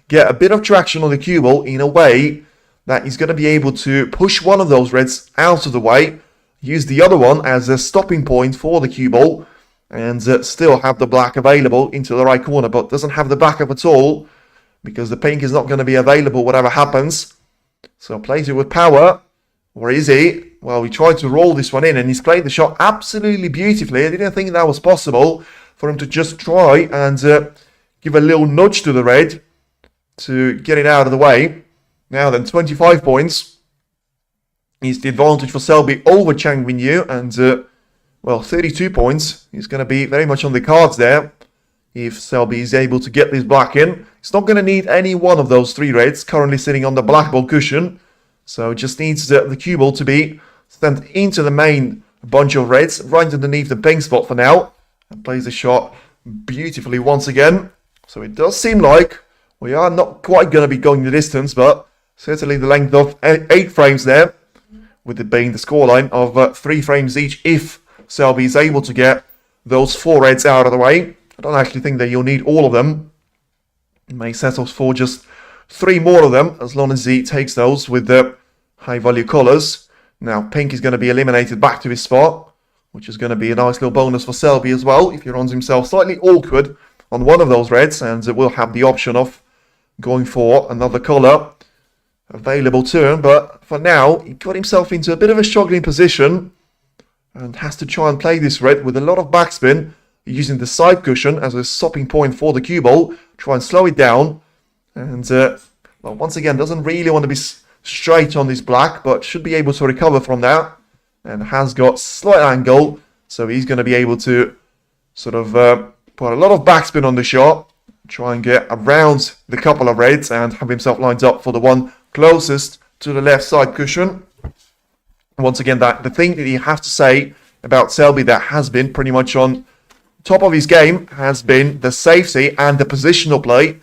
get a bit of traction on the cue ball in a way that he's going to be able to push one of those reds out of the way, use the other one as a stopping point for the cue ball, and still have the black available into the right corner, but doesn't have the backup at all because the pink is not going to be available whatever happens. So plays it with power. Or is he? Well, he tried to roll this one in and he's played the shot absolutely beautifully. I didn't think that was possible for him to just try and give a little nudge to the red to get it out of the way. Now then, 25 points is the advantage for Selby over Chang Bingyu. And, well, 32 points is going to be very much on the cards there if Selby is able to get this black in. He's not going to need any one of those 3 reds currently sitting on the black ball cushion. So just needs the cue ball to be sent into the main bunch of reds right underneath the pink spot for now. And plays the shot beautifully once again. So it does seem like we are not quite going to be going the distance, but certainly the length of 8 frames there, with it being the scoreline of 3 frames each if Selby is able to get those 4 reds out of the way. I don't actually think that you'll need all of them. He may settle for just 3 more of them, as long as he takes those with the high-value colours. Now, pink is going to be eliminated back to his spot, which is going to be a nice little bonus for Selby as well, if he runs himself slightly awkward on one of those reds, and it will have the option of going for another colour available to him. But for now, he got himself into a bit of a struggling position, and has to try and play this red with a lot of backspin, using the side cushion as a stopping point for the cue ball, try and slow it down, and well, once again, doesn't really want to be straight on this black, but should be able to recover from that, and has got slight angle, so he's going to be able to sort of put a lot of backspin on the shot, try and get around the couple of reds and have himself lined up for the one closest to the left side cushion. Once again, the thing that you have to say about Selby that has been pretty much on top of his game has been the safety and the positional play.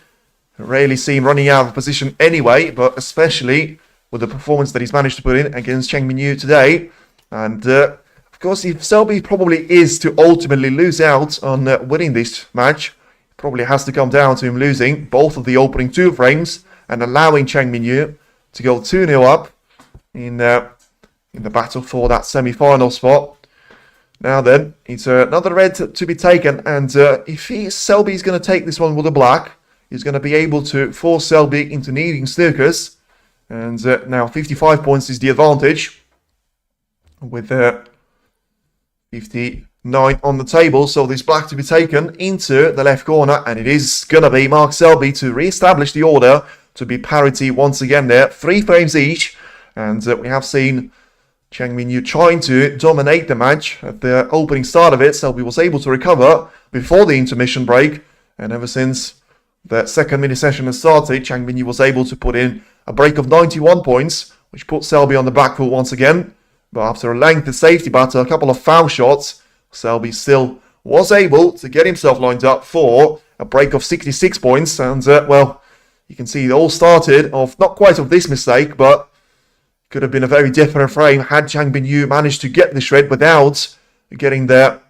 Rarely see him running out of position anyway, but especially with the performance that he's managed to put in against Chang Bingyu today. And of course, if Selby probably is to ultimately lose out on winning this match, it probably has to come down to him losing both of the opening 2 frames and allowing Chang Bingyu to go 2-0 up in the battle for that semi-final spot. Now then, it's another red to be taken, and if Selby's going to take this one with a black, he's going to be able to force Selby into needing Snookers. And now 55 points is the advantage, with 59 on the table. So this black to be taken into the left corner, and it is going to be Mark Selby to re-establish the order to be parity once again there. 3 frames each, and we have seen Chang Bingyu trying to dominate the match at the opening start of it. Selby was able to recover before the intermission break, and ever since the second mini session has started, Chang Bingyu was able to put in a break of 91 points, which put Selby on the back foot once again. But after a lengthy safety battle, a couple of foul shots, Selby still was able to get himself lined up for a break of 66 points. And, well, you can see it all started off, not quite of this mistake, but could have been a very different frame had Chang Bingyu managed to get the shred without getting their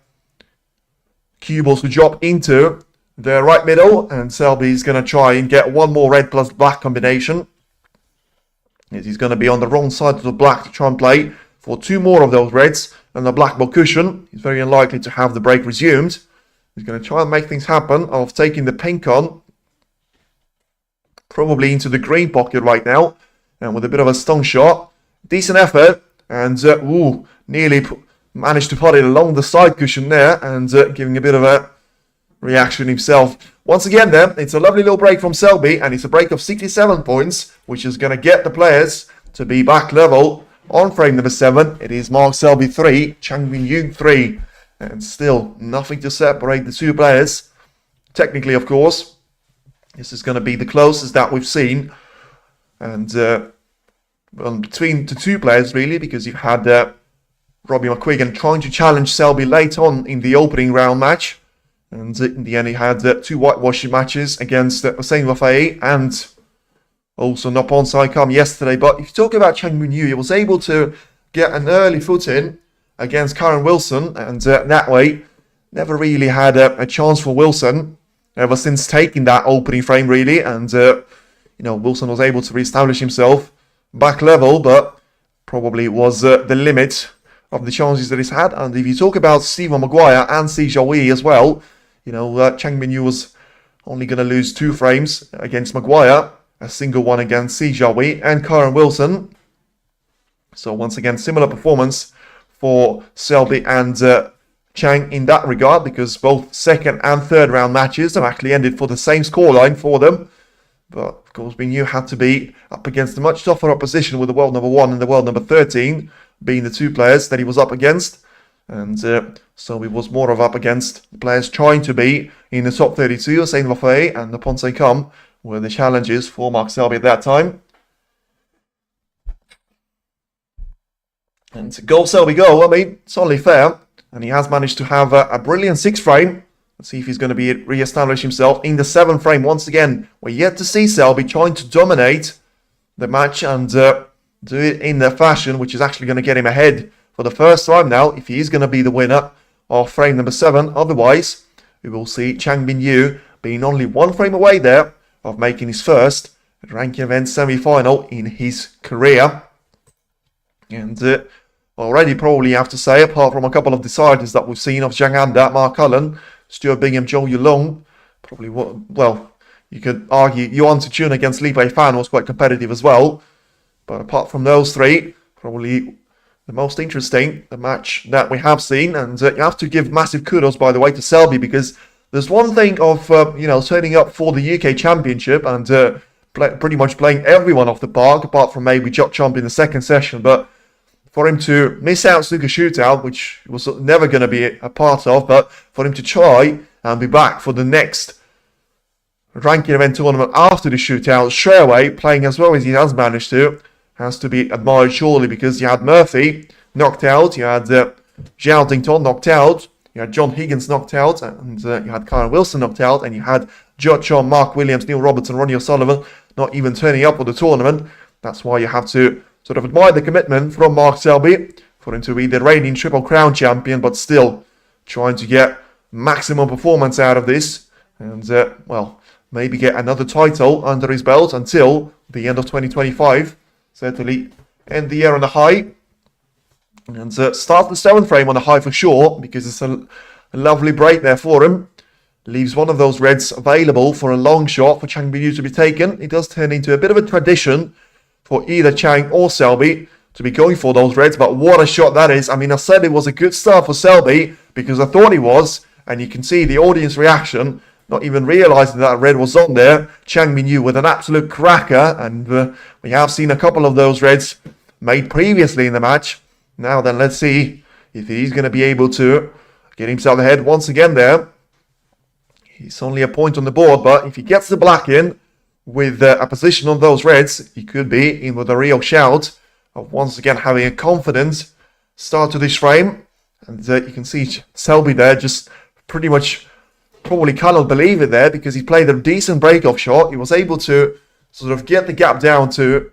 cue balls to drop into the right middle. And Selby's going to try and get one more red plus black combination. He's going to be on the wrong side of the black to try and play for 2 more of those reds. And the black ball cushion, he's very unlikely to have the break resumed. He's going to try and make things happen of taking the pink on, probably into the green pocket right now. And with a bit of a stun shot, decent effort, and nearly managed to put it along the side cushion there, and giving a bit of a reaction himself. Once again then, it's a lovely little break from Selby, and it's a break of 67 points, which is going to get the players to be back level on frame number 7. It is Mark Selby 3, Chang Bingyu 3, and still nothing to separate the 2 players. Technically, of course, this is going to be the closest that we've seen, and between the 2 players really, because you've had Robbie McQuiggan trying to challenge Selby late on in the opening round match, and in the end he had 2 whitewashing matches against Hossein Wafai and also Nopon Saikam yesterday. But if you talk about Chang Bingyu, he was able to get an early foot in against Karen Wilson, and that way never really had a chance for Wilson ever since taking that opening frame really, and Wilson was able to re-establish himself back level, but probably was the limit of the chances that he's had. And if you talk about Stephen Maguire and Si Xiaowei as well, Chang Bingyu was only going to lose 2 frames against Maguire, a single one against Si Xiaowei and Karen Wilson. So once again, similar performance for Selby and Chang in that regard, because both second and third round matches have actually ended for the same scoreline for them. But of course, Bingyu had to be up against a much tougher opposition with the world number 1 and the world number 13 being the 2 players that he was up against. And so he was more of up against the players trying to be in the top 32, Hossein Wafai and Nopon Saikam were the challenges for Mark Selby at that time. And go Selby go, I mean, it's only fair. And he has managed to have a brilliant 6th frame. Let's see if he's going to be re-establish himself in the 7th frame once again. We're yet to see Selby trying to dominate the match and do it in the fashion which is actually going to get him ahead for the first time now, if he is going to be the winner of frame number 7. Otherwise, we will see Chang Bingyu being only 1 frame away there of making his first ranking event semi-final in his career. And already probably have to say, apart from a couple of deciders that we've seen of Zhang Anda, Mark Cullen, Stuart Bingham, Zhou Yulong, probably, well, you could argue Yuan Tsun against Li Beifan was quite competitive as well. But apart from those 3, probably the most interesting, the match that we have seen. And you have to give massive kudos, by the way, to Selby, because there's one thing of, turning up for the UK Championship and pretty much playing everyone off the park, apart from maybe Jot Chomp in the second session. But for him to miss out Snooker Shootout, which was never going to be a part of, but for him to try and be back for the next ranking event tournament after the shootout straight away, playing as well as he has managed to, has to be admired surely, because you had Murphy knocked out, you had Zhao Dington knocked out, you had John Higgins knocked out, and you had Karen Wilson knocked out, and you had Watchalong, Mark Williams, Neil Robertson, Ronnie O'Sullivan not even turning up for the tournament. That's why you have to sort of admire the commitment from Mark Selby for him to be the reigning Triple Crown champion, but still trying to get maximum performance out of this, and well, maybe get another title under his belt until the end of 2025. Certainly end the year on a high, and start the 7th frame on a high for sure, because it's a lovely break there for him. Leaves one of those reds available for a long shot for Chang Bingyu to be taken. It does turn into a bit of a tradition for either Chang or Selby to be going for those reds, but what a shot that is. I mean, I said it was a good start for Selby because I thought he was, and you can see the audience reaction, not even realising that red was on there. Chang Bingyu with an absolute cracker, and we have seen a couple of those reds made previously in the match. Now then, let's see if he's going to be able to get himself ahead once again there. He's only a point on the board, but if he gets the black in with a position on those reds, he could be in with a real shout of once again having a confident start to this frame. And you can see Selby there just pretty much probably cannot believe it there, because he played a decent break-off shot. He was able to sort of get the gap down to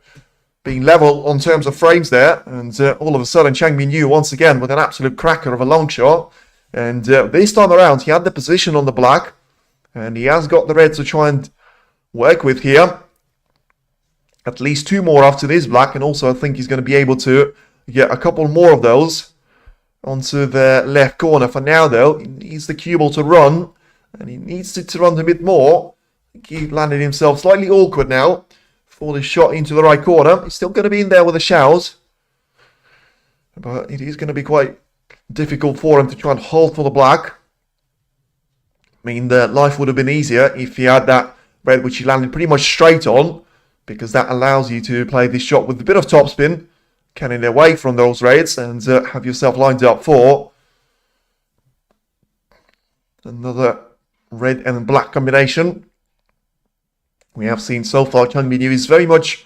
being level on terms of frames there, and all of a sudden Chang Bingyu once again with an absolute cracker of a long shot. And this time around he had the position on the black, and he has got the red to try and work with here. At least 2 more after this black, and also I think he's going to be able to get a couple more of those onto the left corner. For now though, he needs the cue ball to run, and he needs it to run a bit more. I think he landed himself slightly awkward now for the shot into the right corner. He's still going to be in there with a shout, but it is going to be quite difficult for him to try and hold for the black. I mean, the life would have been easier if he had that red which he landed pretty much straight on, because that allows you to play this shot with a bit of topspin, getting away from those reds, and have yourself lined up for another red and black combination. We have seen so far Chang Bingyu is very much,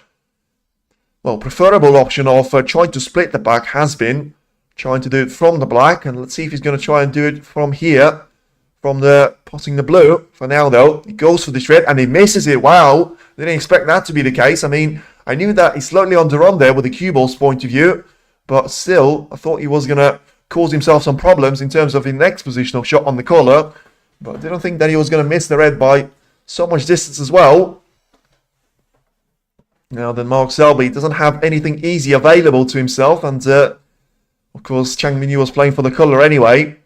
well, preferable option of trying to split the back has been trying to do it from the black, and let's see if he's going to try and do it from here, from the potting the blue. For now though, he goes for this red and he misses it. Wow, didn't expect that to be the case. I mean, I knew that he's slightly underrun there with the cue ball's point of view, but still, I thought he was going to cause himself some problems in terms of his next positional shot on the collar, but I didn't think that he was going to miss the red by so much distance as well. Now then, Mark Selby doesn't have anything easy available to himself, and of course Chang Bingyu was playing for the color anyway. I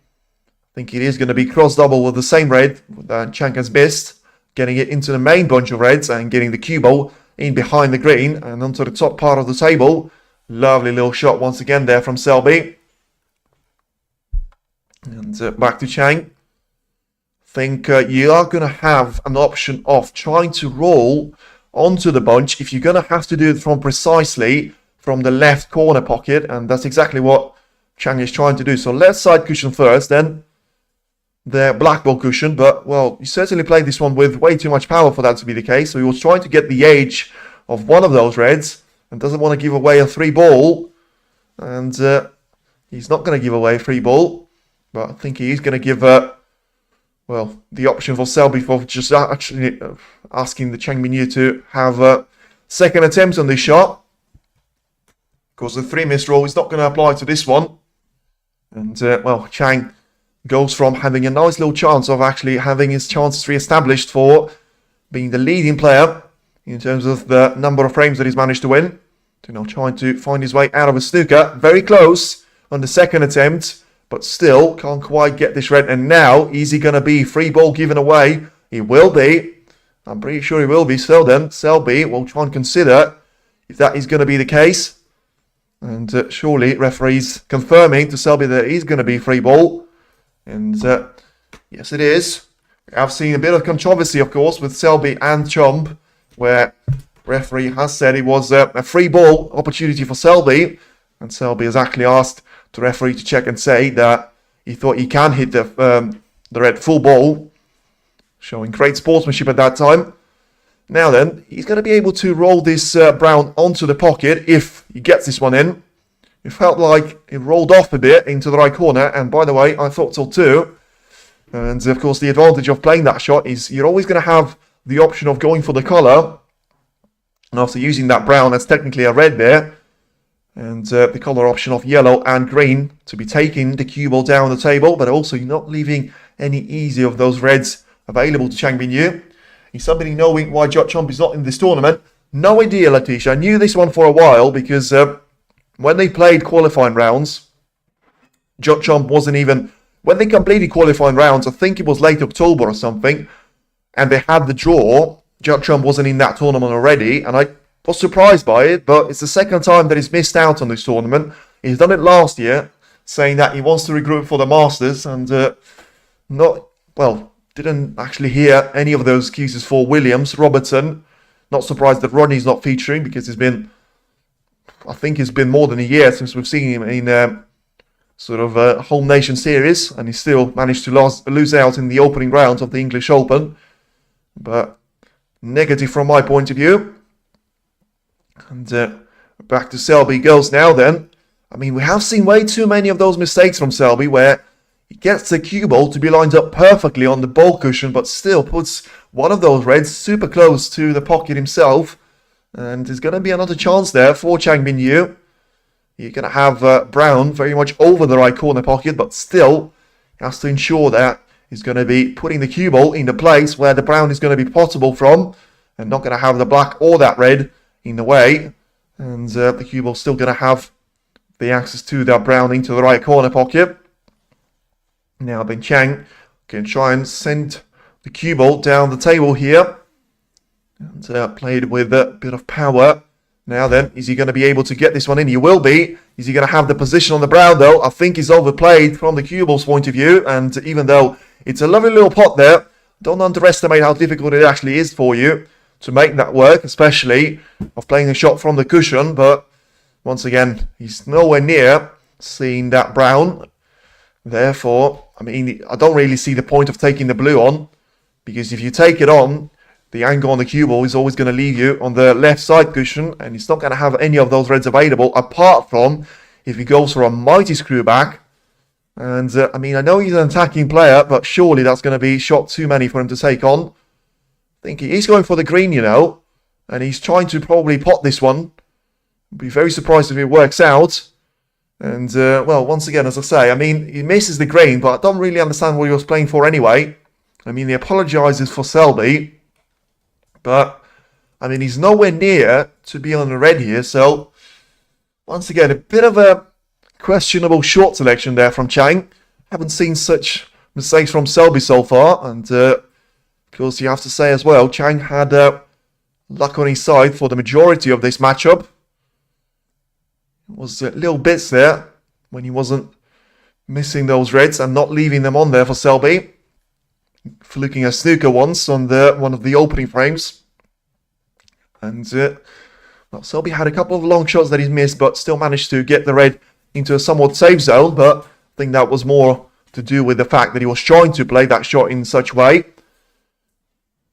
think it is going to be cross double with the same red that Chang has missed, getting it into the main bunch of reds and getting the cue ball in behind the green and onto the top part of the table. Lovely little shot once again there from Selby. And back to Chang. I think you are going to have an option of trying to roll onto the bunch if you're going to have to do it from precisely from the left corner pocket, and that's exactly what Chang is trying to do. So left side cushion first, then the black ball cushion, but well, he certainly played this one with way too much power for that to be the case. So he was trying to get the edge of one of those reds and doesn't want to give away a 3 ball, and he's not going to give away a 3 ball, but I think he is going to give well, the option for Selby for just actually asking the Chang Bingyu to have a second attempt on this shot, because the 3 miss rule is not going to apply to this one. And well, Chang goes from having a nice little chance of actually having his chances re-established for being the leading player in terms of the number of frames that he's managed to win, to now trying to find his way out of a snooker. Very close on the second attempt, but still can't quite get this red. And now, is he going to be 3 ball given away? He will be. I'm pretty sure he will be. So then, Selby will try and consider if that is going to be the case. And surely, referees confirming to Selby that he's going to be 3 ball. And yes, it is. I've seen a bit of controversy, of course, with Selby and Chump, where referee has said it was a 3 ball opportunity for Selby. And Selby has actually asked the referee to check and say that he thought he can hit the red full ball, showing great sportsmanship at that time. Now then, he's going to be able to roll this brown onto the pocket if he gets this one in. It felt like it rolled off a bit into the right corner, and by the way, I thought so too. And of course, the advantage of playing that shot is you're always going to have the option of going for the colour. And after using that brown, that's technically a red there. And the colour option of yellow and green to be taking the cue ball down the table, but also you're not leaving any easy of those reds available to Chang Bingyu. He's somebody knowing why Watchalong is not in this tournament. No idea, Letitia. I knew this one for a while because when they played qualifying rounds, Watchalong wasn't even... When they completed qualifying rounds, I think it was late October or something, and they had the draw, Watchalong wasn't in that tournament already, and I was surprised by it, but it's the second time that he's missed out on this tournament. He's done it last year, saying that he wants to regroup for the Masters, and didn't actually hear any of those excuses for Williams. Robertson, not surprised that Rodney's not featuring, because I think it's been more than a year since we've seen him in sort of a home nation series, and he still managed to lose out in the opening rounds of the English Open. But negative from my point of view. And back to Selby goes now then. I mean, we have seen way too many of those mistakes from Selby where he gets the cue ball to be lined up perfectly on the ball cushion, but still puts one of those reds super close to the pocket himself. And there's going to be another chance there for Chang Bingyu. You're going to have Brown very much over the right corner pocket, but still has to ensure that he's going to be putting the cue ball in the place where the brown is going to be potable from, and not going to have the black or that red in the way. And the cue ball still going to have the access to that brown into the right corner pocket. Now then Chang can try and send the cue ball down the table here. And played with a bit of power. Now then, is he going to be able to get this one in? He will be. Is he going to have the position on the brown though? I think he's overplayed from the cue ball's point of view. And even though it's a lovely little pot there, don't underestimate how difficult it actually is for you to make that work, especially of playing a shot from the cushion. But once again, he's nowhere near seeing that brown. Therefore, I mean, I don't really see the point of taking the blue on, because if you take it on, the angle on the cue ball is always going to leave you on the left side cushion, and he's not going to have any of those reds available, apart from if he goes for a mighty screw back. And I mean, I know he's an attacking player, but surely that's going to be shot too many for him to take on. I think he's going for the green, you know, and he's trying to probably pot this one. Be very surprised if it works out. And well, once again, as I say, I mean, he misses the green, but I don't really understand what he was playing for anyway. I mean, he apologises for Selby, but I mean, he's nowhere near to be on the red here. So once again, a bit of a questionable short selection there from Chang. Haven't seen such mistakes from Selby so far. And of course, you have to say as well, Chang had luck on his side for the majority of this matchup. It was little bits there when he wasn't missing those reds and not leaving them on there for Selby. Flicking a snooker once on one of the opening frames. And well, Selby had a couple of long shots that he's missed, but still managed to get the red into a somewhat safe zone. But I think that was more to do with the fact that he was trying to play that shot in such a way.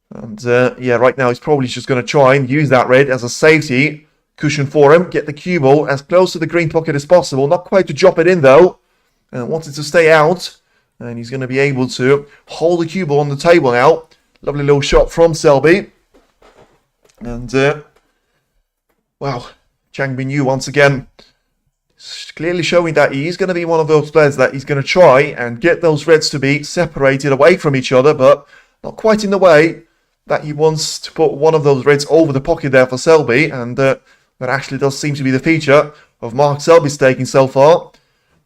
And yeah, right now he's probably just going to try and use that red as a safety cushion for him. Get the cue ball as close to the green pocket as possible. Not quite to drop it in though. And wants it to stay out. And he's going to be able to hold the cue ball on the table now. Lovely little shot from Selby. And, well, Chang Bingyu once again clearly showing that he is going to be one of those players that he's going to try and get those reds to be separated away from each other, but not quite in the way that he wants to put one of those reds over the pocket there for Selby. And that actually does seem to be the feature of Mark Selby's taking so far.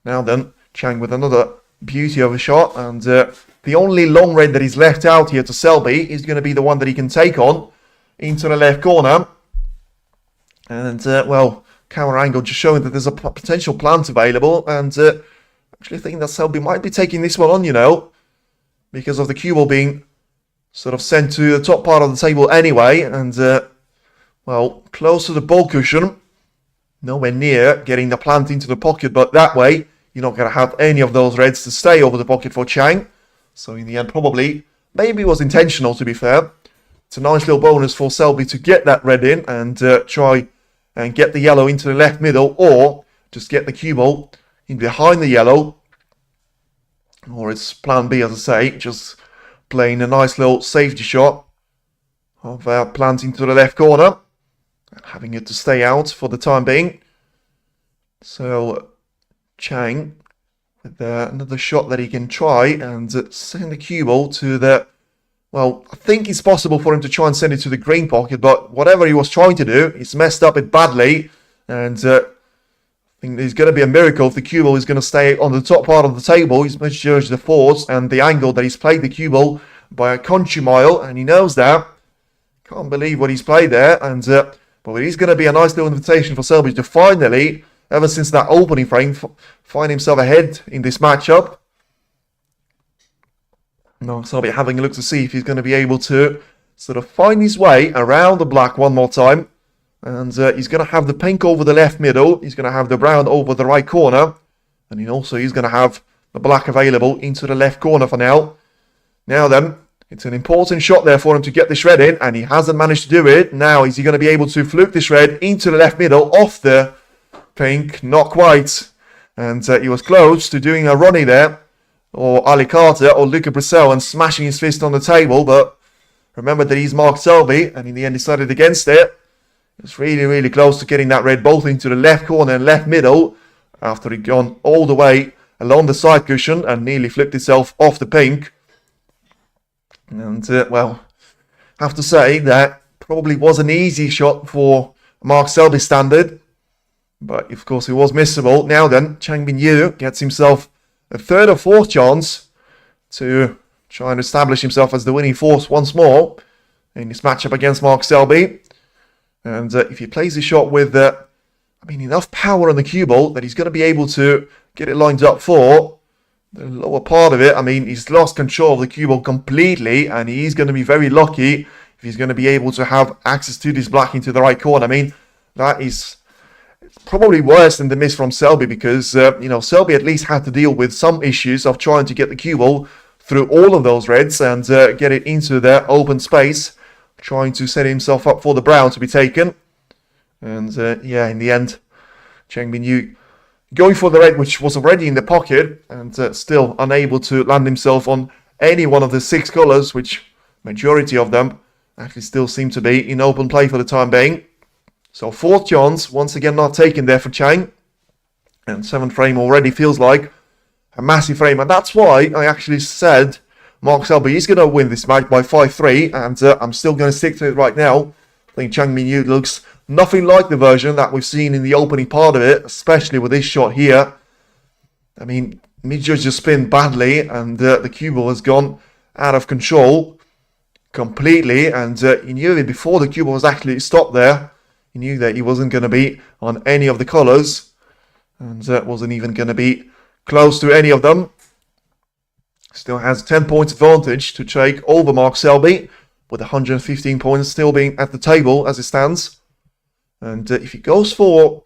Now then, Chang with another beauty of a shot, and the only long red that is left out here to Selby is going to be the one that he can take on into the left corner. And well, camera angle just showing that there's a potential plant available, and actually think that Selby might be taking this one on, you know, because of the cue ball being sort of sent to the top part of the table anyway, and well, close to the ball cushion. nowhere near getting the plant into the pocket, but that way you're not going to have any of those reds to stay over the pocket for Chang. So in the end, probably, maybe it was intentional to be fair. It's a nice little bonus for Selby to get that red in and try and get the yellow into the left middle, or just get the cue ball in behind the yellow. Or it's plan B, as I say, just playing a nice little safety shot of planting to the left corner and having it to stay out for the time being. So Chang with another shot that he can try and send the cue ball to the... Well, I think it's possible for him to try and send it to the green pocket, but whatever he was trying to do, he's messed up it badly. And I think there's going to be a miracle if the cue ball is going to stay on the top part of the table. He's misjudged the force and the angle that he's played the cue ball by a country mile, and he knows that. Can't believe what he's played there. And but it is going to be a nice little invitation for Selby to finally, ever since that opening frame, find himself ahead in this matchup. Now Selby having a look to see if he's going to be able to sort of find his way around the black one more time. And he's going to have the pink over the left middle. He's going to have the brown over the right corner. And he's going to have the black available into the left corner for now. Now then, it's an important shot there for him to get this red in. And he hasn't managed to do it. Now, is he going to be able to fluke this red into the left middle off the pink? Not quite. And he was close to doing a Ronnie there, or Ali Carter, or Luca Brissell, and smashing his fist on the table. But remember that he's Mark Selby, and in the end decided against it. It's really, really close to getting that red both into the left corner and left middle after he'd gone all the way along the side cushion and nearly flipped itself off the pink. And, well, I have to say that probably was an easy shot for Mark Selby standard. But, of course, it was missable. Now then, Chang Bingyu gets himself a third or fourth chance to try and establish himself as the winning force once more in this matchup against Mark Selby. And if he plays the shot with, enough power on the cue ball that he's going to be able to get it lined up for the lower part of it. I mean, he's lost control of the cue ball completely, and he's going to be very lucky if he's going to be able to have access to this black into the right corner. I mean, that is probably worse than the miss from Selby because, Selby at least had to deal with some issues of trying to get the cue ball through all of those reds and get it into their open space, trying to set himself up for the brown to be taken. And in the end, Chang Bingyu going for the red, which was already in the pocket, and still unable to land himself on any one of the 6 colours, which majority of them actually still seem to be in open play for the time being. So 4th chance, once again not taken there for Chang. And 7th frame already feels like a massive frame. And that's why I actually said Mark Selby is going to win this match by 5-3, and I'm still going to stick to it right now. I think Chang Bingyu looks nothing like the version that we've seen in the opening part of it, especially with this shot here. I mean, Midge just spin badly, and the cue ball has gone out of control completely, and he knew it before the cue ball was actually stopped there. He knew that he wasn't going to be on any of the colours, and wasn't even going to be close to any of them. Still has 10 points advantage to take over Mark Selby, with 115 points still being at the table as it stands. And if he goes for...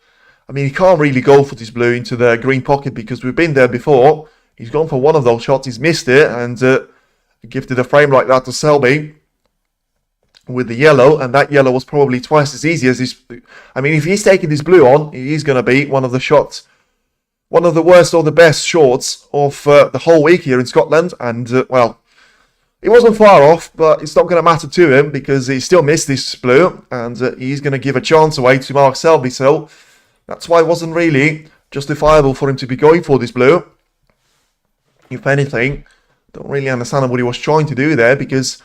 he can't really go for this blue into the green pocket because we've been there before. He's gone for one of those shots, he's missed it, and gifted a frame like that to Selby with the yellow, and that yellow was probably twice as easy as this... if he's taking this blue on, he's going to be one of the shots... one of the worst or the best shorts of the whole week here in Scotland. And, it wasn't far off, but it's not going to matter to him because he still missed this blue. And he's going to give a chance away to Mark Selby. So that's why it wasn't really justifiable for him to be going for this blue. If anything, don't really understand what he was trying to do there because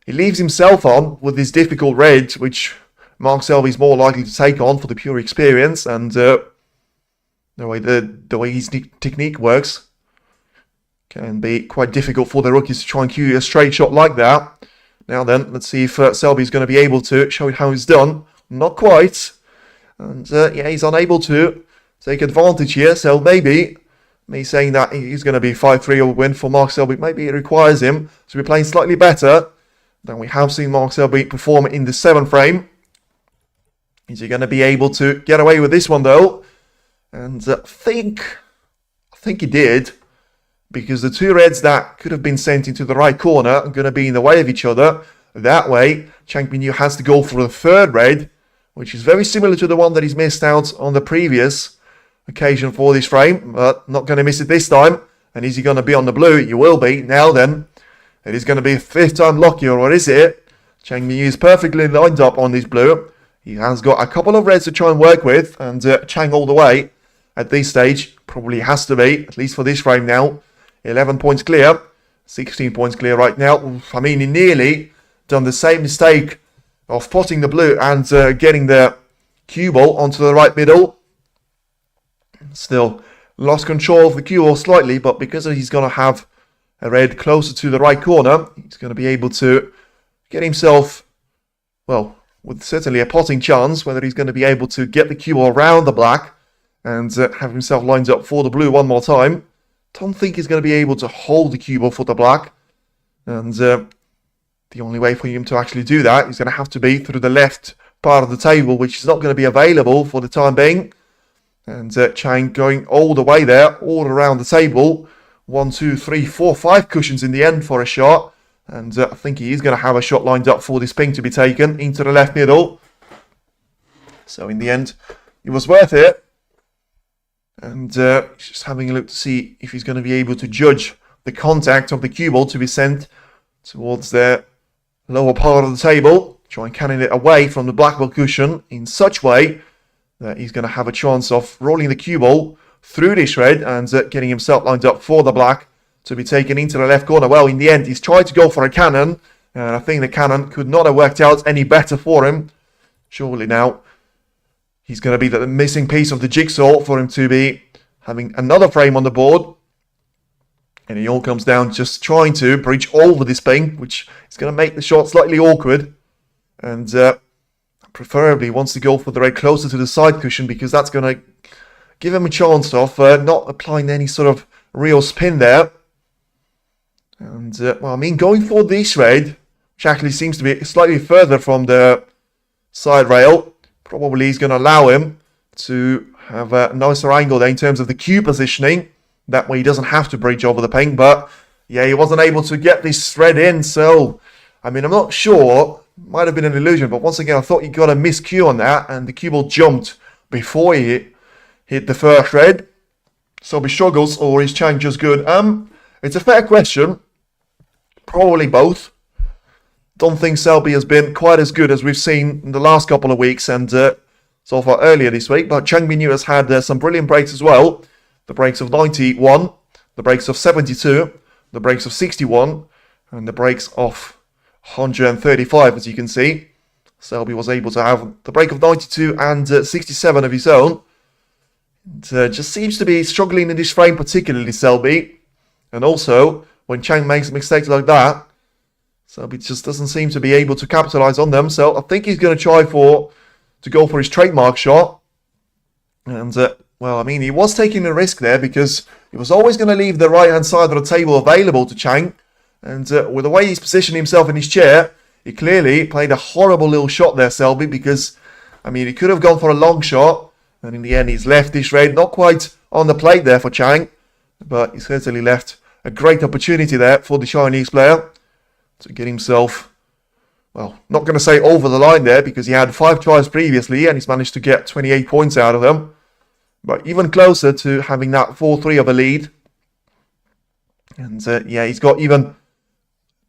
he leaves himself on with this difficult red, which Mark Selby is more likely to take on for the pure experience. And... the way his technique works can be quite difficult for the rookies to try and cue a straight shot like that. Now then, let's see if Selby is going to be able to show how it's done. Not quite. And he's unable to take advantage here. So maybe me saying that he's going to be 5-3 or win for Mark Selby, maybe it requires him to be playing slightly better than we have seen Mark Selby perform in the 7th frame. Is he going to be able to get away with this one, though? And I think he did, because the two reds that could have been sent into the right corner are going to be in the way of each other. That way, Chang Bingyu has to go for the third red, which is very similar to the one that he's missed out on the previous occasion for this frame, but not going to miss it this time. And is he going to be on the blue? You will be. Now then, it is going to be a fifth time lucky, or what is it? Chang Bingyu is perfectly lined up on this blue. He has got a couple of reds to try and work with, and Chang all the way at this stage probably has to be, at least for this frame now. 11 points clear, 16 points clear right now. I mean, he nearly done the same mistake of spotting the blue and getting the cue ball onto the right middle. Still lost control of the cue ball slightly, but because he's going to have a red closer to the right corner, he's going to be able to get himself, well, with certainly a potting chance, whether he's going to be able to get the cue ball around the black and have himself lined up for the blue one more time. Don't think he's going to be able to hold the cue ball for the black. And the only way for him to actually do that is going to have to be through the left part of the table, which is not going to be available for the time being. And Chang going all the way there, all around the table. 1, 2, 3, 4, 5 cushions in the end for a shot. And I think he is going to have a shot lined up for this ping to be taken into the left middle. So in the end, it was worth it. And just having a look to see if he's going to be able to judge the contact of the cue ball to be sent towards the lower part of the table. Try and cannon it away from the black ball cushion in such way that he's going to have a chance of rolling the cue ball through this red and getting himself lined up for the black to be taken into the left corner. Well, in the end, he's tried to go for a cannon, and I think the cannon could not have worked out any better for him. Surely now, he's going to be the missing piece of the jigsaw for him to be having another frame on the board. And it all comes down just trying to breach over this ping, which is going to make the shot slightly awkward. And preferably wants to go for the red closer to the side cushion, because that's going to give him a chance of not applying any sort of real spin there. And, well, I mean, going for this red, which actually seems to be slightly further from the side rail, probably is going to allow him to have a nicer angle there in terms of the cue positioning. That way he doesn't have to breach over the ping. But, yeah, he wasn't able to get this red in. So, I mean, I'm not sure. Might have been an illusion. But once again, I thought he got a miscue on that. And the cue ball jumped before he hit the first red. Selby struggles, or is Chang just good? It's a fair question. Probably both. Don't think Selby has been quite as good as we've seen in the last couple of weeks and so far earlier this week. But Chang Bingyu has had some brilliant breaks as well. The breaks of 91, the breaks of 72, the breaks of 61, and the breaks of 135, as you can see. Selby was able to have the break of 92 and 67 of his own. It just seems to be struggling in this frame, particularly Selby. And also, when Chang makes mistakes like that, Selby just doesn't seem to be able to capitalize on them. So I think he's going to try to go for his trademark shot. And, well, I mean, he was taking a risk there because he was always going to leave the right-hand side of the table available to Chang. And with the way he's positioned himself in his chair, he clearly played a horrible little shot there, Selby, because, I mean, he could have gone for a long shot. And in the end, he's left this red not quite on the plate there for Chang. But he certainly left a great opportunity there for the Chinese player to get himself, well, not going to say over the line there because he had 5 tries previously and he's managed to get 28 points out of them. But even closer to having that 4-3 of a lead. And yeah, he's got even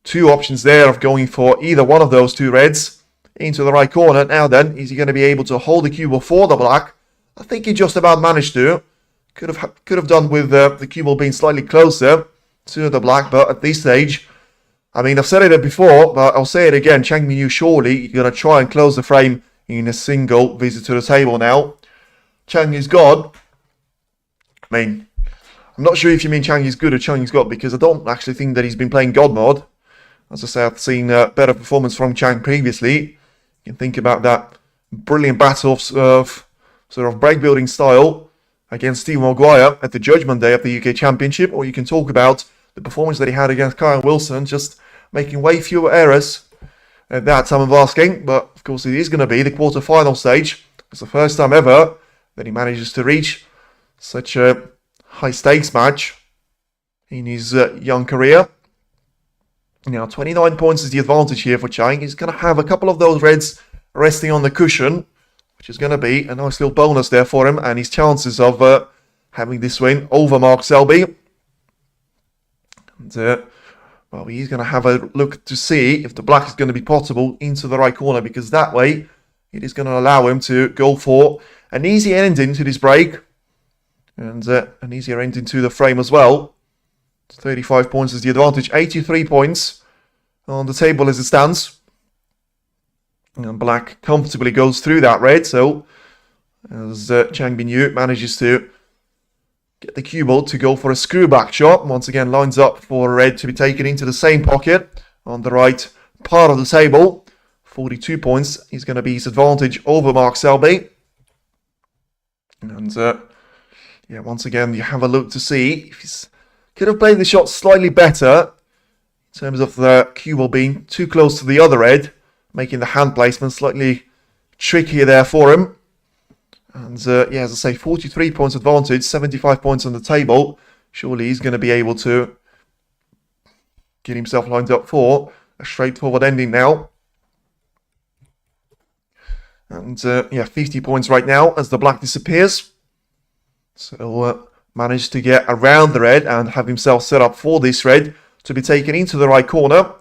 2 options there of going for either one of those 2 reds into the right corner. Now then, is he going to be able to hold the cue ball for the black? I think he just about managed to. Could have done with the cue ball being slightly closer to the black, but at this stage, I mean, I've said it before, but I'll say it again. Chang Bingyu surely going to try and close the frame in a single visit to the table now. Chang is God. I mean, I'm not sure if you mean Chang is good or Chang is God, because I don't actually think that he's been playing God mode. As I say, I've seen better performance from Chang previously. You can think about that brilliant battle of sort of break building style against Steve Maguire at the Judgment Day of the UK Championship, or you can talk about the performance that he had against Kyle Wilson, just making way fewer errors at that time of asking. But of course, it is going to be the quarter-final stage It's the first time ever that he manages to reach such a high stakes match in his young career. Now 29 points is the advantage here for Chang. He's going to have a couple of those reds resting on the cushion, which is going to be a nice little bonus there for him and his chances of having this win over Mark Selby. And well, he's going to have a look to see if the black is going to be possible into the right corner, because that way it is going to allow him to go for an easy ending to this break and an easier ending to the frame as well. 35 points is the advantage, 83 points on the table as it stands. And black comfortably goes through that red, so as Chang Bingyu manages to get the cue ball to go for a screw back shot. Once again lines up for red to be taken into the same pocket on the right part of the table. 42 points is going to be his advantage over Mark Selby. And yeah, once again you have a look to see if he's could have played the shot slightly better in terms of the cue ball being too close to the other red, making the hand placement slightly trickier there for him. And yeah, as I say, 43 points advantage, 75 points on the table. Surely he's going to be able to get himself lined up for a straightforward ending now. And yeah, 50 points right now as the black disappears. So managed to get around the red and have himself set up for this red to be taken into the right corner.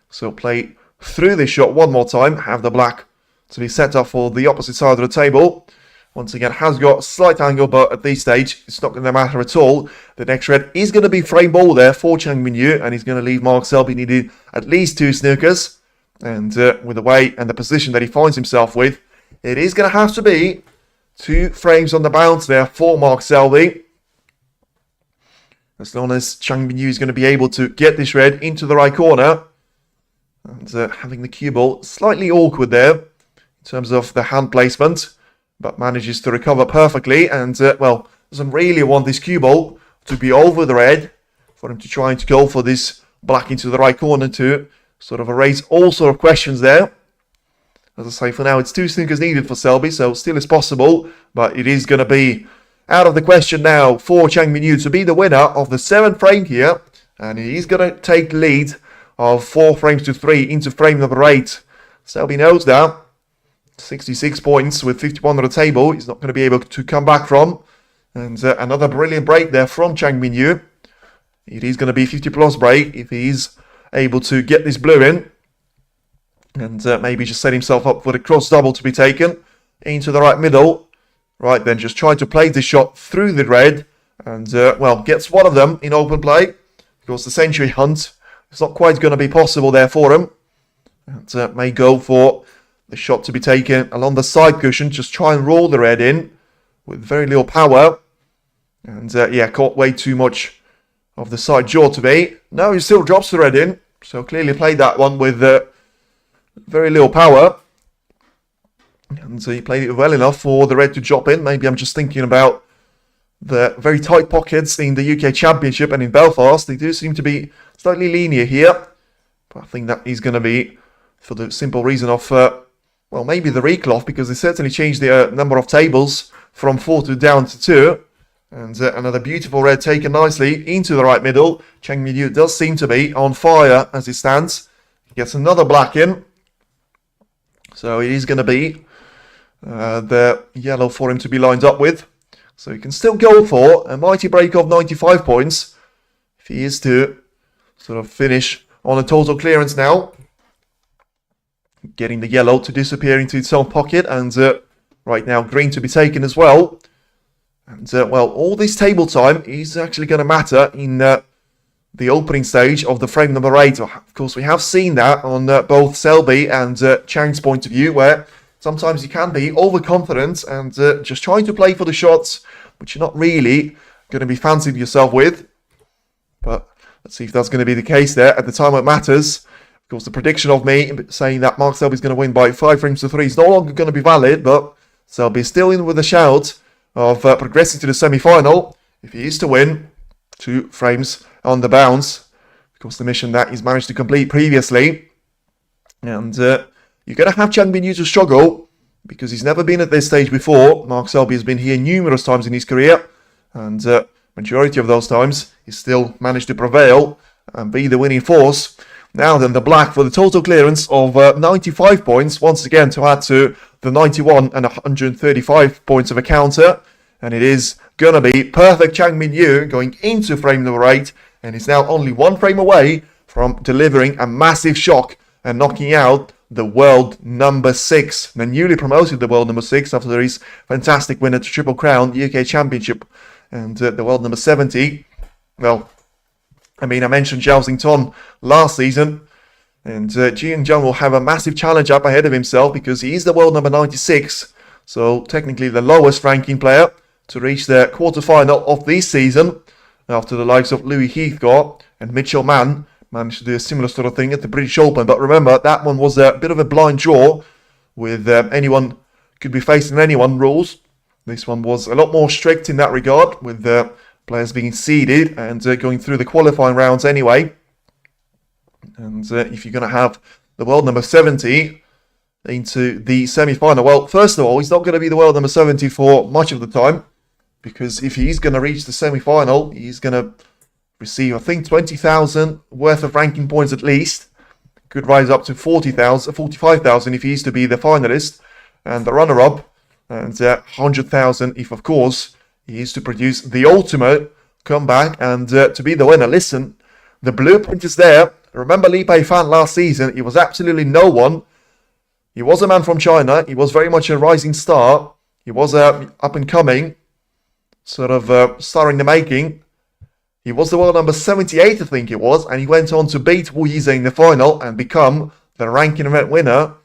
So play through this shot one more time, have the black to be set up for the opposite side of the table. Once again, has got a slight angle, but at this stage, it's not going to matter at all. The next red is going to be frame ball there for Chang Bingyu, and he's going to leave Mark Selby needing at least 2 snookers. And with the way and the position that he finds himself with, it is going to have to be 2 frames on the bounce there for Mark Selby. As long as Chang Bingyu is going to be able to get this red into the right corner. And having the cue ball slightly awkward there in terms of the hand placement, but manages to recover perfectly and, well, doesn't really want this cue ball to be over the red for him to try and go for this black into the right corner to sort of erase all sort of questions there. As I say, for now, it's 2 snookers needed for Selby, so still is possible, but it is going to be out of the question now for Chang Bingyu to be the winner of the 7th frame here, and he's going to take the lead of 4 frames to 3 into frame number 8. Selby knows that. 66 points with 51 on the table. He's not going to be able to come back from. And another brilliant break there from Chang Bingyu. It is going to be 50 plus break if he's able to get this blue in. And maybe just set himself up for the cross double to be taken into the right middle. Right then, just try to play the shot through the red. And, well, gets one of them in open play. Of course, the century hunt is not quite going to be possible there for him. And may go for the shot to be taken along the side cushion. Just try and roll the red in with very little power. And yeah, caught way too much of the side jaw to be. No, he still drops the red in. So clearly played that one with very little power. And so he played it well enough for the red to drop in. Maybe I'm just thinking about the very tight pockets in the UK Championship and in Belfast. They do seem to be slightly linear here. But I think that is going to be for the simple reason of well, maybe the recloth, because they certainly changed the number of tables from 4 to down to 2. And another beautiful red taken nicely into the right middle. Chang Bingyu does seem to be on fire as it stands. He gets another black in. So it is going to be the yellow for him to be lined up with. So he can still go for a mighty break of 95 points if he is to sort of finish on a total clearance now. Getting the yellow to disappear into its own pocket, and right now green to be taken as well. And well, all this table time is actually going to matter in the opening stage of the frame number 8. Of course, we have seen that on both Selby and Chang's point of view, where sometimes you can be overconfident and just trying to play for the shots which you're not really going to be fancying yourself with. But let's see if that's going to be the case there at the time it matters. Of course, the prediction of me saying that Mark Selby is going to win by 5 frames to 3 is no longer going to be valid, but Selby is still in with a shout of progressing to the semi-final if he is to win 2 frames on the bounce. Of course, the mission that he's managed to complete previously. And you're going to have Chang Bingyu to struggle because he's never been at this stage before. Mark Selby has been here numerous times in his career, and majority of those times he's still managed to prevail and be the winning force. Now then, the black for the total clearance of 95 points, once again to add to the 91 and 135 points of a counter. And it is going to be perfect Chang Bingyu going into frame number 8, and he's now only one frame away from delivering a massive shock and knocking out the world number 6, the newly promoted the world number 6 after his fantastic win at the Triple Crown UK Championship and the world number 70. Well, I mean, I mentioned Zhao Xington last season, and Jiang will have a massive challenge up ahead of himself because he is the world number 96, so technically the lowest ranking player to reach the quarterfinal of this season, after the likes of Louis Heathcote and Mitchell Mann managed to do a similar sort of thing at the British Open. But remember, that one was a bit of a blind draw with anyone could be facing anyone rules. This one was a lot more strict in that regard, with players being seeded and going through the qualifying rounds anyway. And if you're going to have the world number 70 into the semi-final, well, first of all, he's not going to be the world number 70 for much of the time, because if he's going to reach the semi-final, he's going to receive, I think, 20,000 worth of ranking points at least. Could rise up to 45,000 if he is to be the finalist and the runner-up, and 100,000 if, of course, he is to produce the ultimate comeback and to be the winner. Listen, the blueprint is there. Remember Li Peifan last season? He was absolutely no one. He was a man from China. He was very much a rising star. He was up and coming, sort of star in the making. He was the world number 78, I think it was, and he went on to beat Wu Yize in the final and become the ranking event winner.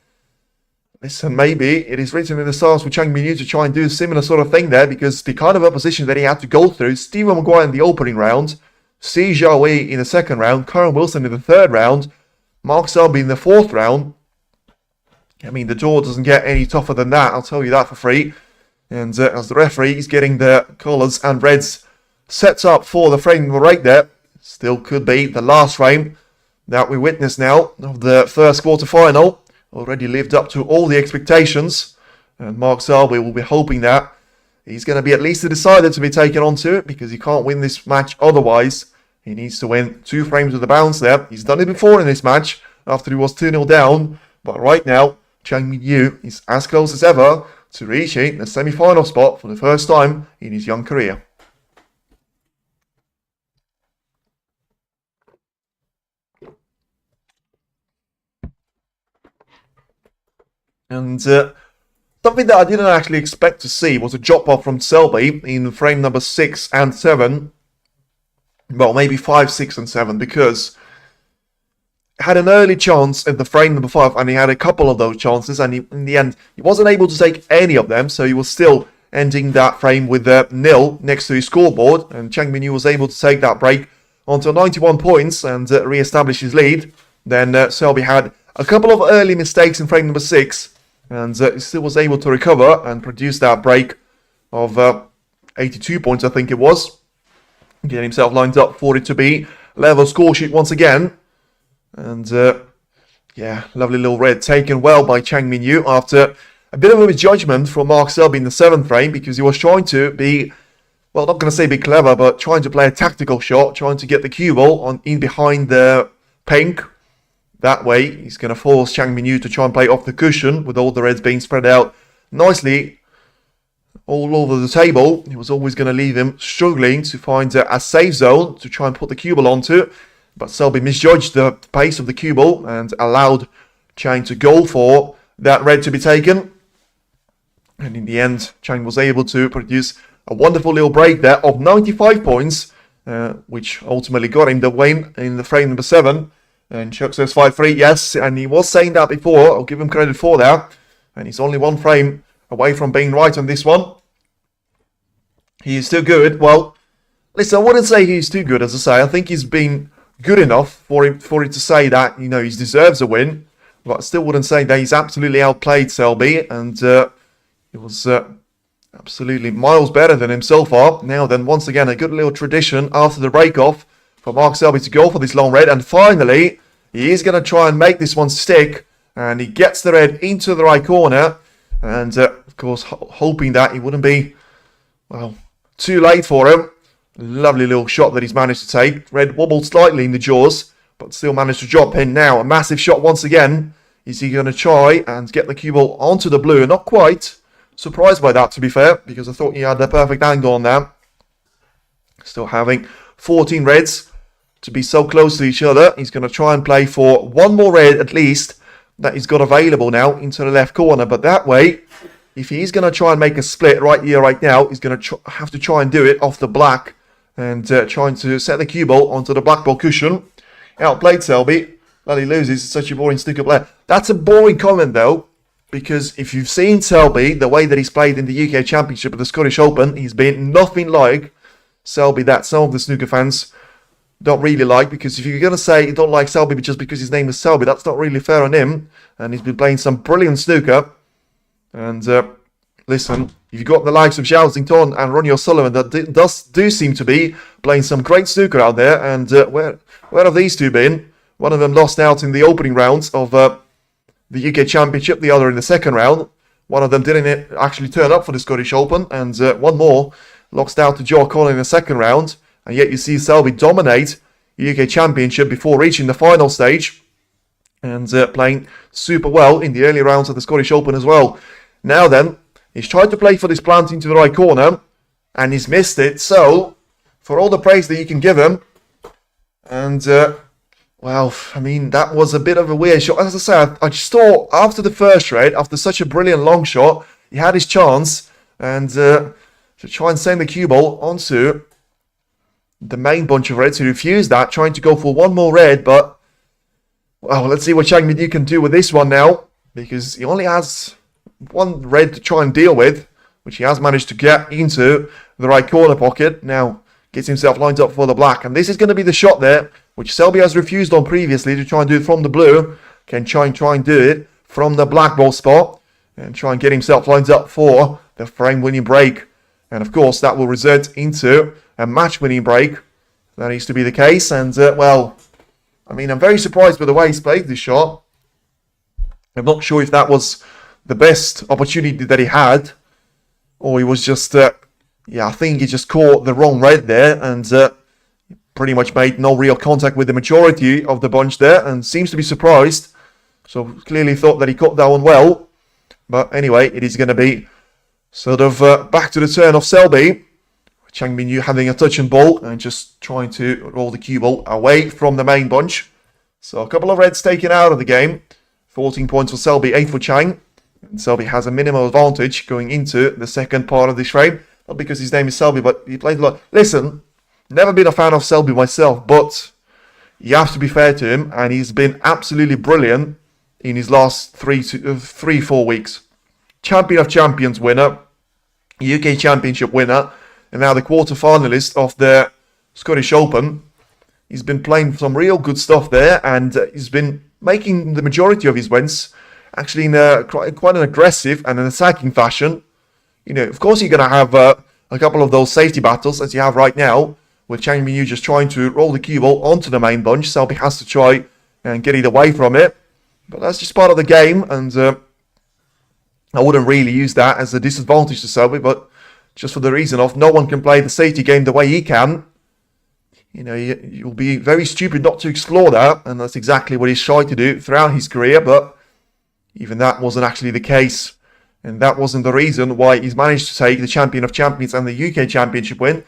Listen, maybe it is written in the stars for Chang Bingyu to try and do a similar sort of thing there, because the kind of opposition that he had to go through, Stephen Maguire in the opening round, Si Xiaowei in the second round, Karen Wilson in the third round, Mark Selby in the fourth round. I mean, the draw doesn't get any tougher than that, I'll tell you that for free. And as the referee is getting the colours and reds set up for the frame right there, still could be the last frame that we witness now of the first quarter-final. Already lived up to all the expectations, and Mark Selby will be hoping that he's going to be at least a decider to be taken onto it, because he can't win this match otherwise. He needs to win 2 frames with the bounce there. He's done it before in this match after he was 2-0 down, but right now Chang Bingyu is as close as ever to reaching the semi-final spot for the first time in his young career. And something that I didn't actually expect to see was a drop off from Selby in frame number 6 and 7. Well, maybe 5, 6 and 7, because he had an early chance at the frame number 5, and he had a couple of those chances, and in the end he wasn't able to take any of them, so he was still ending that frame with nil next to his scoreboard, and Chang Bingyu was able to take that break onto 91 points and re-establish his lead. Then Selby had a couple of early mistakes in frame number 6, and he still was able to recover and produce that break of 82 points, I think it was. Getting himself lined up for it to be level score sheet once again. And yeah, lovely little red taken well by Chang Bingyu after a bit of a misjudgment from Mark Selby in the 7th frame, because he was trying to be, well, not going to say be clever, but trying to play a tactical shot, trying to get the cue ball on in behind the pink. That way, he's going to force Chang Bingyu to try and play off the cushion, with all the reds being spread out nicely all over the table. He was always going to leave him struggling to find a safe zone to try and put the cue ball onto. But Selby misjudged the pace of the cue ball and allowed Chang to go for that red to be taken. And in the end, Chang was able to produce a wonderful little break there of 95 points, which ultimately got him the win in the frame number 7. And Chuck says 5-3, yes, and he was saying that before. I'll give him credit for that. And he's only 1 frame away from being right on this one. He is still good. Well, listen, I wouldn't say he's too good, as I say. I think he's been good enough for it to say that, you know, he deserves a win. But I still wouldn't say that he's absolutely outplayed Selby. And it was absolutely miles better than him so far. Now then, once again, a good little tradition after the break-off for Mark Selby to go for this long red. And finally, he is going to try and make this one stick. And he gets the red into the right corner. And, of course, hoping that it wouldn't be, well, too late for him. Lovely little shot that he's managed to take. Red wobbled slightly in the jaws, but still managed to drop in now. A massive shot once again. Is he going to try and get the cue ball onto the blue? Not quite. Surprised by that, to be fair, because I thought he had the perfect angle on that. Still having 14 reds to be so close to each other. He's going to try and play for one more red at least that he's got available now into the left corner. But that way, if he's going to try and make a split right here, right now, he's going to have to try and do it off the black and trying to set the cue ball onto the black ball cushion. Outplayed Selby. That he loses. It's such a boring snooker player. That's a boring comment though, because if you've seen Selby, the way that he's played in the UK Championship at the Scottish Open, he's been nothing like Selby that some of the snooker fans don't really like. Because if you're going to say you don't like Selby just because his name is Selby, that's not really fair on him. And he's been playing some brilliant snooker. And listen, if you've got the likes of Xiaoxington and Ronnie O'Sullivan that do seem to be playing some great snooker out there. And where have these two been? One of them lost out in the opening rounds of the UK Championship, the other in the second round. One of them didn't actually turn up for the Scottish Open, and one more lost out to Joe O'Connor in the second round. And yet you see Selby dominate the UK Championship before reaching the final stage, and playing super well in the early rounds of the Scottish Open as well. Now then, he's tried to play for this plant into the right corner, and he's missed it. So, for all the praise that you can give him, and well, I mean, that was a bit of a weird shot. As I said, I just thought after the first raid, after such a brilliant long shot, he had his chance and to try and send the cue ball onto the main bunch of reds. He refused that, trying to go for one more red, but well, let's see what Chang Bingyu can do with this one now, because he only has one red to try and deal with, which he has managed to get into the right corner pocket. Now gets himself lined up for the black, and this is going to be the shot there, which Selby has refused on previously, to try and do it from the blue. Can try and do it from the black ball spot and try and get himself lined up for the frame-winning break. And of course, that will result into a match-winning break. That needs to be the case. And well, I mean, I'm very surprised by the way he's played this shot. I'm not sure if that was the best opportunity that he had, or he was just, yeah, I think he just caught the wrong red there and pretty much made no real contact with the majority of the bunch there and seems to be surprised. So clearly thought that he caught that one well. But anyway, it is going to be sort of back to the turn of Selby. Chang Bingyu having a touch and ball and just trying to roll the cue ball away from the main bunch. So a couple of reds taken out of the game. 14 points for Selby, 8 for Chang. And Selby has a minimal advantage going into the second part of this frame. Not because his name is Selby, but he played a lot. Listen, never been a fan of Selby myself, but you have to be fair to him, and he's been absolutely brilliant in his last 3-4 weeks. Champion of Champions winner, UK Championship winner, and now the quarter-finalist of the Scottish Open. He's been playing some real good stuff there, and he's been making the majority of his wins actually in quite an aggressive and an attacking fashion. You know, of course you're going to have a couple of those safety battles as you have right now, with Chang Bingyu just trying to roll the cue ball onto the main bunch. Selby has to try and get it away from it. But that's just part of the game, and I wouldn't really use that as a disadvantage to Selby, but just for the reason of no one can play the safety game the way he can. You know, you'll be very stupid not to explore that, and that's exactly what he's tried to do throughout his career, but even that wasn't actually the case. And that wasn't the reason why he's managed to take the Champion of Champions and the UK Championship win.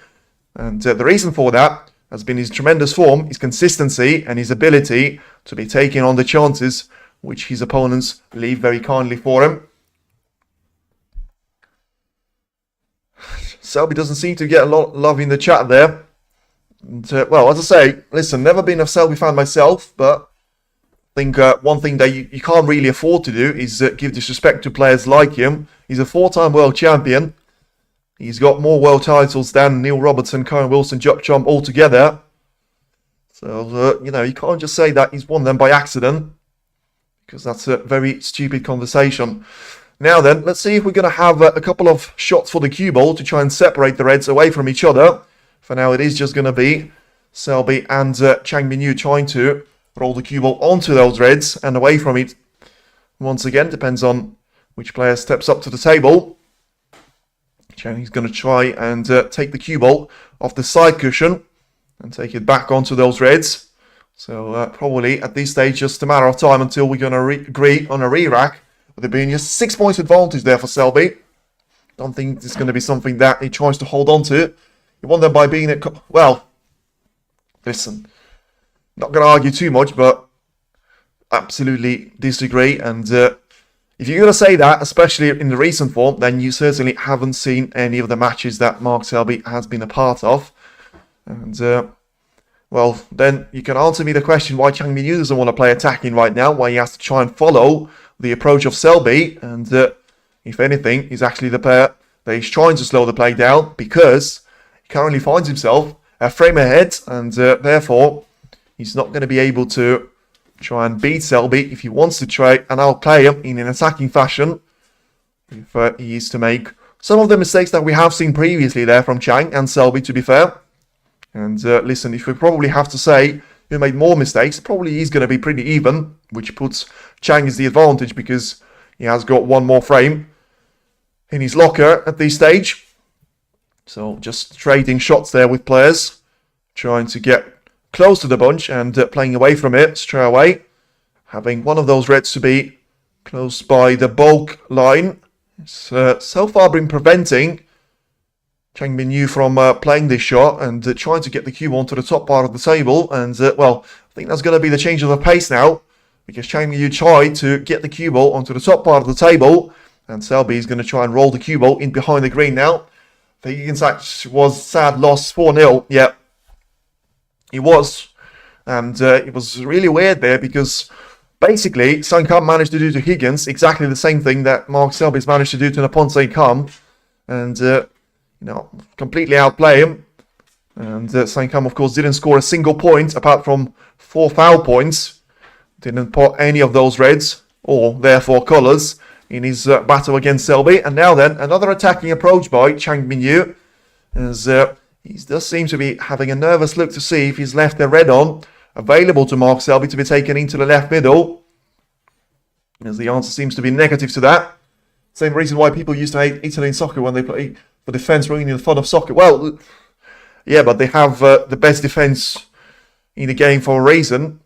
And the reason for that has been his tremendous form, his consistency, and his ability to be taking on the chances which his opponents leave very kindly for him. Selby doesn't seem to get a lot of love in the chat there. And, well, as I say, listen, never been a Selby fan myself, but I think one thing that you can't really afford to do is give disrespect to players like him. He's a 4-time world champion. He's got more world titles than Neil Robertson, Karen Wilson, Jupp Trump all together. So, you know, you can't just say that he's won them by accident, because that's a very stupid conversation. Now then, let's see if we're going to have a couple of shots for the cue ball to try and separate the reds away from each other. For now, it is just going to be Selby and Chang Bingyu trying to roll the cue ball onto those reds and away from it. Once again, depends on which player steps up to the table. Chang is going to try and take the cue ball off the side cushion and take it back onto those reds. So probably at this stage just a matter of time until we're going to agree on a re-rack. With it being just 6 points advantage there for Selby. Don't think it's going to be something that he tries to hold on to. You won them by being it. Well, listen, not going to argue too much, but absolutely disagree. And if you're going to say that, especially in the recent form, then you certainly haven't seen any of the matches that Mark Selby has been a part of. And well, then you can answer me the question why Chang Bingyu doesn't want to play attacking right now, why he has to try and follow the approach of Selby, and if anything, he's actually the player that he's trying to slow the play down, because he currently finds himself a frame ahead, and therefore he's not going to be able to try and beat Selby if he wants to try and outplay him in an attacking fashion. If he is to make some of the mistakes that we have seen previously there from Chang and Selby, to be fair. And listen, if we probably have to say who made more mistakes, probably he's going to be pretty even, which puts Chang as the advantage because he has got one more frame in his locker at this stage. So just trading shots there with players, trying to get close to the bunch and playing away from it straight away. Having one of those reds to be close by the bulk line. It's so far been preventing Chang Bingyu from playing this shot and trying to get the cue onto the top part of the table. And, well, I think that's going to be the change of the pace now, because Chang Bingyu tried to get the cue ball onto the top part of the table, and Selby is going to try and roll the cue ball in behind the green now. The Higgins match was sad loss 4-0. Yeah, it was. And it was really weird there because basically Sun Kam managed to do to Higgins exactly the same thing that Mark Selby's managed to do to Naponte Kam. And you know, completely outplay him. And Sankam, of course, didn't score a single point apart from 4 foul points. Didn't put any of those reds, or therefore colours, in his battle against Selby. And now then, another attacking approach by Chang Bingyu, as he does seem to be having a nervous look to see if he's left the red on, available to Mark Selby to be taken into the left middle. As the answer seems to be negative to that. Same reason why people used to hate Italy in soccer when they play for defence ruining the fun of soccer. Well, yeah, but they have the best defence in the game for a reason.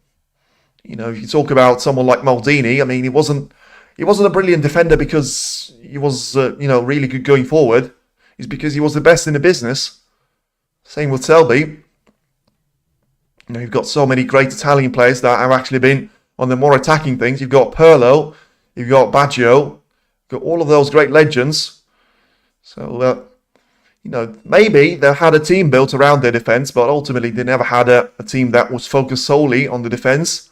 You know, if you talk about someone like Maldini, I mean, he wasn't a brilliant defender because he was, you know, really good going forward. It's because he was the best in the business. Same with Selby. You know, you've got so many great Italian players that have actually been on the more attacking things. You've got Pirlo, you've got Baggio, you've got all of those great legends. So, you know, maybe they had a team built around their defence, but ultimately they never had a team that was focused solely on the defence.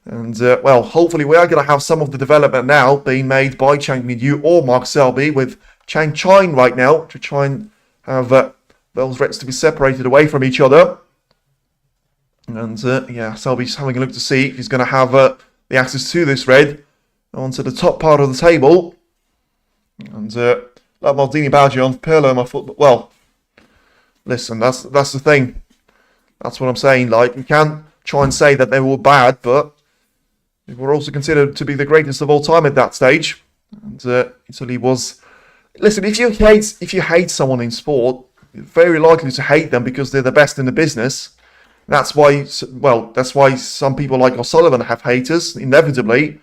And, well, hopefully we are going to have some of the development now being made by Chang Bingyu or Mark Selby, with Chang trying right now to try and have those reds to be separated away from each other. And, yeah, Selby's having a look to see if he's going to have the access to this red onto the top part of the table. And, like Maldini, Baggio on Pirlo, my foot. Well, listen, that's the thing. That's what I'm saying. Like, you can't try and say that they were bad, but they were also considered to be the greatest of all time at that stage. And Italy was. Listen, if you hate someone in sport, you're very likely to hate them because they're the best in the business. That's why. Well, that's why some people like O'Sullivan have haters. Inevitably,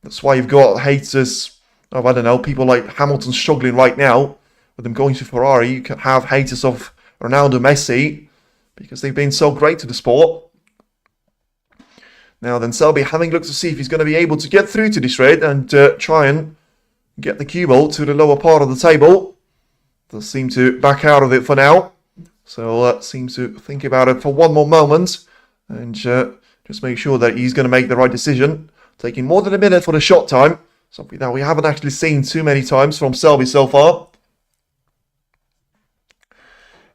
that's why you've got haters. Of, I don't know, people like Hamilton struggling right now with them going to Ferrari. You can have haters of Ronaldo, Messi, because they've been so great to the sport. Now then, Selby having looked to see if he's going to be able to get through to this red and try and get the cue ball to the lower part of the table. Does seem to back out of it for now. So seems to think about it for one more moment and just make sure that he's going to make the right decision. Taking more than a minute for the shot time. Something that we haven't actually seen too many times from Selby so far.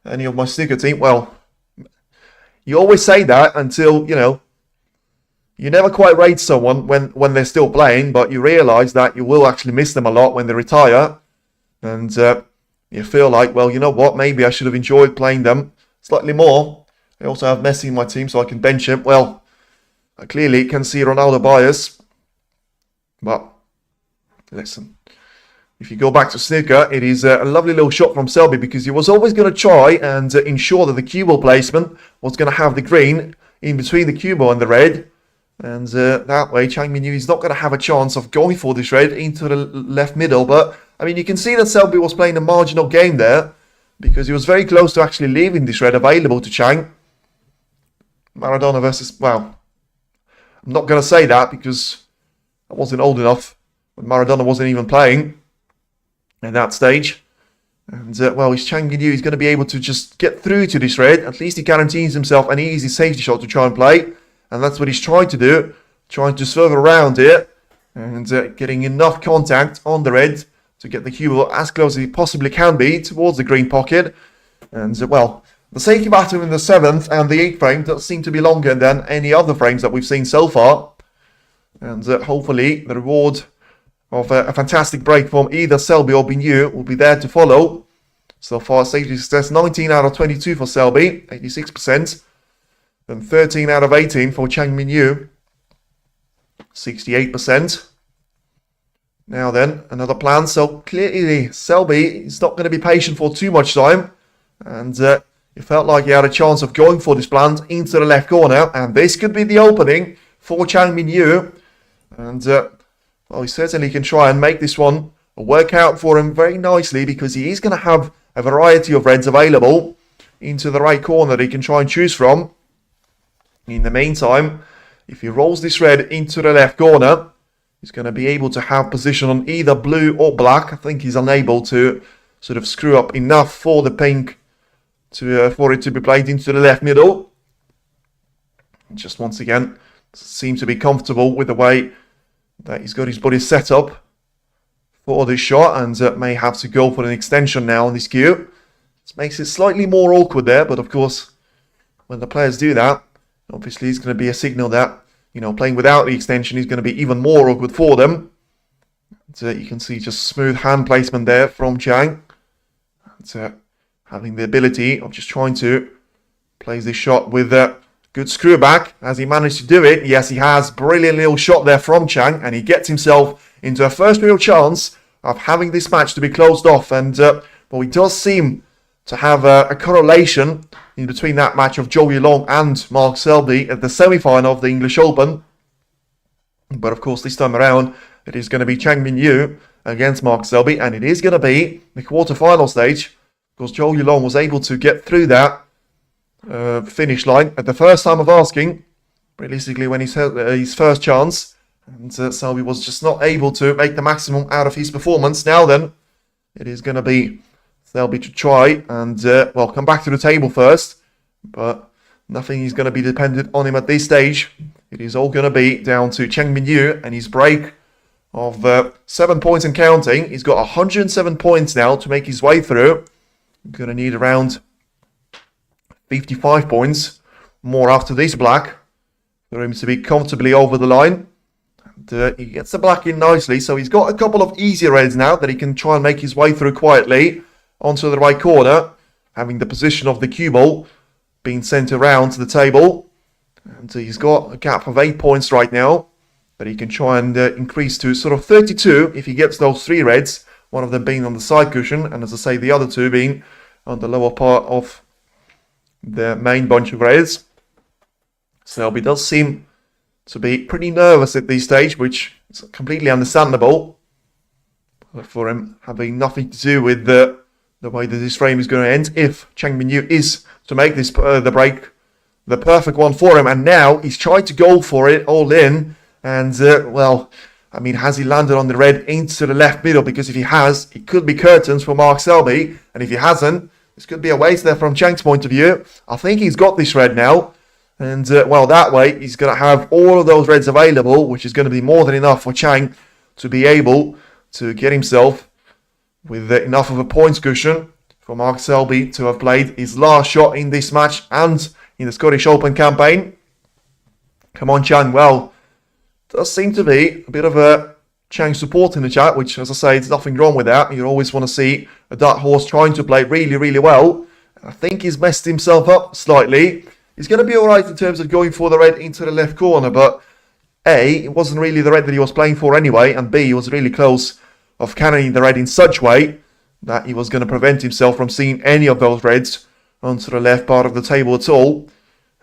Any of my Snooker team, well, you always say that until, you know, you never quite rate someone when they're still playing, but you realise that you will actually miss them a lot when they retire. And you feel like, well, you know what, maybe I should have enjoyed playing them slightly more. I also have Messi in my team, so I can bench him. Well, I clearly can see Ronaldo bias, but listen. If you go back to Snooker, it is a lovely little shot from Selby because he was always going to try and ensure that the cue ball placement was going to have the green in between the cue ball and the red. And that way, Chang knew he's not going to have a chance of going for this red into the left middle. But, I mean, you can see that Selby was playing a marginal game there because he was very close to actually leaving this red available to Chang. Maradona versus, well, I'm not going to say that because I wasn't old enough when Maradona wasn't even playing at that stage. And, well, his Chang knew he's going to be able to just get through to this red. At least he guarantees himself an easy safety shot to try and play. And that's what he's trying to do. Trying to swerve around it. And getting enough contact on the red to get the cue ball as close as he possibly can be towards the green pocket. And, well, the safety battle in the 7th and the 8th frame does seem to be longer than any other frames that we've seen so far. And hopefully the reward of a fantastic break from either Selby or Bingyu will be there to follow. So far, safety success 19 out of 22 for Selby, 86%. And 13 out of 18 for Chang Bingyu, 68%. Now then, another plan. So clearly, Selby is not going to be patient for too much time. And it felt like he had a chance of going for this plant into the left corner. And this could be the opening for Chang Bingyu. And, well, he certainly can try and make this one work out for him very nicely because he is going to have a variety of reds available into the right corner that he can try and choose from. In the meantime, if he rolls this red into the left corner, he's going to be able to have position on either blue or black. I think he's unable to sort of screw up enough for the pink to for it to be played into the left middle. Just once again, seems to be comfortable with the way that he's got his body set up for this shot and may have to go for an extension now on this cue. This makes it slightly more awkward there, but of course, when the players do that, obviously it's going to be a signal that, you know, playing without the extension is going to be even more awkward for them. So you can see just smooth hand placement there from Chang. And, having the ability of just trying to place this shot with a good screw back. As he managed to do it, yes, he has. Brilliant little shot there from Chang, and he gets himself into a first real chance of having this match to be closed off. And, well, he does seem to have a correlation in between that match of Watchalong and Mark Selby at the semi-final of the English Open. But of course, this time around, it is going to be Chang Bingyu against Mark Selby, and it is going to be the quarter-final stage, because Watchalong was able to get through that finish line at the first time of asking, realistically when he's had his first chance, and Selby was just not able to make the maximum out of his performance. Now then, it is going to be Selby to try and, well, come back to the table first, but nothing is going to be dependent on him at this stage. It is all going to be down to Chang Bingyu and his break of 7 points and counting. He's got 107 points now to make his way through. He's going to need around 55 points more after this black for him to be comfortably over the line. And, he gets the black in nicely, so he's got a couple of easier reds now that he can try and make his way through quietly onto the right corner, having the position of the cue ball being sent around to the table. And he's got a gap of 8 points right now that he can try and increase to sort of 32 if he gets those 3 reds, one of them being on the side cushion, and as I say, the other 2 being on the lower part of the main bunch of reds. Selby does seem to be pretty nervous at this stage, which is completely understandable for him having nothing to do with the way that this frame is going to end. If Chang Bingyu is to make this the break the perfect one for him, and now he's tried to go for it all in, and well, I mean, has he landed on the red into the left middle? Because if he has, it could be curtains for Mark Selby, and if he hasn't, this could be a waste there from Chang's point of view. I think he's got this red now, and well, that way he's going to have all of those reds available, which is going to be more than enough for Chang to be able to get himself with enough of a points cushion for Mark Selby to have played his last shot in this match and in the Scottish Open campaign. Come on, Chang. Well, does seem to be a bit of a Chang support in the chat, which, as I say, there's nothing wrong with that. You always want to see a dark horse trying to play really, really well. I think he's messed himself up slightly. He's going to be all right in terms of going for the red into the left corner, but A, it wasn't really the red that he was playing for anyway, and B, he was really close of cannoning the red in such way that he was going to prevent himself from seeing any of those reds onto the left part of the table at all.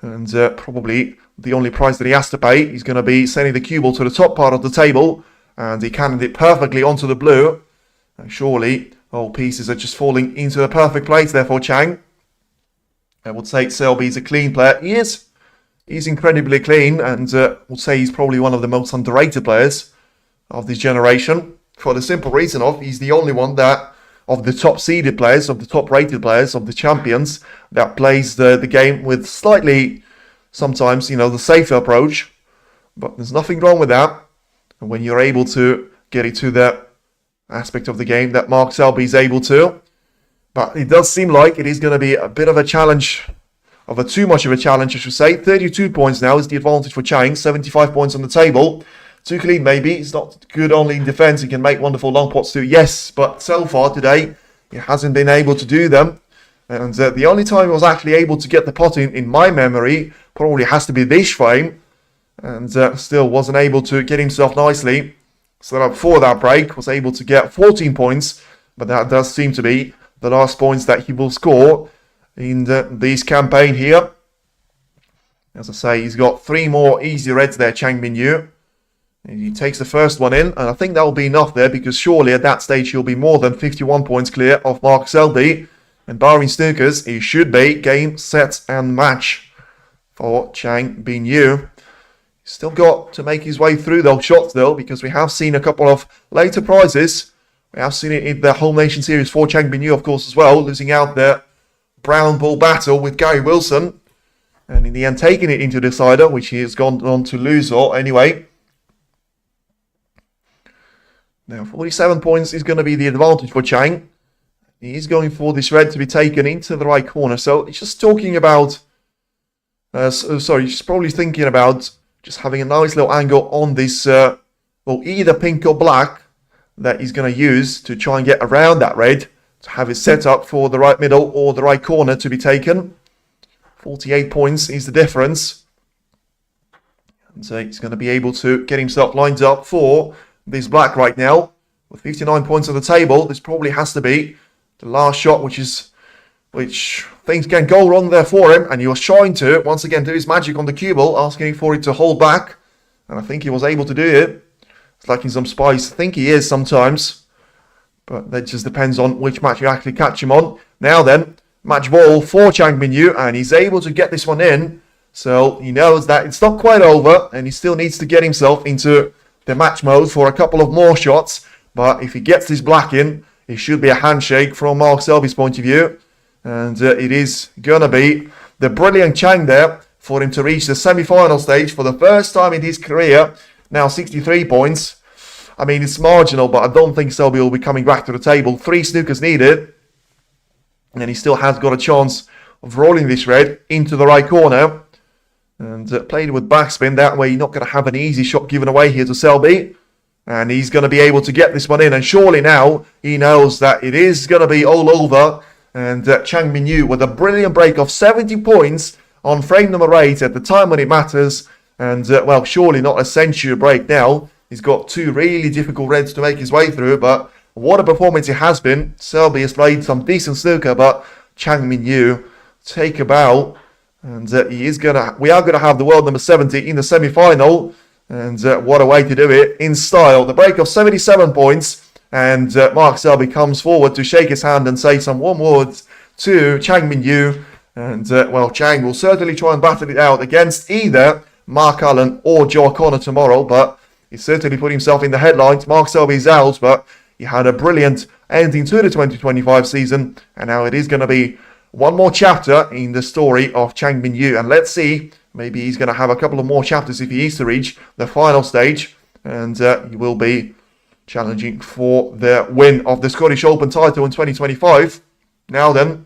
And probably the only price that he has to pay is going to be sending the cue ball to the top part of the table. And he cannoned it perfectly onto the blue. And surely all pieces are just falling into the perfect place there for Chang. I would say Selby is a clean player. He is. He's incredibly clean, and would say he's probably one of the most underrated players of this generation. For the simple reason of he's the only one that, of the top seeded players, of the top rated players, of the champions, that plays the game with slightly, sometimes, the safer approach. But there's nothing wrong with that. And when you're able to get into that aspect of the game that Mark Selby is able to. But it does seem like it is going to be a bit of a challenge, too much of a challenge, I should say. 32 points now is the advantage for Chang. 75 points on the table. Too clean, maybe. It's not good only in defense. He can make wonderful long pots too. Yes, but so far today, he hasn't been able to do them. And the only time he was actually able to get the pot in my memory, probably has to be this frame. And still wasn't able to get himself nicely set up for that break. Was able to get 14 points. But that does seem to be the last points that he will score in this campaign here. As I say, he's got 3 more easy reds there, Chang Bingyu. He takes the first one in, and I think that will be enough there, because surely at that stage he'll be more than 51 points clear of Mark Selby. And barring snookers, he should be game, set, and match for Chang Bingyu. He's still got to make his way through those shots though, because we have seen a couple of later prizes. We have seen it in the Home Nation Series for Chang Bingyu, of course, as well, losing out their brown ball battle with Gary Wilson. And in the end, taking it into decider, which he has gone on to lose or anyway. Now, 47 points is going to be the advantage for Chang. He is going for this red to be taken into the right corner. So he's just talking about... he's probably thinking about just having a nice little angle on this, either pink or black, that he's going to use to try and get around that red, to have it set up for the right middle or the right corner to be taken. 48 points is the difference. And so he's going to be able to get himself lined up for this black right now. With 59 points on the table, this probably has to be the last shot, which things can go wrong there for him. And he was trying to, once again, do his magic on the cue ball, asking for it to hold back. And I think he was able to do it. It's lacking some spice. I think he is sometimes. But that just depends on which match you actually catch him on. Now then, match ball for Chang Bingyu. And he's able to get this one in. So he knows that it's not quite over. And he still needs to get himself into the match mode for a couple of more shots. But if he gets this black in, it should be a handshake from Mark Selby's point of view. And it is going to be the brilliant Chang there for him to reach the semi-final stage for the first time in his career. Now 63 points. I mean, it's marginal, but I don't think Selby will be coming back to the table. 3 snookers needed. And he still has got a chance of rolling this red into the right corner. And played with backspin. That way you're not going to have an easy shot given away here to Selby. And he's going to be able to get this one in. And surely now he knows that it is going to be all over. And Chang Bingyu with a brilliant break of 70 points on frame number 8 at the time when it matters. And, surely not a century break now. He's got 2 really difficult reds to make his way through. But what a performance it has been. Selby has played some decent snooker, but Chang Bingyu take a bow. And we are going to have the world number 70 in the semi-final. And what a way to do it in style. The break of 77 points. And Mark Selby comes forward to shake his hand and say some warm words to Chang Bingyu. And, Chang will certainly try and battle it out against either Mark Allen or Joe O'Connor tomorrow. But he certainly put himself in the headlines. Mark Selby's out, but he had a brilliant ending to the 2025 season. And now it is going to be one more chapter in the story of Chang Bingyu. And let's see, maybe he's going to have a couple of more chapters if he is to reach the final stage. And he will be challenging for the win of the Scottish Open title in 2025. Now then,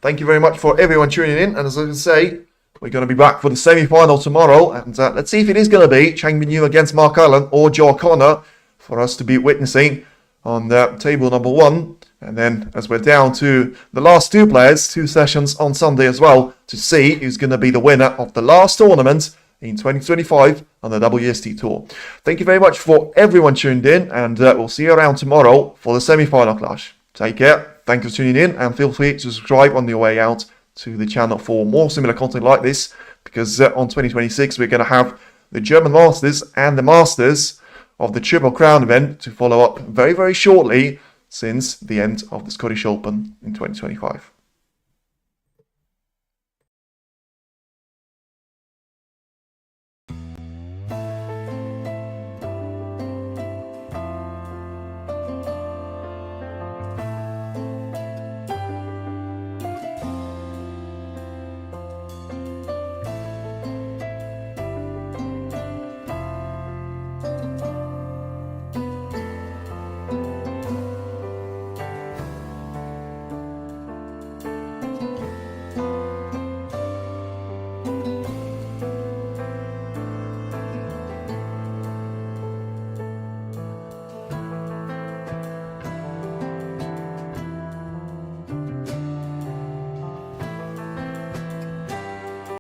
thank you very much for everyone tuning in. And as I say, we're going to be back for the semi-final tomorrow. And let's see if it is going to be Chang Bingyu against Mark Allen or Joe O'Connor for us to be witnessing on table number 1. And then as we're down to the last 2 players, 2 sessions on Sunday as well, to see who's going to be the winner of the last tournament in 2025 on the WST Tour. Thank you very much for everyone tuned in, and we'll see you around tomorrow for the semi-final clash. Take care, thank you for tuning in, and feel free to subscribe on your way out to the channel for more similar content like this, because on 2026 we're going to have the German Masters and the Masters of the Triple Crown event to follow up very, very shortly since the end of the Scottish Open in 2025.